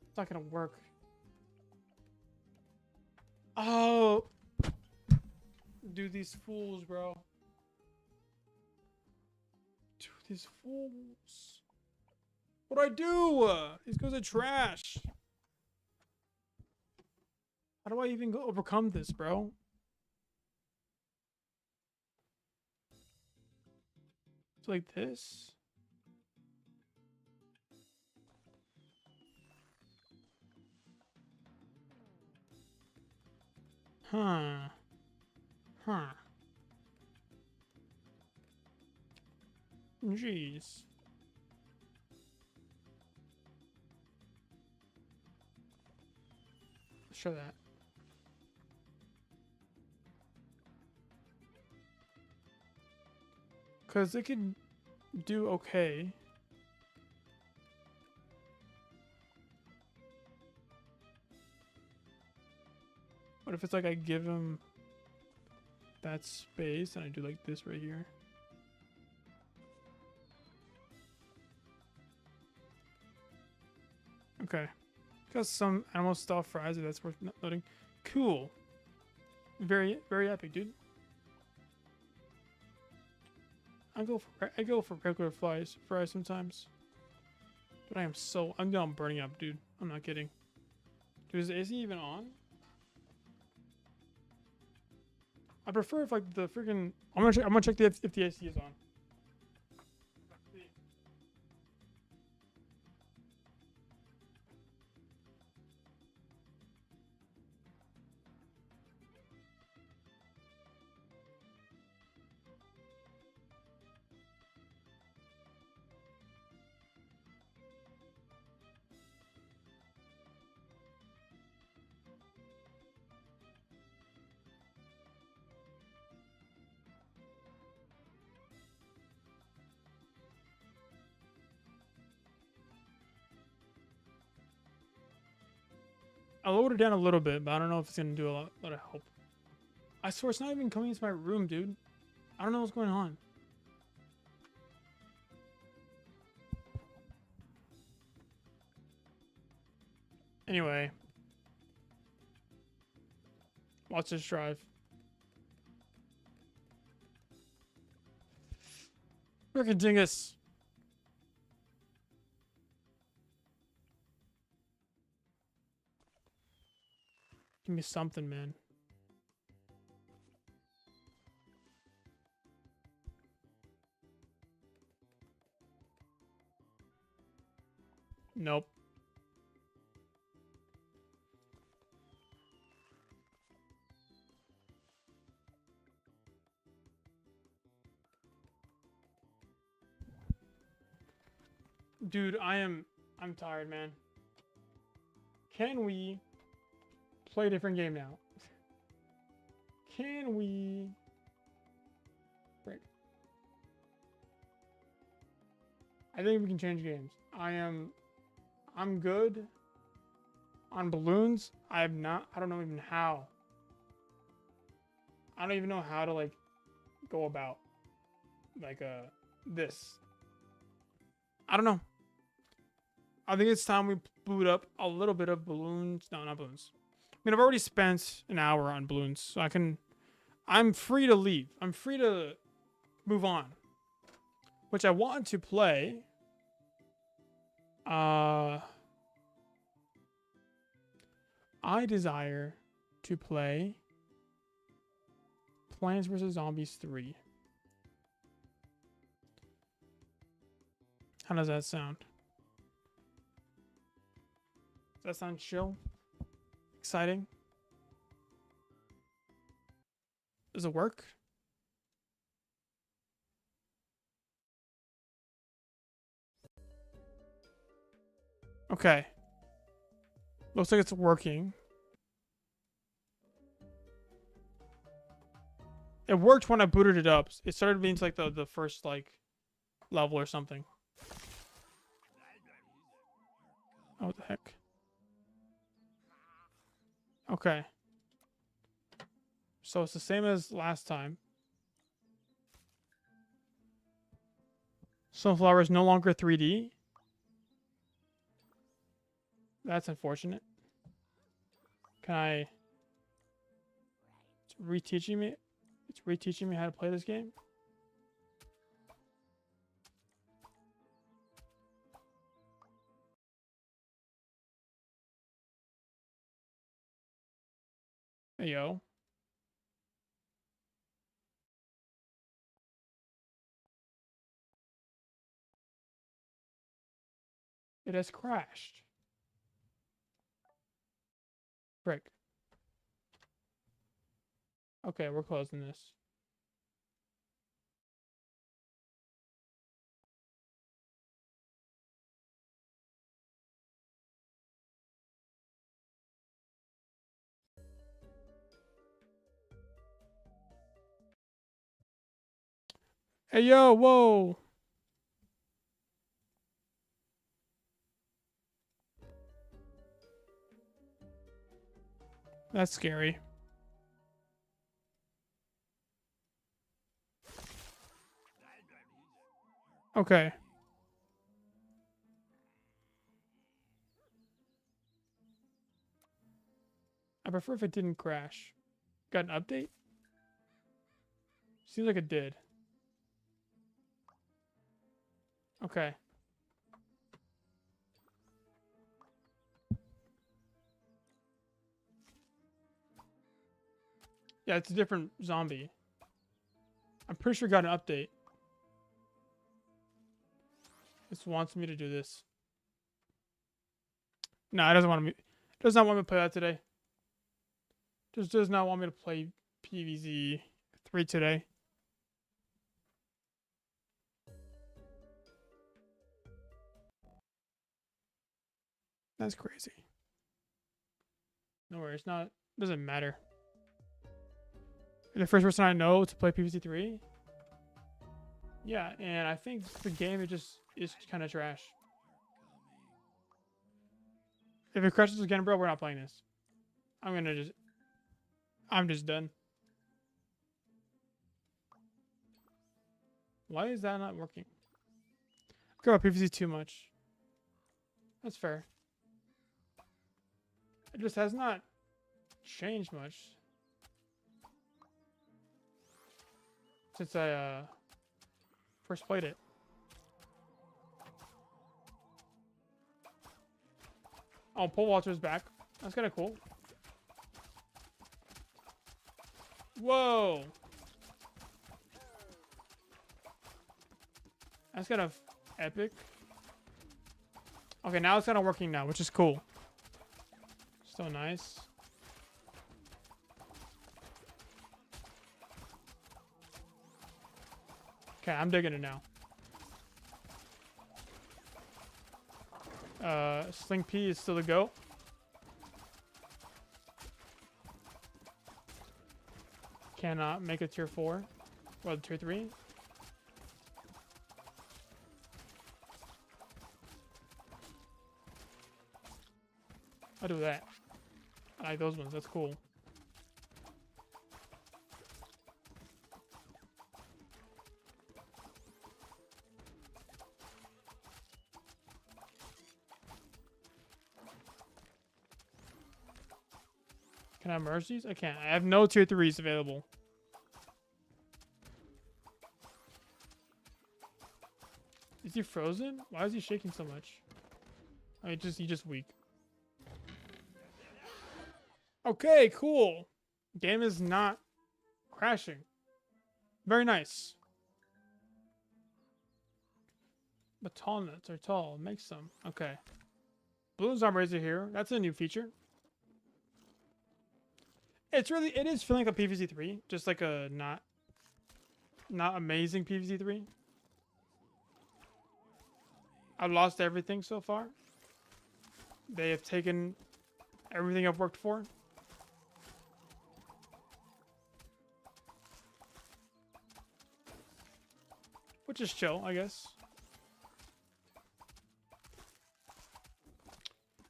It's not gonna work. Oh, dude, these fools, bro. Dude, these fools. What do I do? These guys are trash. How do I even overcome this, bro? It's like this. Huh. Huh. Jeez. Show that. Because it could do okay. What if it's like I give him that space and I do like this right here? Okay. Got some animal style fries, if that's worth noting. Cool. Very, very epic, dude. I go for regular fries sometimes. But I'm done burning up, dude. I'm not kidding. Dude, is the AC even on? I prefer if like the freaking I'm gonna check if the AC is on. I lowered it down a little bit, but I don't know if it's gonna do a lot of help. I swear it's not even coming into my room, dude. I don't know what's going on. Anyway. Watch this drive. Frickin' dingus. Give me something, man. Nope. Dude, I'm tired, man. Can we play a different game now? Can we... Break. I think we can change games. I'm good on balloons. I don't know even how. I don't even know how to, like, go about, like, this. I don't know. I think it's time we boot up a little bit of balloons. No, not balloons. I mean, I've already spent an hour on balloons, so I'm free to leave. I'm free to move on. Which I want to play. I desire to play Plants vs. Zombies 3. How does that sound? Does that sound chill? Exciting? Does it work? Okay. Looks like it's working. It worked when I booted it up. It started being like the first like level or something. Oh, what the heck? Okay. So it's the same as last time. Sunflower is no longer 3D. That's unfortunate. Can I... It's reteaching me. It's reteaching me how to play this game. Hey, yo. It has crashed. Frick. Okay, we're closing this. Hey, yo, whoa. That's scary. Okay. I prefer if it didn't crash. Got an update? Seems like it did. Okay. Yeah, it's a different zombie. I'm pretty sure it got an update. This wants me to do this. No, it doesn't want me. It does not want me to play that today. Just does not want me to play PvZ 3 today. That's crazy. No worries, not doesn't matter. You're the first person I know to play PvZ 3. Yeah, and I think the game is kind of trash. If it crashes again, bro, we're not playing this. I'm just done. Why is that not working? Go PVC too much. That's fair. It just has not changed much since I first played it. Oh, pole vaulter's back. That's kind of cool. Whoa. That's kind of epic. Okay, now it's kind of working now, which is cool. Still nice. Okay, I'm digging it now. Sling P is still the go. Cannot make a tier 4. Or tier 3. I'll do that. I like those ones. That's cool. Can I merge these? I can't. I have no tier 3s available. Is he frozen? Why is he shaking so much? I mean, he's just weak. Okay, cool. Game is not crashing. Very nice. Baton nuts are tall. Make some. Okay. Balloon zombie razor here. That's a new feature. It is feeling like a PvZ 3, just like a not amazing PvZ 3. I've lost everything so far. They have taken everything I've worked for. Which is chill, I guess.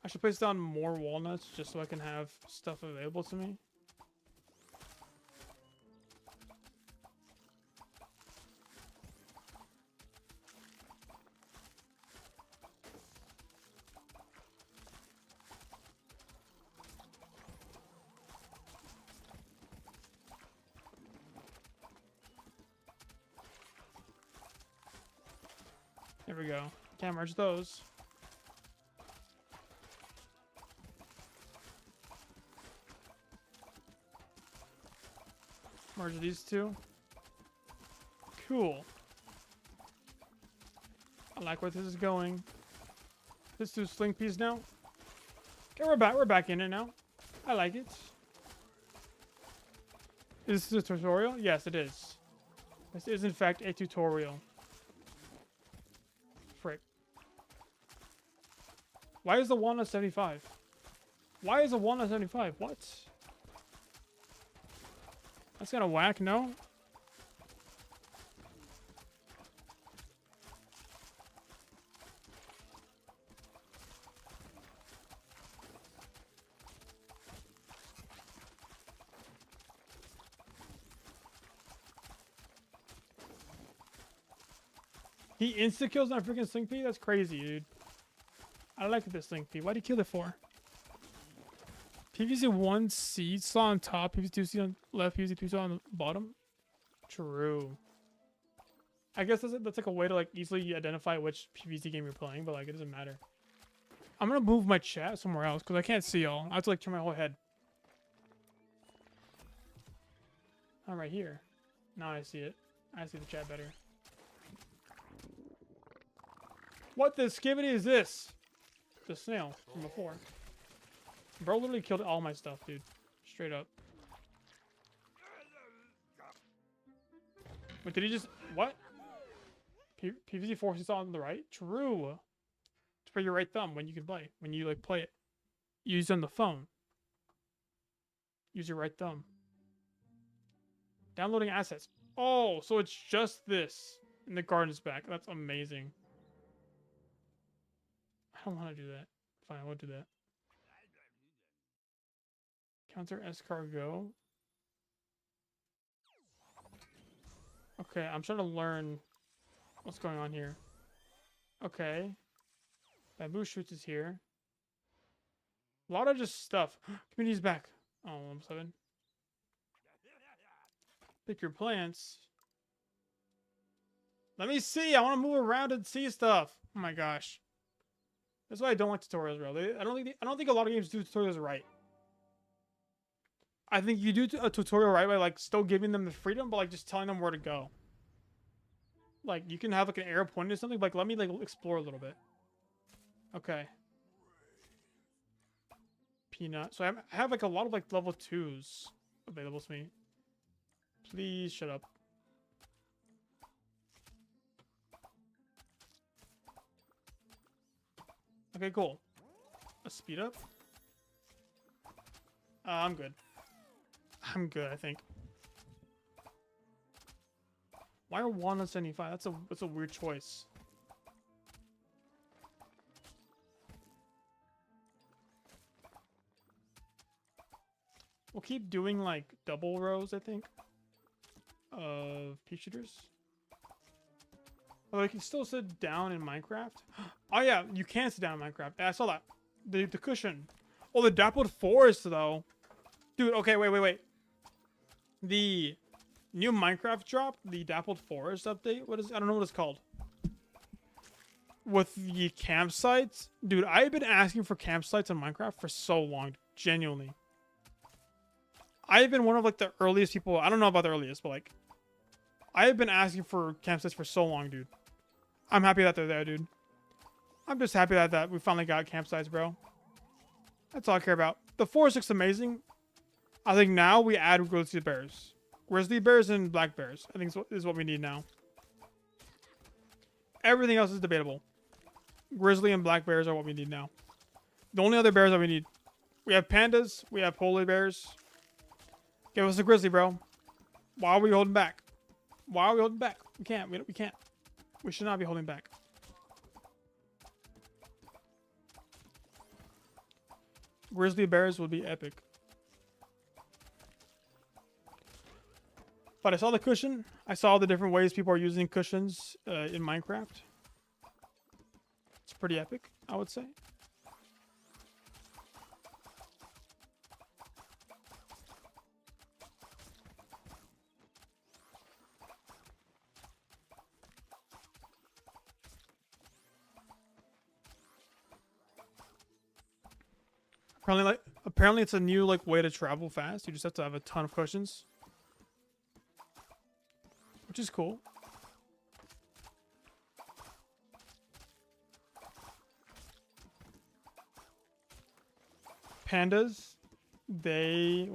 I should place down more walnuts just so I can have stuff available to me. There we go. Can't merge those. Merge these two. Cool. I like where this is going. Let's do sling piece now. Okay, we're back in it now. I like it. Is this a tutorial? Yes, it is. This is in fact a tutorial. Frick. Why is the walnut 75? Why is the walnut 75? What? That's kind of whack, no? He insta-kills my freaking Sling P? That's crazy, dude. I like this Sling P. Why'd he kill it for? PVC 1C saw on top, PVC 2C on left, PVC 2C on the bottom. True. I guess that's like a way to like easily identify which PVC game you're playing, but like it doesn't matter. I'm gonna move my chat somewhere else because I can't see y'all. I have to like turn my whole head. I'm right here. Now I see it. I see the chat better. What the skivity is this? The snail from before. Bro literally killed all my stuff, dude. Straight up. Wait, did he just... What? PVZ force is on the right? True. It's for your right thumb when you can play. When you, like, play it. Use on the phone. Use your right thumb. Downloading assets. Oh, so it's just this. And the garden's back. That's amazing. I don't want to do that. Fine, I won't do that. Counter escargot. Okay, I'm trying to learn what's going on here. Okay. Bamboo shoots is here. A lot of just stuff. Community's back. Oh, 1-7. Pick your plants. Let me see. I want to move around and see stuff. Oh my gosh. That's why I don't like tutorials, bro. I don't think a lot of games do tutorials right. I think you do a tutorial right by like still giving them the freedom, but like just telling them where to go. Like you can have like an arrow pointing to something, but like let me like explore a little bit. Okay. Peanut. So I have like a lot of like level 2s available to me. Please shut up. Okay, cool. A speed up. I'm good. I'm good, I think. Why are walnuts 75? That's a weird choice. We'll keep doing like double rows, I think, of pea shooters. Although you can still sit down in Minecraft. Oh yeah, you can sit down in Minecraft. Yeah, I saw that. The cushion. Oh, the dappled forest though. Dude, okay, wait. The new Minecraft drop, the dappled forest update. What is? I don't know what it's called. With the campsites, dude, I've been asking for campsites in Minecraft for so long, genuinely. I've been one of like the earliest people. I don't know about the earliest, but like, I have been asking for campsites for so long, dude. I'm happy that they're there, dude. I'm just happy that we finally got campsites, bro. That's all I care about. The forest looks amazing. I think now we add grizzly bears. Grizzly bears and black bears, I think is what we need now. Everything else is debatable. Grizzly and black bears are what we need now. The only other bears that we need. We have pandas. We have polar bears. Give us a grizzly, bro. Why are we holding back? Why are we holding back? We can't. We can't. We should not be holding back. Grizzly bears would be epic. But I saw the cushion. I saw the different ways people are using cushions in Minecraft. It's pretty epic, I would say. Apparently it's a new like way to travel fast. You just have to have a ton of cushions, which is cool. Pandas, they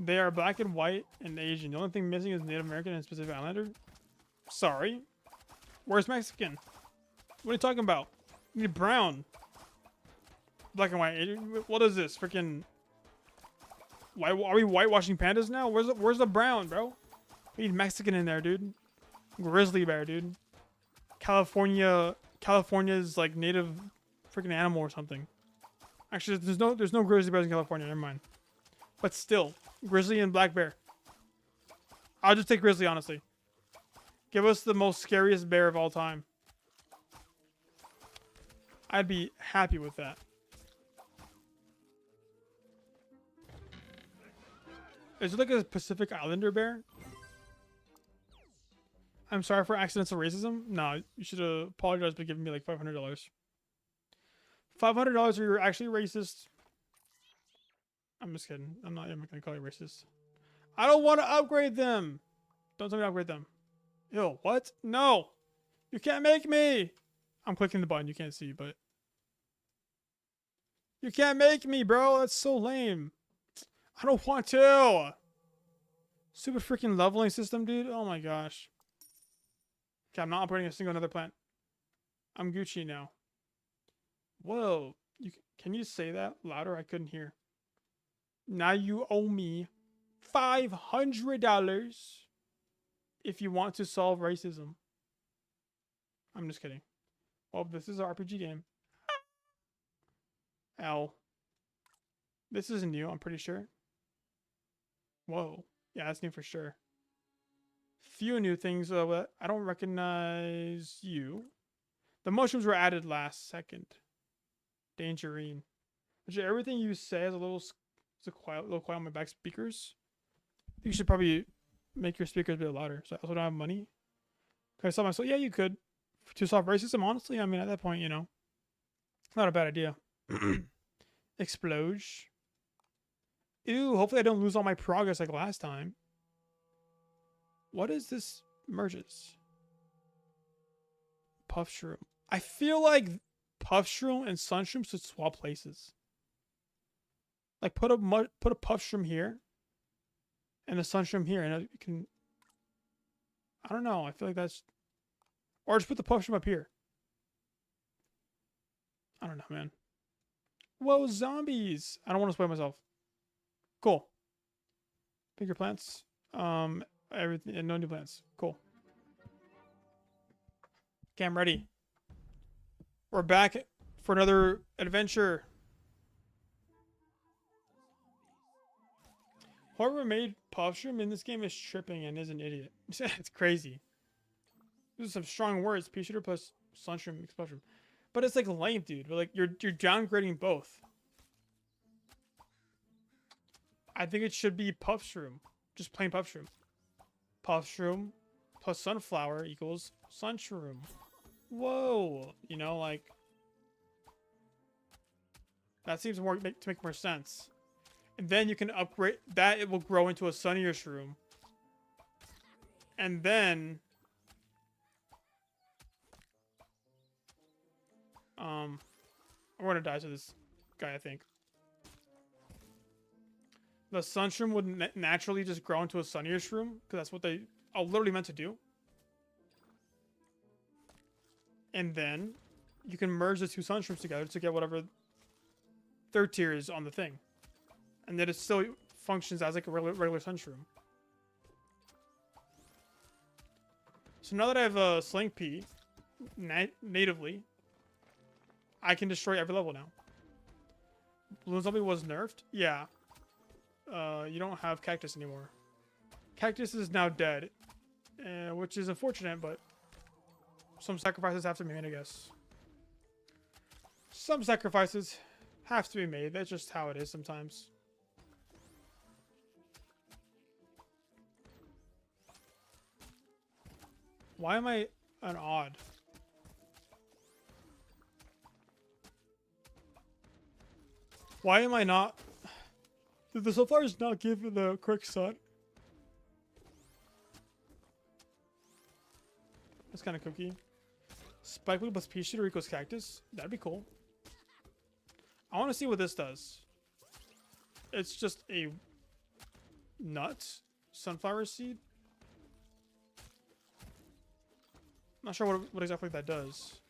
are black and white and Asian. The only thing missing is Native American and Pacific Islander. Sorry, where's Mexican? What are you talking about? You need brown. Black and white. What is this? Freaking. Why are we whitewashing pandas now? Where's the brown, bro? We need Mexican in there, dude. Grizzly bear, dude. California's like native freaking animal or something. Actually, there's no grizzly bears in California. Never mind. But still, grizzly and black bear. I'll just take grizzly, honestly. Give us the most scariest bear of all time. I'd be happy with that. Is it like a Pacific Islander bear? I'm sorry for accidental racism. No, you should apologize by giving me like $500. $500 or you're actually racist. I'm just kidding. I'm not even gonna call you racist. I don't want to upgrade them. Don't tell me to upgrade them. Ew, what? No! You can't make me! I'm clicking the button, you can't see, but... You can't make me, bro! That's so lame. I don't want to! Stupid freaking leveling system, dude. Oh my gosh. Okay, I'm not upgrading a single another plant. I'm Gucci now. Whoa. Can you say that louder? I couldn't hear. Now you owe me $500 if you want to solve racism. I'm just kidding. Well, this is an RPG game. L. This is new, I'm pretty sure. Whoa. Yeah, that's new for sure. Few new things. I don't recognize you. The mushrooms were added last second. Dangerine. Actually, everything you say has a little quiet on my back speakers. I think you should probably make your speakers a bit louder. So I also don't have money. Can I sell myself? Yeah, you could. To solve racism, honestly, I mean, at that point, you know, not a bad idea. Explode. Ew, hopefully I don't lose all my progress like last time. What is this merges? Puff Shroom. I feel like Puff Shroom and Sun Shroom should swap places. Like put a Puff Shroom here and a Sun Shroom here, and you can. I don't know. I feel like that's, or just put the Puff Shroom up here. I don't know, man. Whoa, zombies! I don't want to spoil myself. Cool. Pick your plants. Everything and no new plants. Cool. Okay, I'm ready. We're back for another adventure. Whoever made Puff Shroom in this game is tripping and is an idiot. It's crazy. These are some strong words. Pea shooter plus Sunshroom explosion. But it's like lame, dude. But like you're downgrading both. I think it should be Puff Shroom. Just plain Puff Shroom. Puff Shroom plus Sunflower equals Sunshroom. Whoa. You know, like, that seems to make more sense. And then you can upgrade that. It will grow into a sunnier shroom. And then I'm gonna die to this guy, I think. The sun shroom would naturally just grow into a sunnier shroom, because that's what they are literally meant to do. And then you can merge the two sun shrooms together to get whatever third tier is on the thing. And then it still functions as like a regular sun shroom. So now that I have a Sling Pea natively, I can destroy every level now. Balloon Zombie was nerfed? Yeah. You don't have Cactus anymore. Cactus is now dead, which is unfortunate, but some sacrifices have to be made, I guess. Some sacrifices have to be made. That's just how it is sometimes. Why am I an odd? Why am I not? Did the sunflowers not give the correct sun? That's kind of cookie. Spike Blue plus Pea Shooter equals Cactus. That'd be cool. I want to see what this does. It's just a nut sunflower seed. Not sure what exactly that does.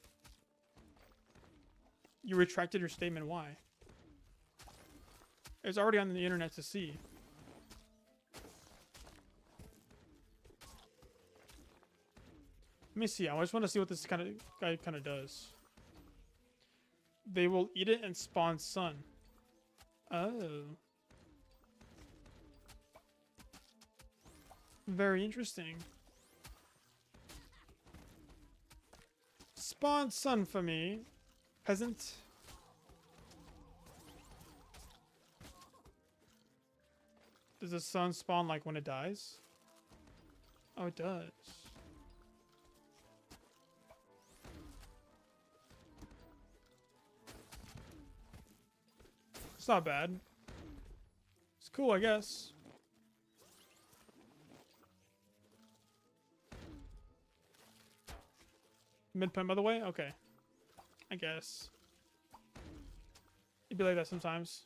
You retracted your statement. Why? It's already on the internet to see. Let me see. I just want to see what this guy kind of does. They will eat it and spawn sun. Oh. Very interesting. Spawn sun for me, peasant. Does the sun spawn like when it dies? Oh, it does. It's not bad. It's cool, I guess. Midpoint, by the way? Okay. I guess. It'd be like that sometimes.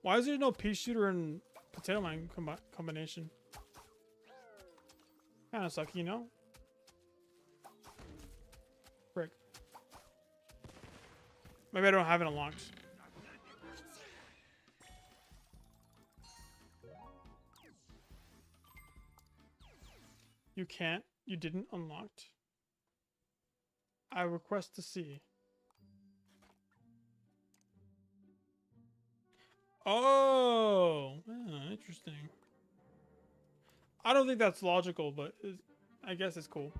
Why is there no Pea Shooter and Potato Mine combination? Kinda sucky, you know? Frick. Maybe I don't have it unlocked. You can't? You didn't unlocked? I request to see. Oh, interesting. I don't think that's logical, but I guess it's cool.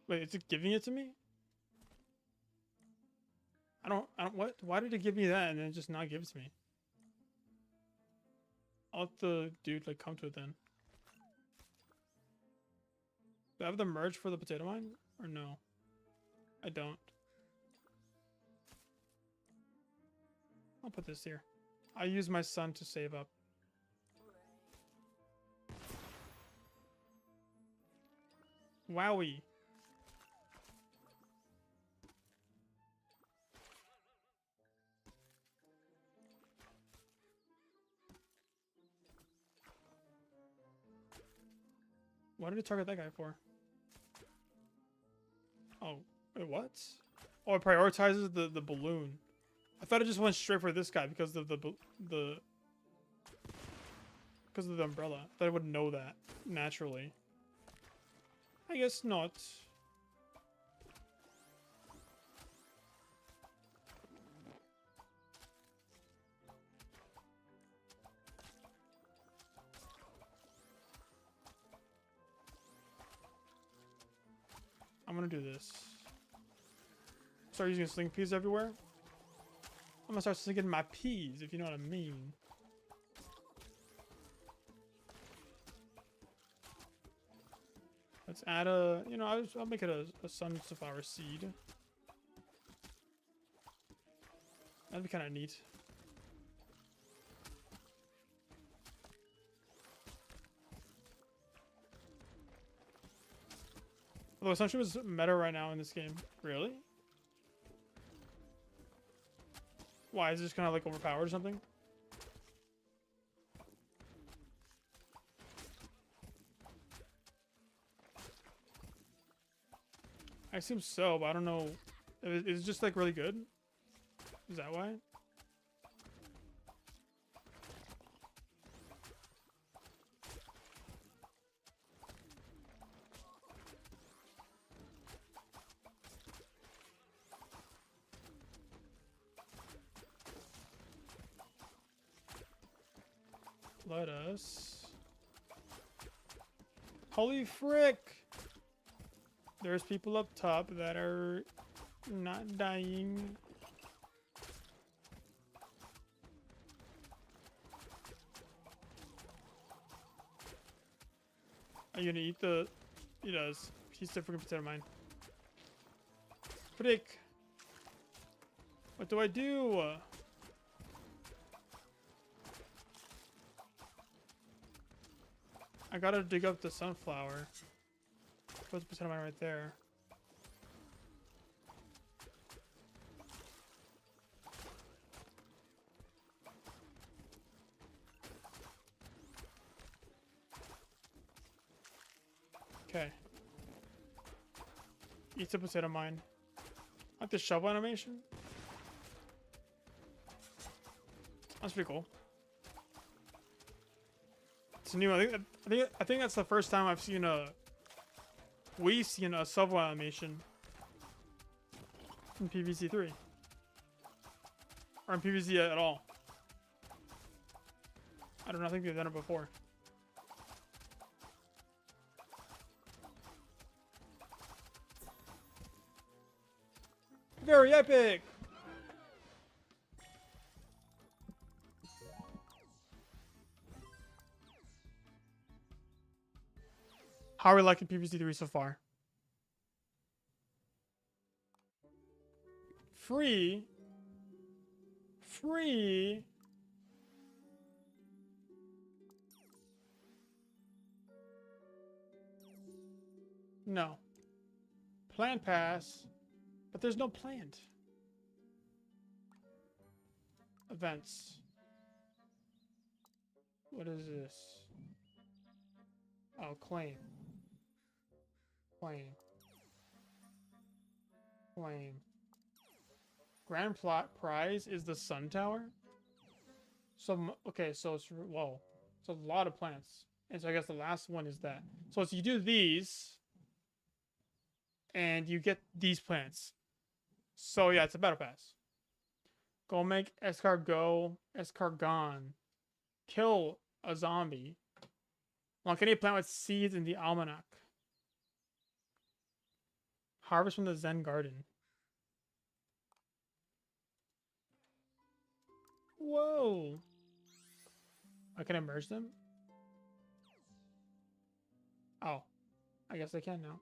Wait, is it giving it to me? I don't, what? Why did it give me that and then just not give it to me? I'll let the dude, like, come to it then. Do I have the merge for the potato mine? Or no? I don't. I'll put this here. I use my son to save up. Wowie. What did it target that guy for? Oh, wait, what? Oh, it prioritizes the balloon. I thought it just went straight for this guy because of the umbrella. I thought it would know that naturally. I guess not. I'm gonna do this. Start using sling peas everywhere. I'm gonna start slinging my peas, if you know what I mean. Let's add a, you know, I'll make it a sunflower seed. That'd be kind of neat. Although Sunshine is meta right now in this game. Really? Why? Is it just kind of like overpowered or something? I assume so, but I don't know. Is it just like really good? Is that why? Let us. Holy frick! There's people up top that are not dying. Are you gonna eat the... He does. He's the freaking potato mine. Frick! What do I do? I gotta dig up the sunflower. Put the potato mine right there. Okay. Eat the potato mine. I like the shovel animation. That's pretty cool. It's new. I think that's the first time I've seen we've seen a shovel animation in PvZ 3 or in PvZ at all. I don't know. I think they've done it before. Very epic. How are we liking PvZ 3 so far? Free? Free? No. Plant pass. But there's no plant. Events. What is this? Oh, claim. Claim. Claim. grand prize is the sun tower. So okay, so it's whoa, it's a lot of plants, and so I guess the last one is that. So you do these, and you get these plants. So yeah, it's a battle pass. Go make escargon, kill a zombie. Unlock any plant with seeds in the almanac. Harvest from the Zen garden. Whoa! I can merge them? Oh. I guess I can now.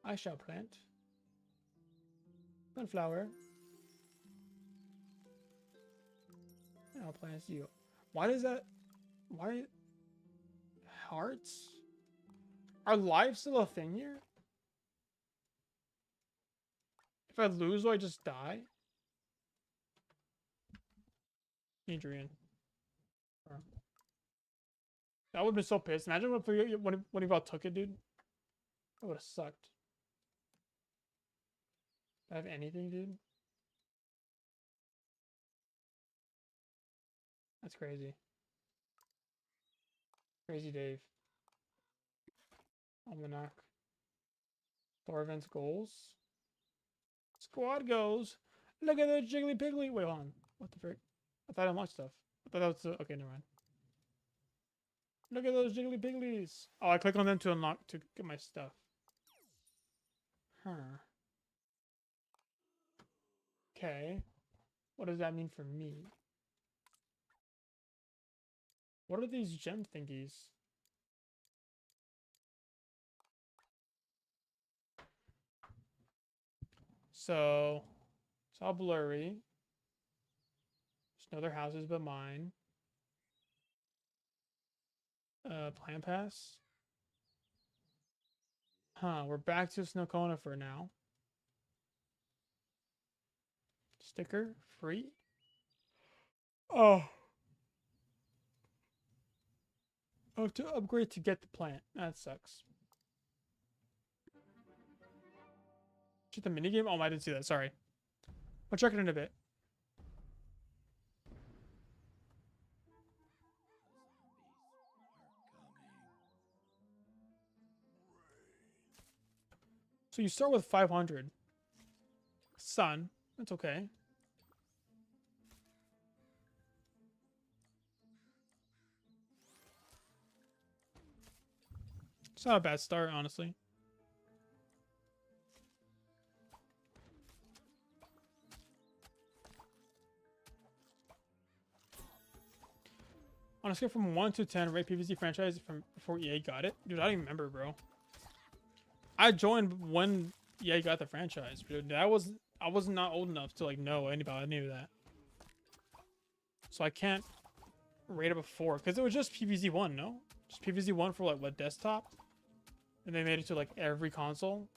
I shall plant. Sunflower. And I'll plant you. Why does that... Why... Hearts? Are lives still a thing here? If I lose, do I just die? Ajryen. That would have been so pissed. Imagine when he about took it, dude. That would have sucked. Do I have anything, dude? That's crazy. Crazy Dave. Almanac. Store events goals. Squad goes. Look at the jiggly piggly. Wait, hold on. What the frick? I thought I unlocked stuff. I thought that was okay, never mind. Look at those jiggly pigglies. Oh, I click on them to unlock to get my stuff. Huh. Okay. What does that mean for me? What are these gem thingies? So, it's all blurry. There's no other houses but mine. Plan pass. Huh, we're back to Snow Conifer now. Sticker, free. Oh. Oh, to upgrade to get the plant. That sucks. Check the minigame? Oh, I didn't see that. Sorry. I'll check it in a bit. So you start with 500. Sun. That's okay. It's not a bad start, honestly. On a scale from 1 to 10, rate PvZ franchise from before EA got it. Dude, I don't even remember, bro. I joined when EA got the franchise, dude. I was not old enough to like know anybody knew that. So I can't rate it before because it was just PvZ 1, no? Just PvZ 1 for like what, desktop? And they made it to like every console.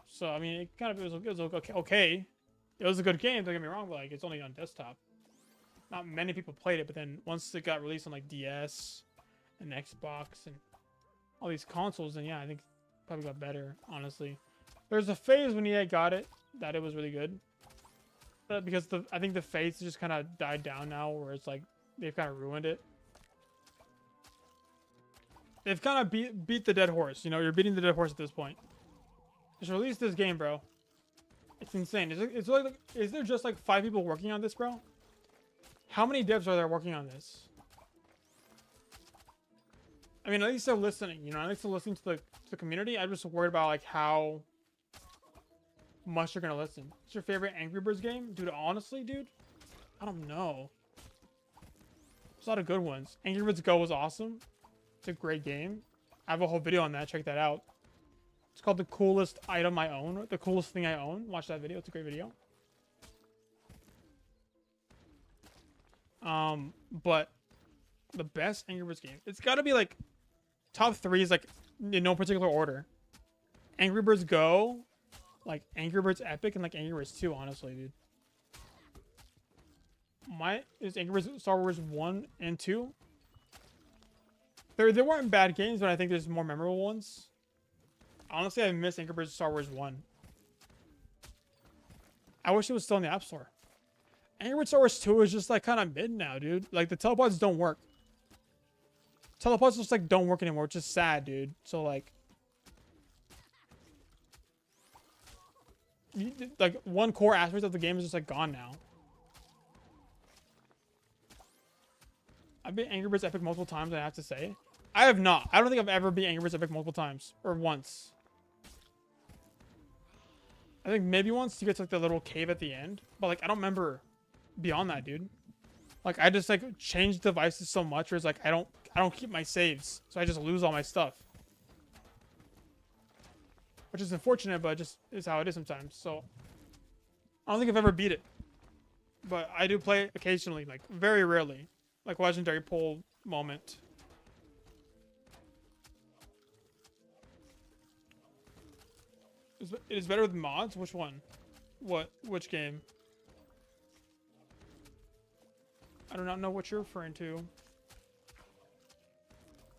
So I mean, it kind of it was okay. It was a good game. Don't get me wrong, but like it's only on desktop. Not many people played it, but then once it got released on like DS and Xbox and all these consoles, then yeah, I think it probably got better. Honestly, there's a phase when EA got it that it was really good, but because I think the phase just kind of died down now, where it's like they've kind of ruined it. They've kind of beat the dead horse. You know, you're beating the dead horse at this point. Just release this game, bro. It's insane. It's like, is there just like 5 people working on this, bro? How many devs are there working on this? I mean, at least they're listening. You know, at least they're listening to the community. I'm just worried about like how much they're gonna listen. What's your favorite Angry Birds game, dude? Honestly, dude, I don't know. There's a lot of good ones. Angry Birds Go was awesome. It's a great game. I have a whole video on that. Check that out. It's called The Coolest Item I Own. The Coolest Thing I Own. Watch that video. It's a great video. But the best Angry Birds game. It's got to be like top 3 is like in no particular order. Angry Birds Go, like Angry Birds Epic, and like Angry Birds 2, honestly, dude. Is Angry Birds Star Wars 1 and 2. They weren't bad games, but I think there's more memorable ones. Honestly, I miss Angry Birds Star Wars 1. I wish it was still in the App Store. Angry Birds Star Wars 2 is just like kind of mid now, dude. Like the telepods don't work. Telepods just like don't work anymore, which is sad, dude. So like, like one core aspect of the game is just like gone now. I've been Angry Birds Epic multiple times, I have to say. I have not. I don't think I've ever been Angry Birds Epic multiple times. Or once. I think maybe once to get to like the little cave at the end. But like, I don't remember beyond that, dude. Like, I just like changed devices so much where it's like, I don't keep my saves. So I just lose all my stuff. Which is unfortunate, but it just is how it is sometimes. So, I don't think I've ever beat it. But I do play it occasionally, like very rarely. Like legendary pull moment. It is better with mods? Which one? Which game? I do not know what you're referring to.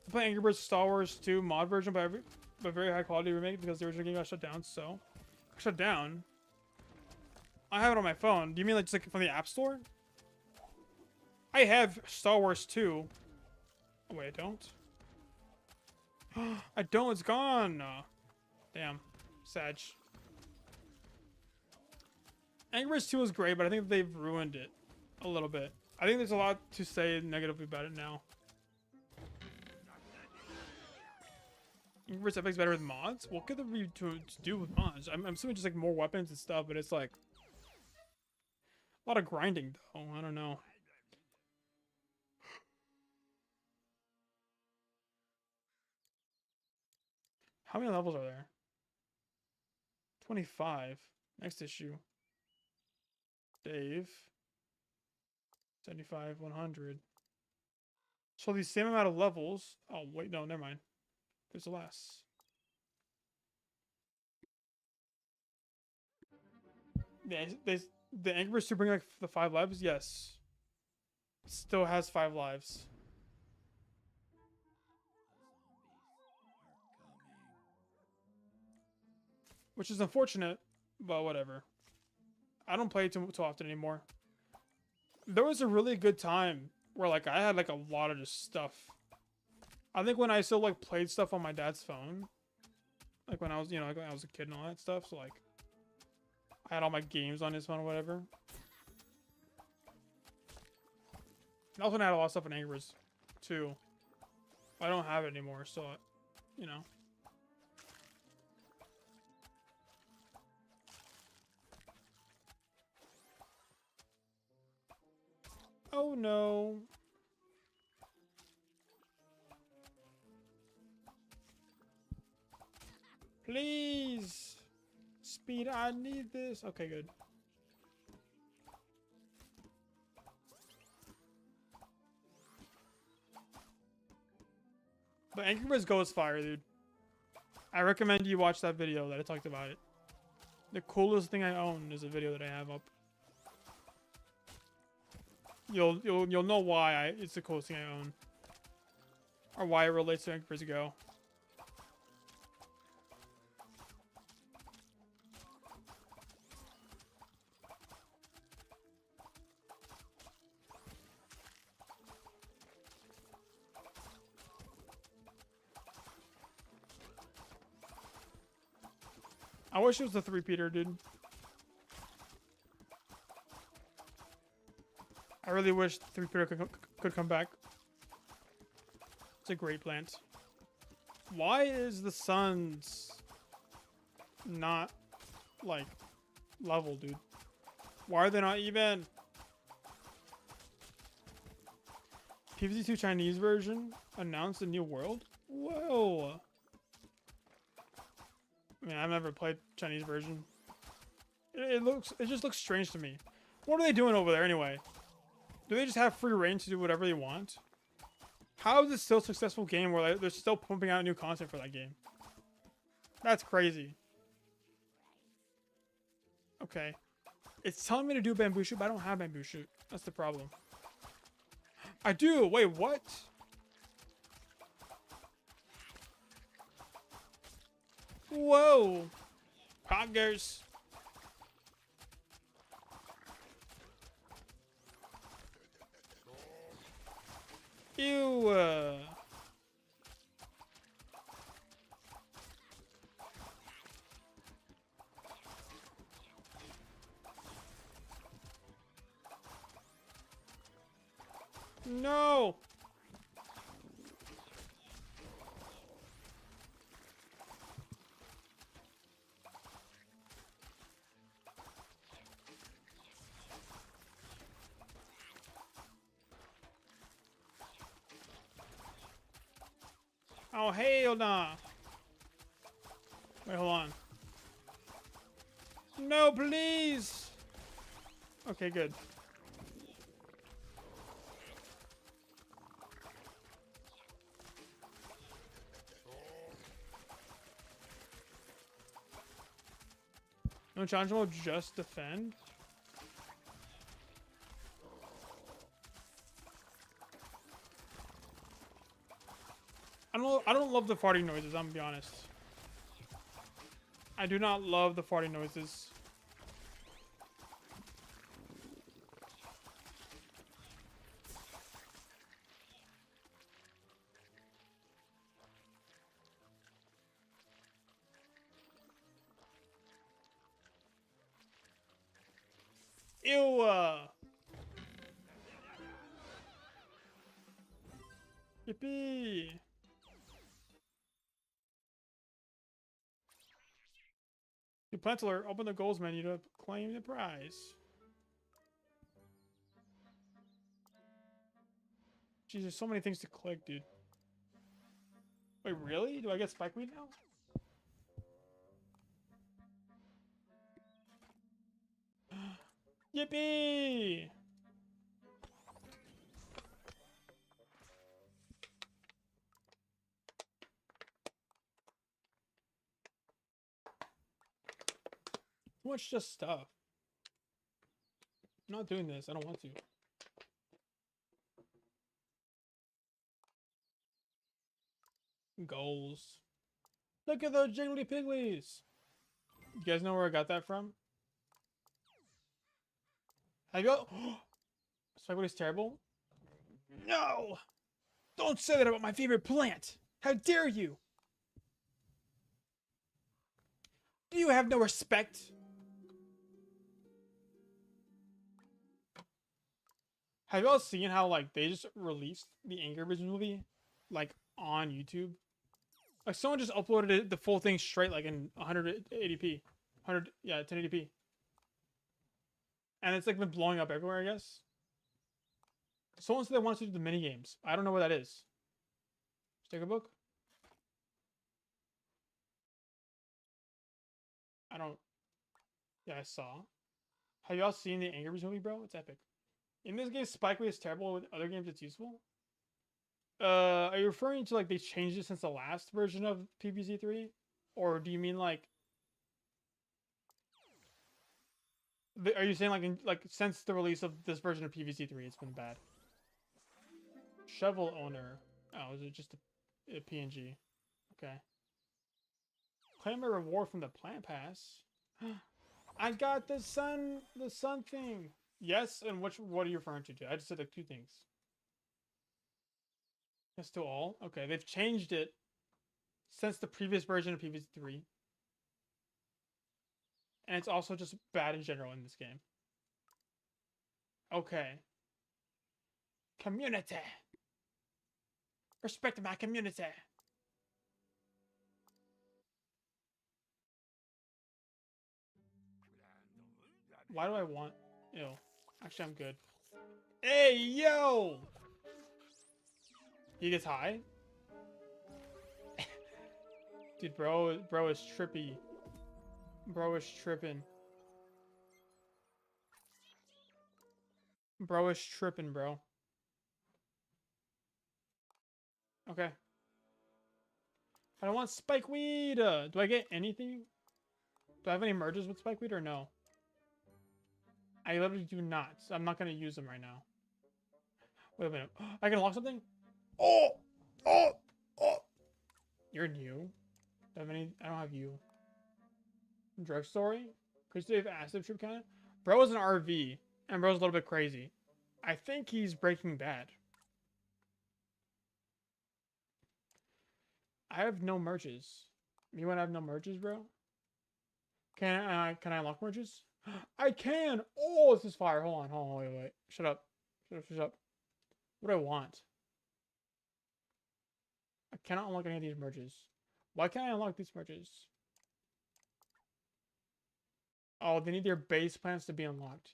I play Angry Birds Star Wars 2 mod version, but very high quality remake because the original game got shut down. So, shut down. I have it on my phone. Do you mean like just like from the App Store? I have Star Wars 2. Oh wait, I don't. I don't. It's gone. Damn. Sag. Angry Birds 2 is great, but I think they've ruined it a little bit. I think there's a lot to say negatively about it now. Angry Birds Epic's better with mods? What could there be to do with mods? I'm assuming just like more weapons and stuff, but it's like a lot of grinding though. I don't know. How many levels are there? 25. Next issue. Dave. 75, 100. So the same amount of levels. Oh, wait, no, never mind. There's less. Yeah, the Angry Birds to bring like the 5 lives? Yes. Still has 5 lives. Which is unfortunate, but whatever. I don't play it too often anymore. There was a really good time where like I had like a lot of just stuff. I think when I still like played stuff on my dad's phone, like when I was, like when I was a kid and all that stuff, so like I had all my games on his phone or whatever. And also, I had a lot of stuff in Angry Birds too. I don't have it anymore, so you know. Oh no. Please. Speed, I need this. Okay, good. But Angry Birds Go is fire, dude. I recommend you watch that video that I talked about it. The coolest thing I own is a video that I have up. You'll know why it's the coolest thing I own. Or why it relates to Angry Birds Go. I wish it was the 3-peater, dude. I really wish the 3-peater could come back. It's a great plant. Why is the sun's not, like, level, dude? Why are they not even? P52 Chinese version announced a new world? Whoa. I mean, I've never played Chinese version. It just looks strange to me. What are they doing over there anyway? Do they just have free reign to do whatever they want? How is this still a successful game where they're still pumping out new content for that game? That's crazy. Okay. It's telling me to do bamboo shoot, but I don't have bamboo shoot. That's the problem. I do! Wait, what? Whoa. Poggers. Ew. No. Oh, hell nah. Wait, hold on. No, please. Okay, good. No challenge mode, just defend. I don't love the farting noises, I'm gonna be honest. I do not love the farting noises. Ew. Yippee. You plant alert, open the goals menu to claim the prize. Jeez, there's so many things to click, dude. Wait, really? Do I get Spikeweed now? Yippee! Too much just stuff. I'm not doing this. I don't want to. Goals. Look at those jiggly pigglies. You guys know where I got that from? I go. Spikeweed is terrible. No! Don't say that about my favorite plant! How dare you! Do you have no respect? Have y'all seen how, like, they just released the Angry Birds movie, like, on YouTube? Like, someone just uploaded it, the full thing straight, like, in 180p. 1080p. And it's, like, been blowing up everywhere, I guess. Someone said they wanted to do the mini games. I don't know what that is. Sticker book? I don't... Yeah, I saw. Have y'all seen the Angry Birds movie, bro? It's epic. In this game, Spikeweed is terrible. With other games, it's useful. Are you referring to, like, they changed it since the last version of PVZ3? Or do you mean, like... Are you saying, like, since the release of this version of PVZ3, it's been bad? Shovel owner. Oh, is it just a PNG? Okay. Claim a reward from the plant pass. I got the sun thing. Yes, and what are you referring to? I just said like two things. Yes to all. Okay, they've changed it since the previous version of PvZ3. And it's also just bad in general in this game. Okay. Community. Respect my community. Why do I want... Ew. Actually, I'm good. Hey, yo! He gets high? Dude, bro is trippy. Bro is tripping. Bro is tripping, bro. Okay. I don't want Spikeweed. Do I get anything? Do I have any merges with Spikeweed or no? I literally do not. So I'm not going to use them right now. Wait a minute. I can unlock something? Oh! Oh! Oh! You're new. Do I have any? I don't have you. Drug story? Could you have acid trip kind of? Bro is an RV, and bro's a little bit crazy. I think he's Breaking Bad. I have no merges. You want to have no merges, bro? Can I unlock merges? I can! Oh, this is fire. Hold on, wait. Shut up. Shut up. What do I want? I cannot unlock any of these merges. Why can't I unlock these merges? Oh, they need their base plans to be unlocked.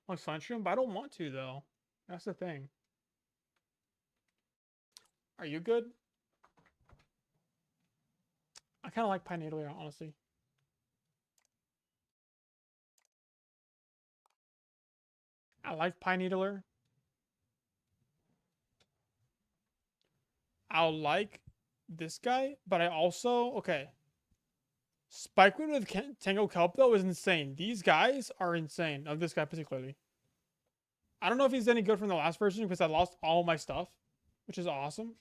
Like Sunshroom? But I don't want to, though. That's the thing. Are you good? I kind of like Pine Needler, honestly. I like Pine Needler. I'll like this guy, but I also... Okay. Spikewood with Tango Kelp, though, is insane. These guys are insane. Of this guy, particularly. I don't know if he's any good from the last version, because I lost all my stuff, which is awesome.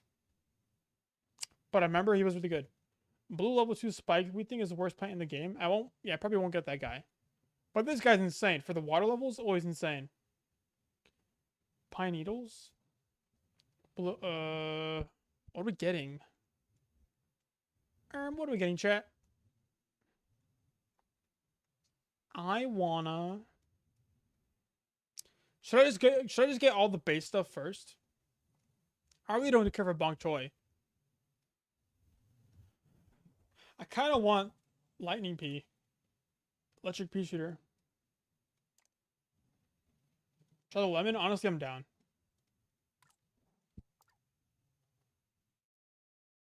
But I remember he was really good. Blue level 2 Spike, we think is the worst plant in the game. I probably won't get that guy. But this guy's insane. For the water levels, always insane. Pine Needles? Blue, what are we getting? What are we getting, chat? I wanna... Should I just get all the base stuff first? I really don't care for Bong Choi. I kind of want Lightning Pea. Electric Pea Shooter. Try the lemon? Honestly, I'm down.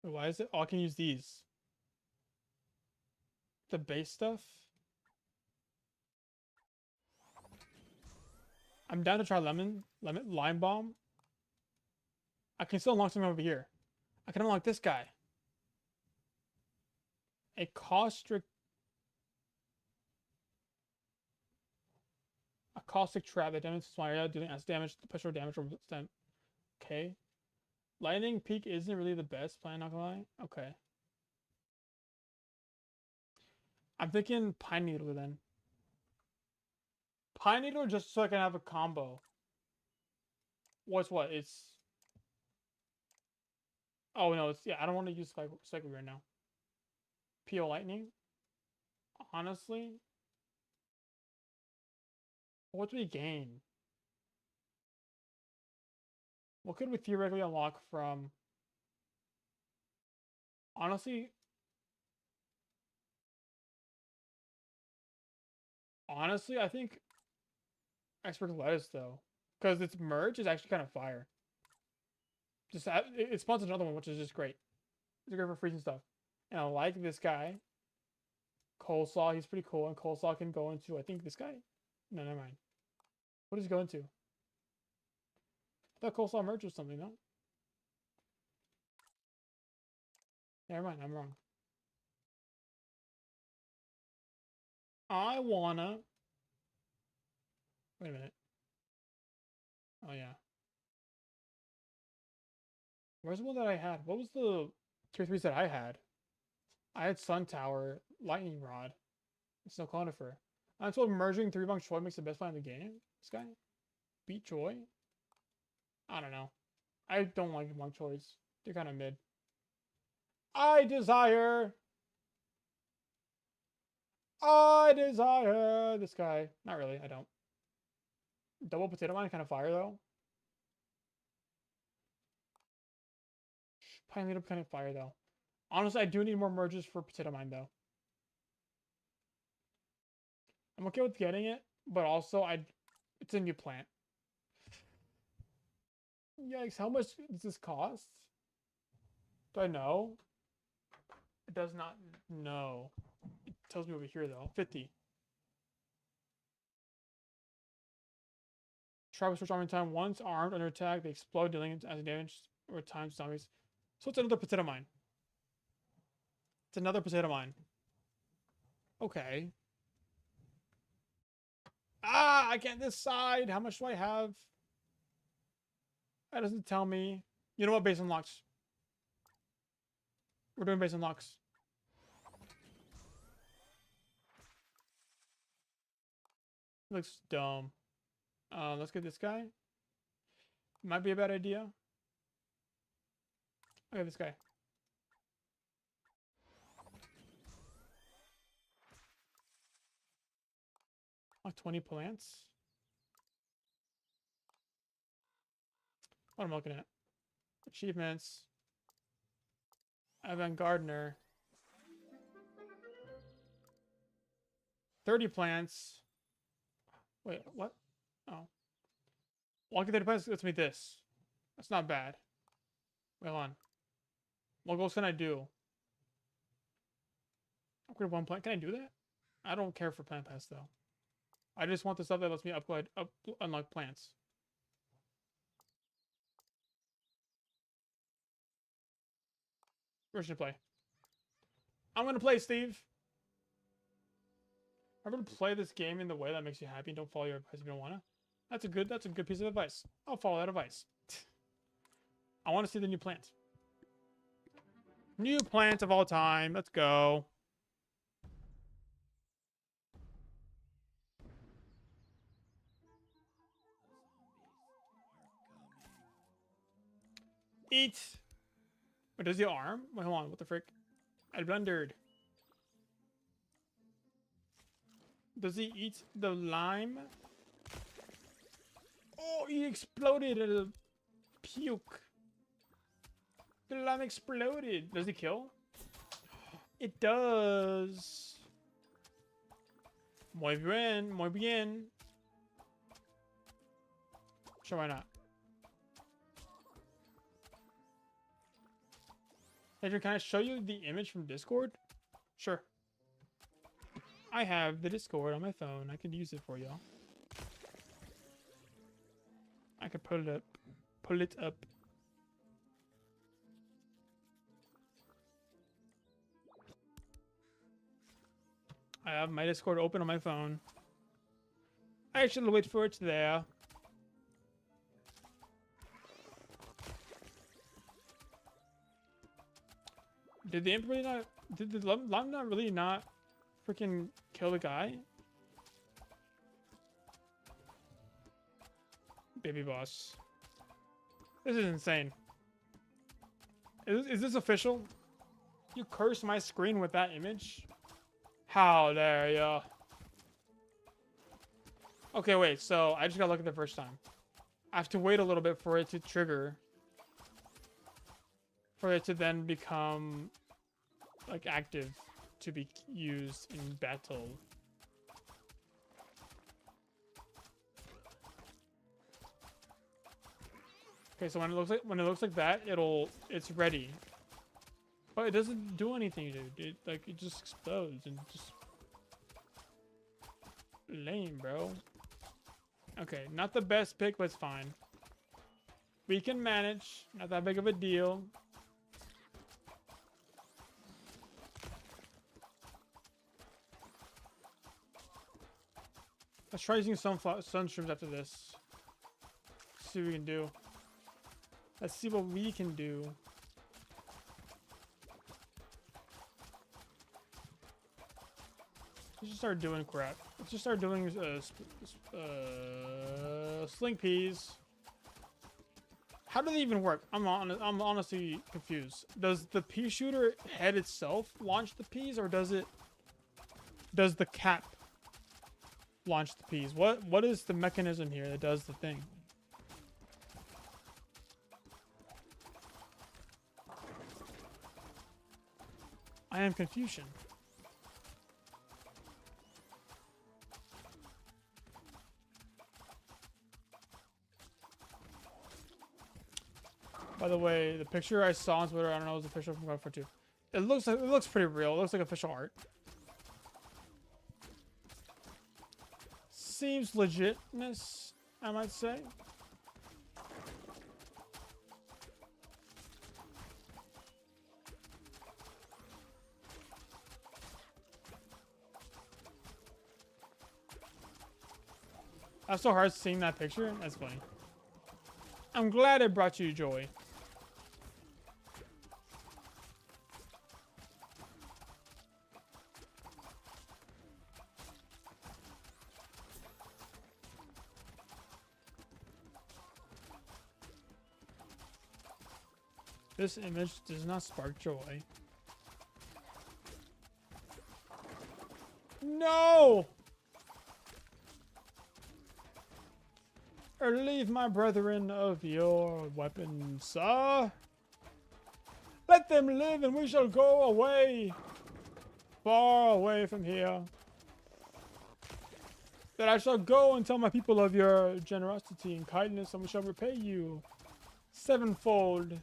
Wait, why is it? Oh, I can use these. The base stuff? I'm down to try Lime Bomb. I can still unlock something over here. I can unlock this guy. A caustic trap that damages my area, dealing acid damage, pressure damage, or stem. Okay. Lightning Peak isn't really the best plan, not gonna lie. Okay. I'm thinking Pine Needler then. Pine Needler just so I can have a combo. What's what? It's... Oh, no, it's... Yeah, I don't want to use Spike right now. P.O. Lightning? Honestly? What do we gain? What could we theoretically unlock from... Honestly, I think Expert Lettuce, though. Because its merge is actually kind of fire. It spawns another one, which is just great. It's great for freezing stuff. And I like this guy. Coleslaw, he's pretty cool. And Coleslaw can go into, I think, this guy? No, never mind. What does he go into? I thought Coleslaw merged or something, no? Never mind, I'm wrong. I wanna... Wait a minute. Oh, yeah. Where's the one that I had? What was the tier 3s that I had? I had Sun Tower, Lightning Rod, and Snow Conifer. I'm told merging 3 Bong Choi makes the best fight in the game. This guy? Beat Choi? I don't know. I don't like Bong Choi's. They're kind of mid. I desire this guy. Not really, I don't. Double Potato Mine kind of fire though. Pine Needle kind of fire though. Honestly, I do need more merges for Potato Mine though. I'm okay with getting it, but also it's a new plant. Yikes, how much does this cost? Do I know? It does not know. It tells me over here though. 50. Try with switch arming time. Once armed under attack, they explode, dealing as damage over time to zombies. So it's another potato mine. It's another potato mine. Okay. Ah, I can't decide. How much do I have? That doesn't tell me. You know what? Base unlocked. We're doing base unlocks. Looks dumb. Let's get this guy. Might be a bad idea. Okay, this guy. Oh, 20 plants. What am I looking at? Achievements. Avant Gardener. 30 plants. Wait, what? Oh. Walking 30 plants lets me this. That's not bad. Wait, hold on. What goals can I do? Upgrade 1 plant. Can I do that? I don't care for plant pass though. I just want the stuff that lets me unlock plants. Where should I play? I'm gonna play, Steve. Remember to play this game in the way that makes you happy and don't follow your advice if you don't wanna. That's a good piece of advice. I'll follow that advice. I want to see the new plant. New plant of all time. Let's go. Eat. Wait, does the arm? Wait, hold on. What the frick? I blundered. Does he eat the lime? Oh, he exploded at a puke. The lime exploded. Does he kill? It does. Muy bien. Muy bien. Sure, why not? Adrian, can I show you the image from Discord? Sure. I have the Discord on my phone. I could use it for y'all. I could pull it up. Pull it up. I have my Discord open on my phone. I should wait for it there. Did the imp really not... Did the lime not really not freaking kill the guy? Baby boss. This is insane. Is this official? You cursed my screen with that image? How dare ya? Okay, wait. So I just gotta look at the first time. I have to wait a little bit for it to trigger. For it to then become like active to be used in battle. Okay, so when it looks like that, it's ready. But it doesn't do anything, dude. It just explodes and just lame, bro. Okay, not the best pick, but it's fine. We can manage. Not that big of a deal. Let's try using sunstroms after this. See what we can do. Let's see what we can do. Let's just start doing crap. Let's just start doing sling peas. How do they even work? I'm honestly confused. Does the pea shooter head itself launch the peas, or does the cap launch the peas? What is the mechanism here that does the thing? I am confusion. By the way, the picture I saw on Twitter, I don't know, is official from God 2. It looks pretty real. It looks like official art. Seems legitness, I might say. That's so hard seeing that picture. That's funny. I'm glad it brought you joy. This image does not spark joy. No! Relieve my brethren of your weapons, sir. Let them live and we shall go away. Far away from here. That I shall go and tell my people of your generosity and kindness, and we shall repay you sevenfold.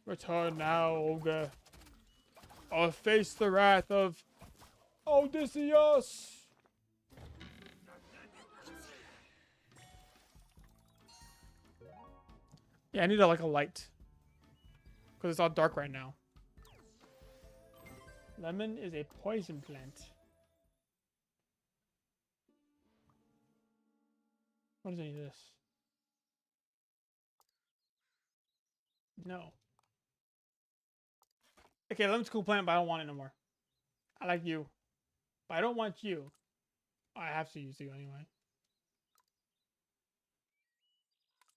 Return now, ogre, or face the wrath of Odysseus. Yeah, I need like a light, because it's all dark right now. Lemon is a poison plant. What is any of this? No. Okay, lemon's a cool plant, but I don't want it no more. I like you, but I don't want you. I have to use you anyway.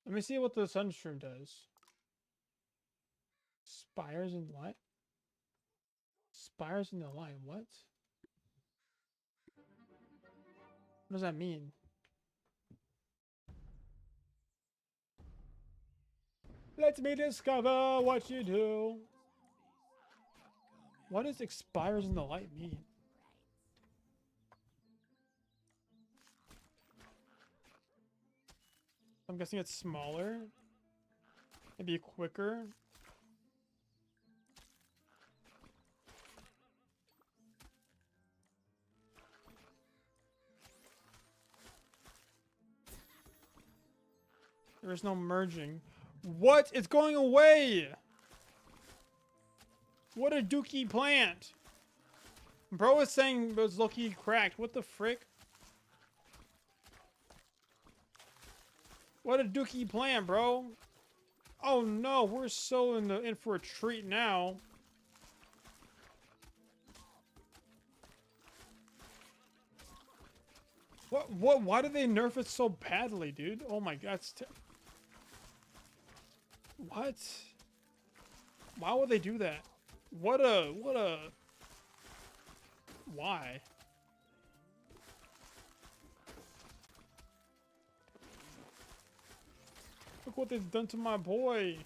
Let me see what the sunstream does. Spires in what? Spires in the light. What? What does that mean? Let me discover what you do. What does expires in the light mean? I'm guessing it's smaller. Maybe quicker. There's no merging. What? It's going away! What a dookie plant! Bro is saying it was low-key cracked. What the frick? What a dookie plant, bro! Oh no, we're so in for a treat now. What? Why did they nerf it so badly, dude? Oh my god, what? Why would they do that? What a... Why? Look what they've done to my boy.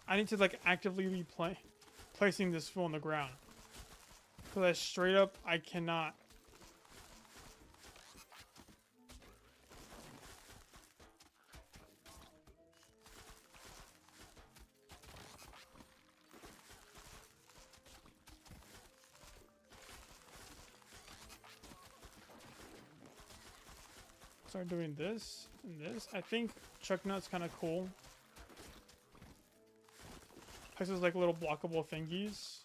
I need to like actively be placing this fool on the ground. Because I straight up, I cannot. Start doing this and this. I think Chuck Nut's kind of cool. Places like little blockable thingies.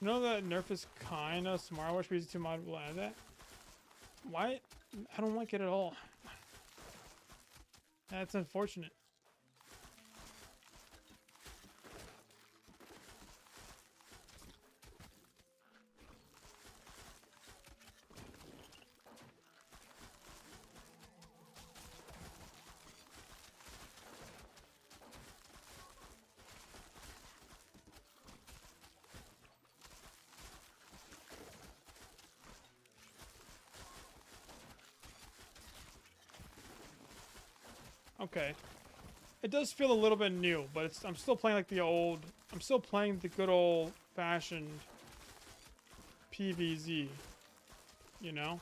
You know that nerf is kind of smart. I wish BZ2 mod will add that. Why? I don't like it at all. That's unfortunate. Okay. It does feel a little bit new, but it's, I'm still playing like the old... I'm still playing the good old-fashioned PVZ. You know?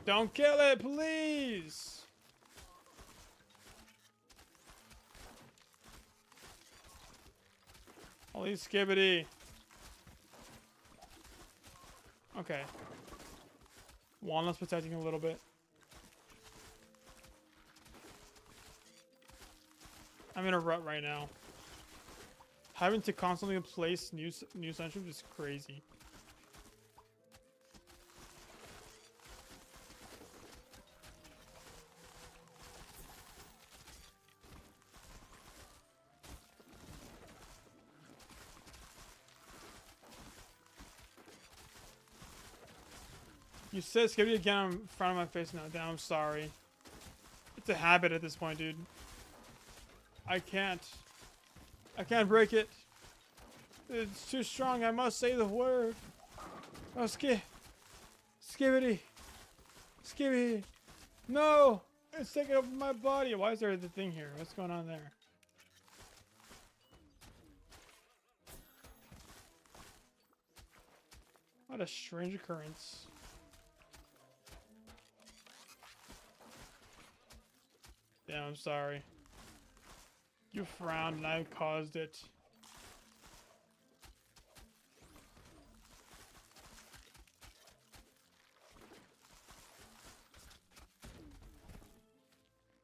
Don't kill it, please! Holy skibbity. Okay. Walnut's protecting a little bit. I'm in a rut right now. Having to constantly place new centuries is crazy. You said skibidi again in front of my face now. Damn, I'm sorry. It's a habit at this point, dude. I can't break it. It's too strong. I must say the word. Oh, skibidi. Skibidi. No! It's taking over my body. Why is there the thing here? What's going on there? What a strange occurrence. Damn, I'm sorry. You frowned and I caused it.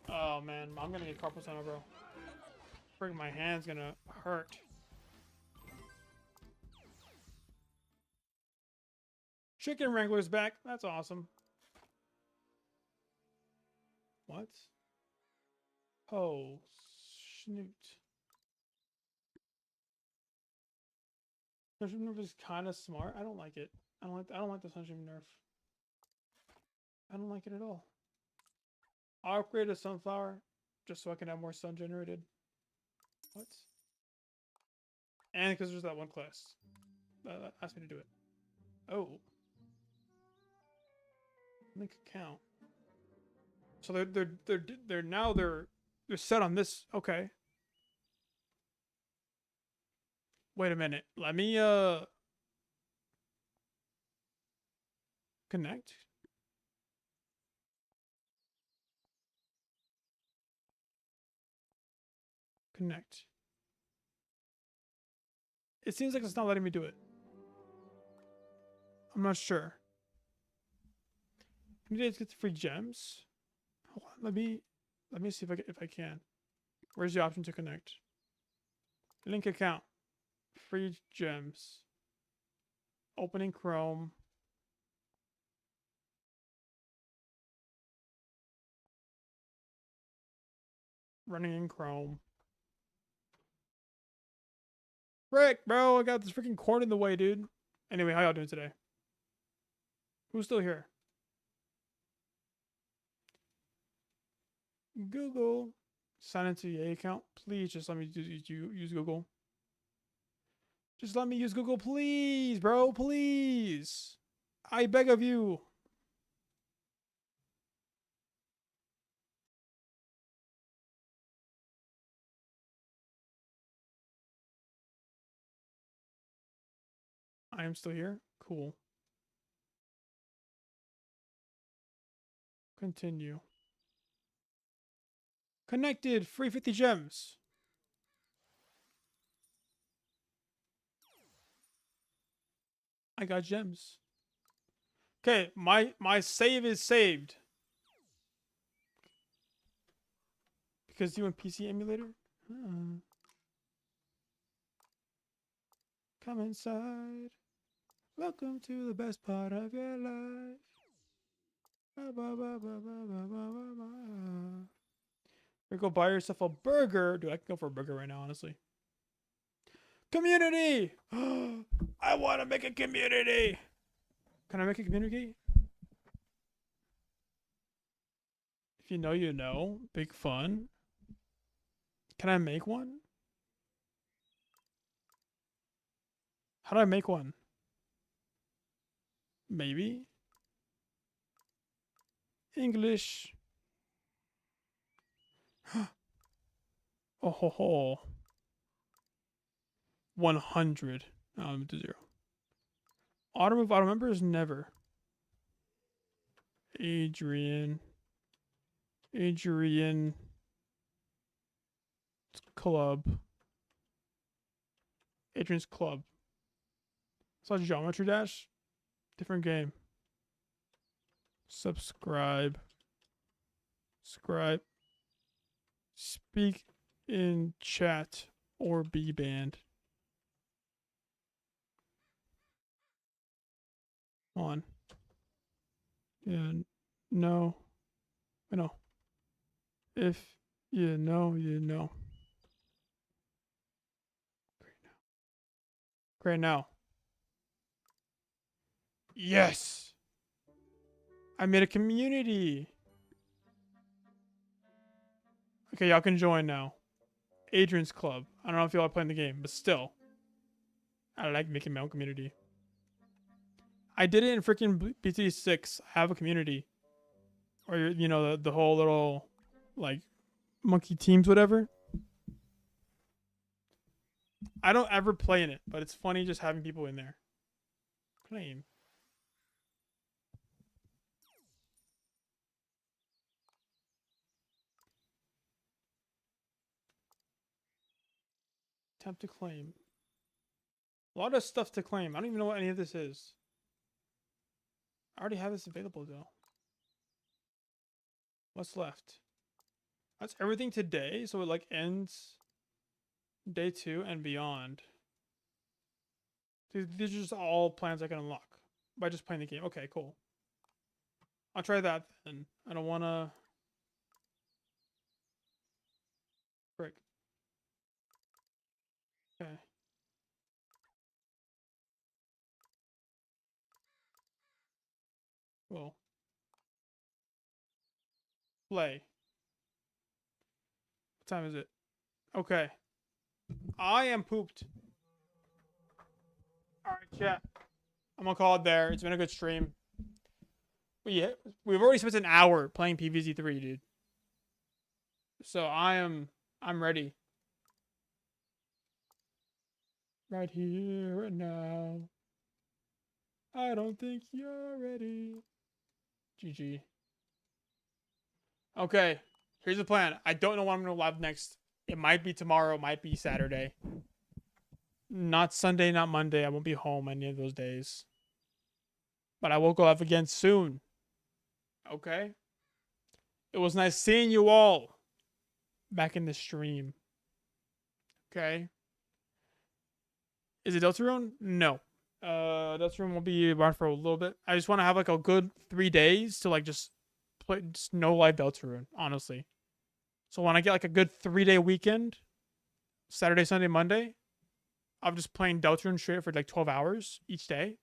Oh man, I'm gonna get carpal tunnel, bro. Freaking my hand's gonna hurt. Chicken Wrangler's back. That's awesome. What? Oh, snoot. Sunshine Nerf is kind of smart. I don't like it. I don't like the Sunshine Nerf. I don't like it at all. I'll upgrade a sunflower just so I can have more sun generated. What? And because there's that one class that asked me to do it. Oh. Link account. So they're set on this. Okay. Wait a minute. Let me connect. Connect. It seems like it's not letting me do it. I'm not sure. Can you get the free gems? Hold on, let me see if I can. Where's the option to connect? Link account. Free gems. Opening Chrome. Running in Chrome. Frick, bro, I got this freaking cord in the way, dude. Anyway, how y'all doing today? Who's still here? Google. Sign into your account. Please just let me use Google. Just let me use Google, please, bro. Please. I beg of you. I am still here. Cool. Continue. Connected. Free 50 gems. I got gems. Okay, my save is saved. Because you in PC emulator? Come inside. Welcome to the best part of your life. Or go buy yourself a burger. Dude, I can go for a burger right now, honestly. Community! I want to make a community! Can I make a community? If you know, you know. Big fun. Can I make one? How do I make one? Maybe? English. Oh ho ho. 100. Oh, I'm to 0. Auto move, auto members? Never. Adryen. Club. Adrian's Club. It's like Geometry Dash. Different game. Subscribe. Speak in chat or be banned. On. Yeah. No. No. If you know, you know. Great now. Yes. I made a community. Okay, y'all can join now. Adrian's Club. I don't know if y'all are playing the game, but still. I like making my own community. I did it in freaking BT6. I have a community. Or, you know, the whole little, like, monkey teams, whatever. I don't ever play in it, but it's funny just having people in there. Claim. Attempt to claim. A lot of stuff to claim. I don't even know what any of this is. I already have this available, though. What's left? That's everything today, so it, like, ends day 2 and beyond. These are just all plans I can unlock by just playing the game. Okay, cool. I'll try that then. I don't want to... Frick. Okay. Well. Play. What time is it? Okay. I am pooped. Alright, chat. I'm gonna call it there. It's been a good stream. We've already spent an hour playing PvZ3, dude. So I'm ready. Right here and now. I don't think you're ready. GG. Okay, here's the plan. I don't know when I'm gonna live next. It might be tomorrow, it might be Saturday. Not Sunday, not Monday. I won't be home any of those days. But I will go live again soon. Okay? It was nice seeing you all back in the stream. Okay? Is it Deltarune? No. Deltarune will be around for a little bit. I just want to have like a good 3 days to like just play just no live Deltarune, honestly. So when I get like a good 3-day weekend, Saturday, Sunday, Monday, I'm just playing Deltarune straight for like 12 hours each day.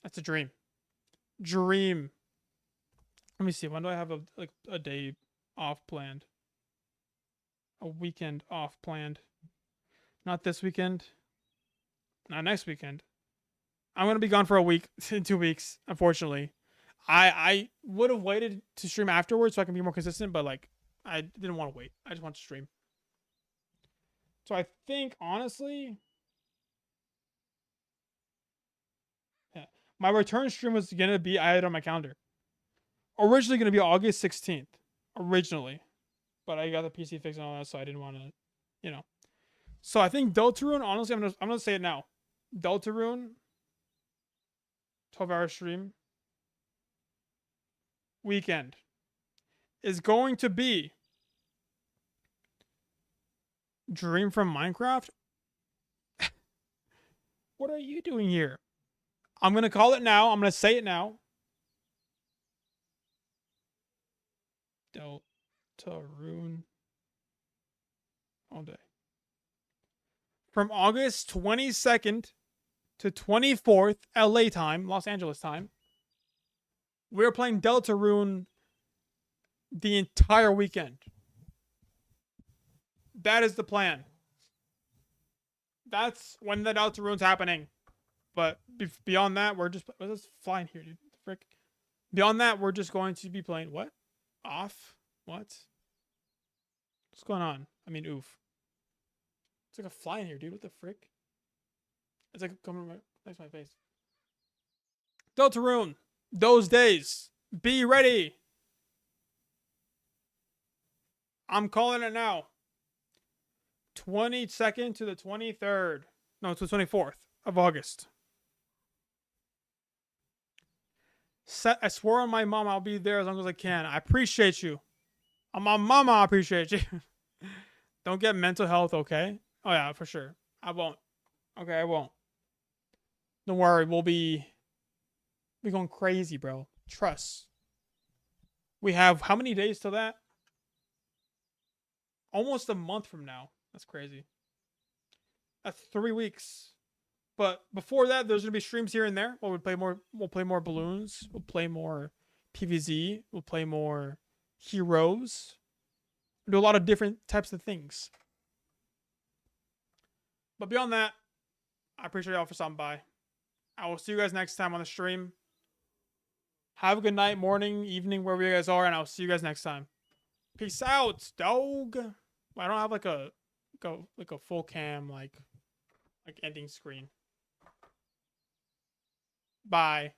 That's a dream. Dream. Let me see. When do I have a day off planned? A weekend off planned. Not this weekend. Not next weekend. I'm gonna be gone for a week in 2 weeks, unfortunately. I would have waited to stream afterwards so I can be more consistent, but like I didn't want to wait. I just want to stream. So I think honestly, yeah, my return stream was gonna be, I had it on my calendar. Originally gonna be August 16th. Originally. But I got the PC fix and all that, so I didn't want to, you know. So I think Deltarune, honestly, I'm gonna say it now. Deltarune, 12-hour stream, weekend, is going to be Dream from Minecraft. What are you doing here? I'm gonna call it now. I'm gonna say it now. Deltarune all day. From August 22nd to 24th, LA time, Los Angeles time, we're playing Deltarune the entire weekend. That is the plan. That's when the Deltarune's happening. But beyond that, we're just... What's this flying here, dude? The frick? Beyond that, we're just going to be playing... What? Off? What? What's going on? I mean, oof. It's like a fly in here, dude. What the frick? It's like coming right next to my face. Deltarune. Those days. Be ready. I'm calling it now. 22nd to the 23rd. No, it's the 24th of August. I swore on my mom I'll be there as long as I can. I appreciate you. On my mama, I appreciate you. Don't get mental health, okay? Oh yeah, for sure. I won't. Okay, I won't. Don't worry, we'll be going crazy, bro. Trust. We have how many days till that? Almost a month from now. That's crazy. That's 3 weeks. But before that, there's gonna be streams here and there. We'll play more balloons. We'll play more PvZ. We'll play more heroes. Do a lot of different types of things. But beyond that, I appreciate y'all for stopping by. I will see you guys next time on the stream. Have a good night, morning, evening, wherever you guys are, and I'll see you guys next time. Peace out, dog. I don't have like a full cam like ending screen. Bye.